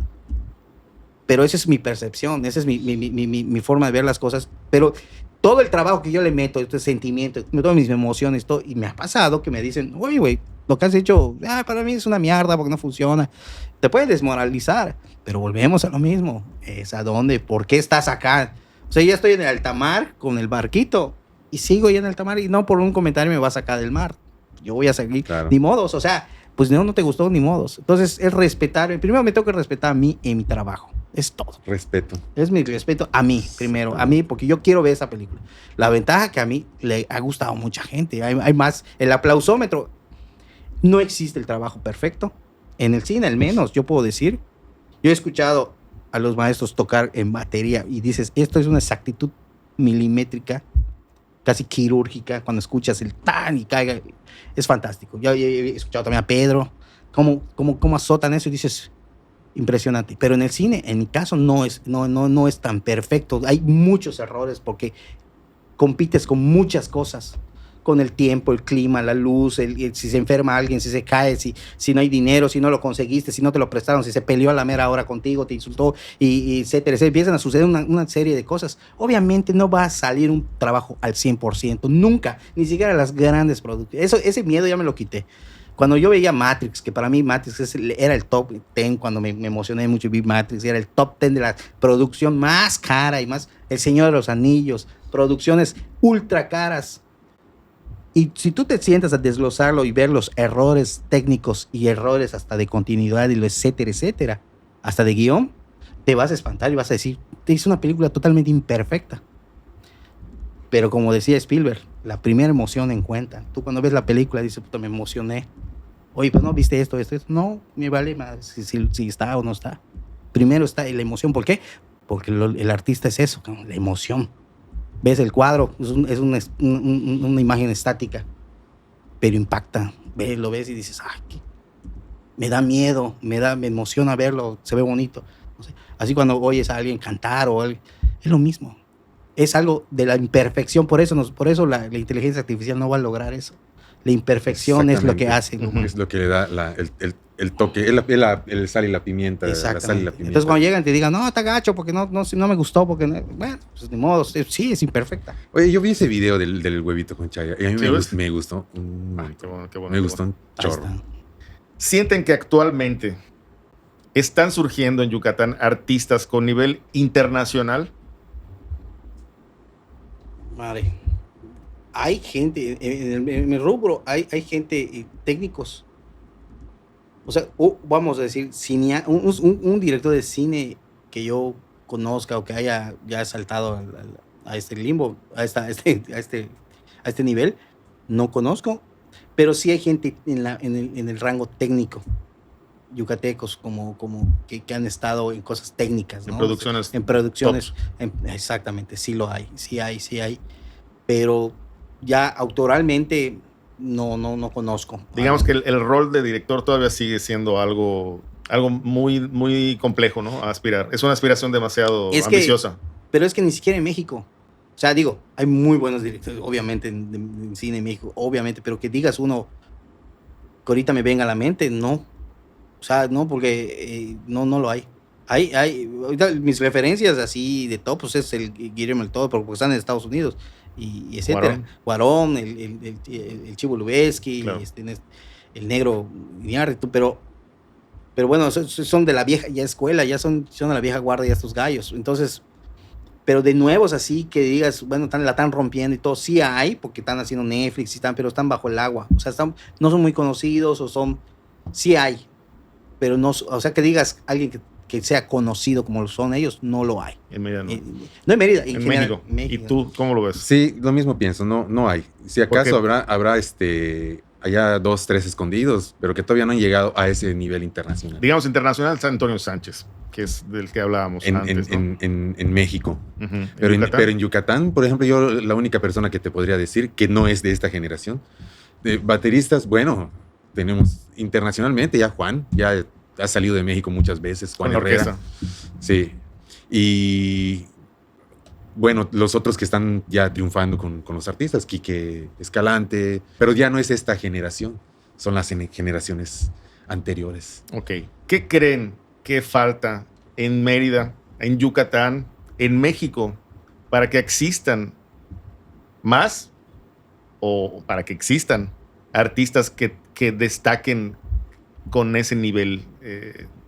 pero esa es mi percepción, esa es mi forma de ver las cosas. Pero todo el trabajo que yo le meto, este sentimiento, todas mis emociones, todo, y me ha pasado que me dicen, oye, güey, lo que has hecho, para mí es una mierda porque no funciona. Te puede desmoralizar, pero volvemos a lo mismo. ¿Es a dónde? ¿Por qué estás acá? O sea, ya estoy en el alta mar con el barquito y sigo ya en el alta mar y no por un comentario me va a sacar del mar. Yo voy a seguir, claro. Ni modos, o sea, pues no te gustó, ni modos. Entonces, es respetar. Primero me tengo que respetar a mí en mi trabajo. Es todo. Respeto. Es mi respeto a mí, primero. A mí, porque yo quiero ver esa película. La ventaja que a mí le ha gustado a mucha gente. Hay más. El aplausómetro. No existe el trabajo perfecto. En el cine, al menos, yo puedo decir. Yo he escuchado a los maestros tocar en batería y dices, esto es una exactitud milimétrica, casi quirúrgica, cuando escuchas el tan y caiga, es fantástico. Yo he escuchado también a Pedro, cómo azotan eso y dices, impresionante. Pero en el cine, en mi caso, no es tan perfecto. Hay muchos errores porque compites con muchas cosas, con el tiempo, el clima, la luz, si se enferma alguien, si se cae, si no hay dinero, si no lo conseguiste, si no te lo prestaron, si se peleó a la mera hora contigo, te insultó, y etcétera, etcétera. Empiezan a suceder una serie de cosas. Obviamente no va a salir un trabajo al 100%, nunca, ni siquiera las grandes producciones. Ese miedo ya me lo quité. Cuando yo veía Matrix, que para mí Matrix era el top 10, cuando me emocioné mucho y vi Matrix, era el top 10 de la producción más cara y más, El Señor de los Anillos, producciones ultra caras. Y si tú te sientas a desglosarlo y ver los errores técnicos y errores hasta de continuidad y lo etcétera, etcétera, hasta de guión, te vas a espantar y vas a decir, te hice una película totalmente imperfecta. Pero como decía Spielberg, la primera emoción en cuenta. Tú cuando ves la película dices, puta, me emocioné. Oye, pues no, ¿viste esto? No, me vale más si está o no está. Primero está la emoción. ¿Por qué? Porque el artista es eso, la emoción. Ves el cuadro, es una imagen estática, pero impacta. Lo ves y dices, me da miedo, me emociona verlo, se ve bonito. No sé. Así cuando oyes a alguien cantar es lo mismo. Es algo de la imperfección, por eso la inteligencia artificial no va a lograr eso. La imperfección es lo que hace. Es lo que le da el toque, el sal y la pimienta. La sal y la pimienta. Entonces cuando llegan te digan, no, está gacho porque no me gustó, porque bueno, pues de modo, sí, es imperfecta. Oye, yo vi ese video del huevito con chaya y a mí me gustó. Qué bueno, me gustó un chorro. ¿Sienten que actualmente están surgiendo en Yucatán artistas con nivel internacional? Madre. Hay gente, en mi rubro, hay gente, técnicos. O sea, vamos a decir, un director de cine que yo conozca o que haya ya saltado a este limbo, a este nivel, no conozco, pero sí hay gente en el rango técnico, yucatecos como que han estado en cosas técnicas, ¿no? En producciones. Exactamente, sí hay. Pero ya autoralmente no conozco. Digamos que el rol de director todavía sigue siendo algo muy, muy complejo, ¿no? A aspirar. Es una aspiración demasiado ambiciosa. Pero es que ni siquiera en México. O sea, digo, hay muy buenos directores, obviamente, en cine en México, obviamente, pero que digas uno que ahorita me venga a la mente, no. O sea, no, porque no lo hay. Ahorita mis referencias así de top, pues es el Guillermo del Toro, porque están en Estados Unidos. Y etcétera. Guarón, el Chivo Lubeski, claro. El negro Iñárritu, pero bueno, son de la vieja ya escuela, ya son de la vieja guardia estos gallos. Entonces, pero de nuevos así que digas, bueno, la están rompiendo y todo, sí hay, porque están haciendo Netflix pero están bajo el agua. O sea, no son muy conocidos sí hay, pero no, o sea, que digas alguien que sea conocido como lo son ellos, no lo hay. En Mérida no. No en Mérida, en México. ¿Y tú cómo lo ves? Sí, lo mismo pienso, no hay. Si acaso habrá allá 2, 3 escondidos, pero que todavía no han llegado a ese nivel internacional. Digamos internacional está Antonio Sánchez, que es del que hablábamos antes, ¿no? en México. Uh-huh. Pero en Yucatán, por ejemplo, yo la única persona que te podría decir que no es de esta generación, de bateristas, bueno, tenemos internacionalmente ya Juan, ya ha salido de México muchas veces, Juan Herrera. Sí. Y bueno, los otros que están ya triunfando con los artistas, Quique Escalante, pero ya no es esta generación, son las generaciones anteriores. Ok. ¿Qué creen que falta en Mérida, en Yucatán, en México, para que existan más o para que existan artistas que destaquen con ese nivel,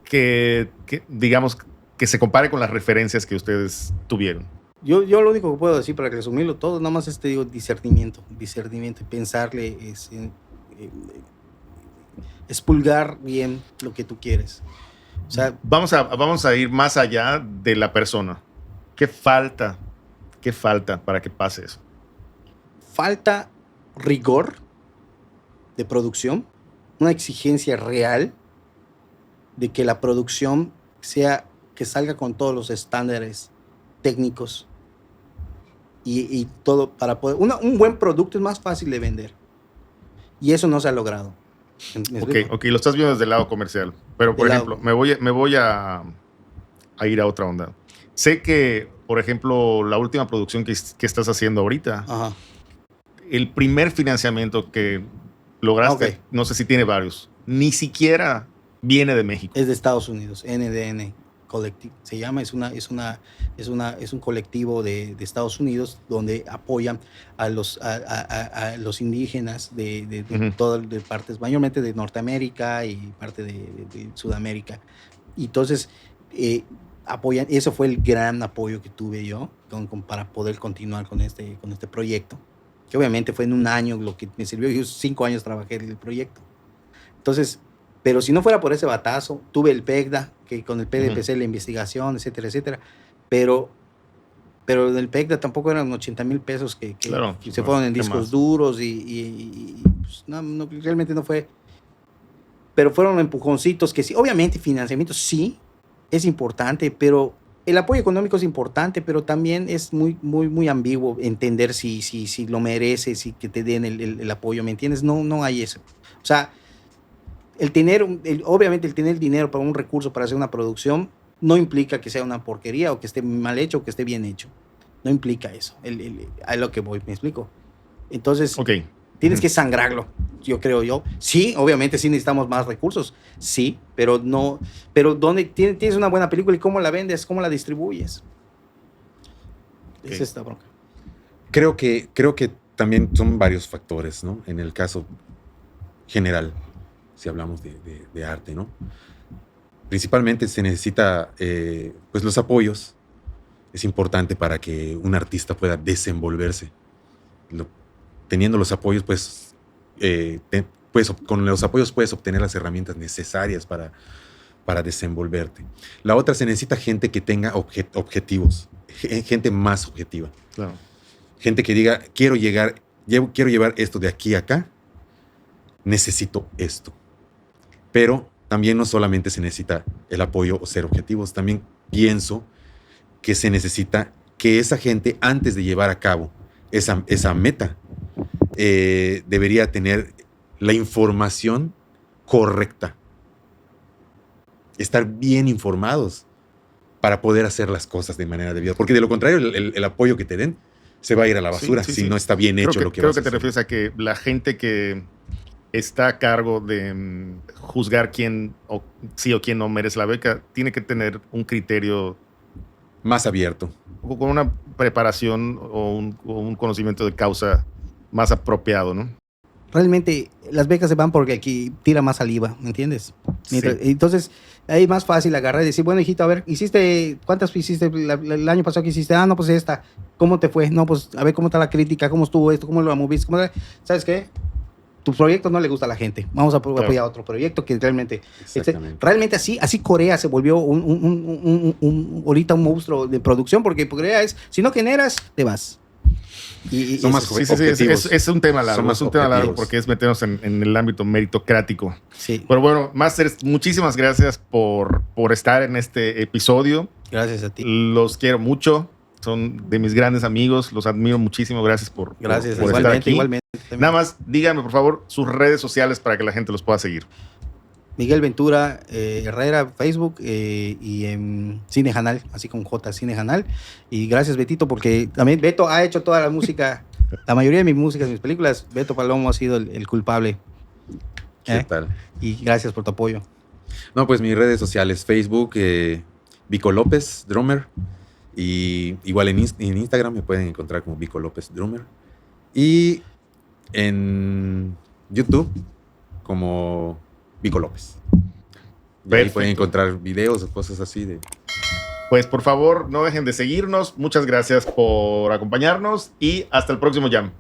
que digamos que se compare con las referencias que ustedes tuvieron? Yo lo único que puedo decir para resumirlo todo, nada más digo discernimiento y pensarle, expulgar bien lo que tú quieres. O sea, vamos a ir más allá de la persona. ¿Qué falta para que pase eso? Falta rigor de producción, una exigencia real de que la producción sea que salga con todos los estándares técnicos y todo para poder... un buen producto es más fácil de vender. Y eso no se ha logrado. Ok, lo estás viendo desde el lado comercial. Pero, por ejemplo, me voy a ir a otra onda. Sé que, por ejemplo, la última producción que estás haciendo ahorita, Ajá. el primer financiamiento que lograste, Ok. no sé si tiene varios, ni siquiera viene de México. Es de Estados Unidos, NDN Collective se llama, es un colectivo de Estados Unidos donde apoyan a los indígenas de Ujú. todas de partes, mayormente de Norteamérica y parte de Sudamérica. Y entonces apoyan, eso fue el gran apoyo que tuve yo para poder continuar con este proyecto, que obviamente fue en un año lo que me sirvió. Yo 5 años trabajé en el proyecto. Entonces, pero si no fuera por ese batazo, tuve el PECDA, que con el PECDA empecé la investigación, etcétera, etcétera. Pero en el PECDA tampoco eran 80,000 pesos que Claro, se fueron en ¿qué discos más? duros y pues, no, realmente no fue. Pero fueron empujoncitos que sí, obviamente financiamiento sí es importante, pero el apoyo económico es importante, pero también es muy, muy, muy ambiguo entender si lo mereces y que te den el apoyo, ¿me entiendes? No hay eso. O sea, obviamente el tener dinero para un recurso para hacer una producción no implica que sea una porquería o que esté mal hecho o que esté bien hecho. No implica eso. A lo que voy, ¿me explico? Entonces, Ok. tienes que sangrarlo, yo creo yo. Sí, obviamente sí necesitamos más recursos, sí, pero no. Pero ¿dónde tienes una buena película y cómo la vendes, cómo la distribuyes? Ok. Es esta bronca. Creo que también son varios factores, ¿no? En el caso general, si hablamos de arte, ¿no? Principalmente se necesita, pues los apoyos. Es importante para que un artista pueda desenvolverse. Teniendo los apoyos, pues, con los apoyos puedes obtener las herramientas necesarias para desenvolverte. La otra, se necesita gente que tenga objetivos, gente más objetiva. Claro. Gente que diga, quiero llevar esto de aquí a acá, necesito esto. Pero también no solamente se necesita el apoyo o ser objetivos, también pienso que se necesita que esa gente, antes de llevar a cabo esa meta, debería tener la información correcta. Estar bien informados para poder hacer las cosas de manera debida. Porque de lo contrario, el apoyo que te den se va a ir a la basura si no está bien hecho lo que vas a hacer. Creo que te refieres a que la gente que está a cargo de juzgar quién sí o quién no merece la beca tiene que tener un criterio más abierto, con una preparación o un conocimiento de causa más apropiado, ¿no? Realmente las becas se van porque aquí tira más saliva, ¿me entiendes? Sí. Entonces, ahí es más fácil agarrar y decir, bueno, hijito, a ver, ¿cuántas hiciste el año pasado que hiciste? No, pues esta, ¿cómo te fue? No, pues a ver cómo está la crítica, cómo estuvo esto, cómo lo moviste, ¿sabes qué? Tu proyecto no le gusta a la gente, vamos a apoyar otro proyecto que realmente, realmente así Corea se volvió ahorita un monstruo de producción, porque Corea es, si no generas, te vas. Son más objetivos. Es un tema largo, porque es meternos en el ámbito meritocrático. Sí. Pero bueno, Masters, muchísimas gracias por estar en este episodio. Gracias a ti. Los quiero mucho. Son de mis grandes amigos. Los admiro muchísimo. Gracias por estar aquí. Igualmente. Nada más, díganme, por favor, sus redes sociales para que la gente los pueda seguir. Miguel Ventura Herrera, Facebook y en Cine Janal, así como J Cine Janal. Y gracias, Betito, porque también Beto ha hecho toda la música, la mayoría de mis músicas, mis películas. Beto Palomo ha sido el culpable. ¿Qué tal? Y gracias por tu apoyo. No, pues mis redes sociales, Facebook, Vico López, Drummer. Y igual en Instagram me pueden encontrar como Vico López Drummer. Y en YouTube como Vico López. Y ahí pueden encontrar videos o cosas así. Pues por favor, no dejen de seguirnos. Muchas gracias por acompañarnos y hasta el próximo Jam.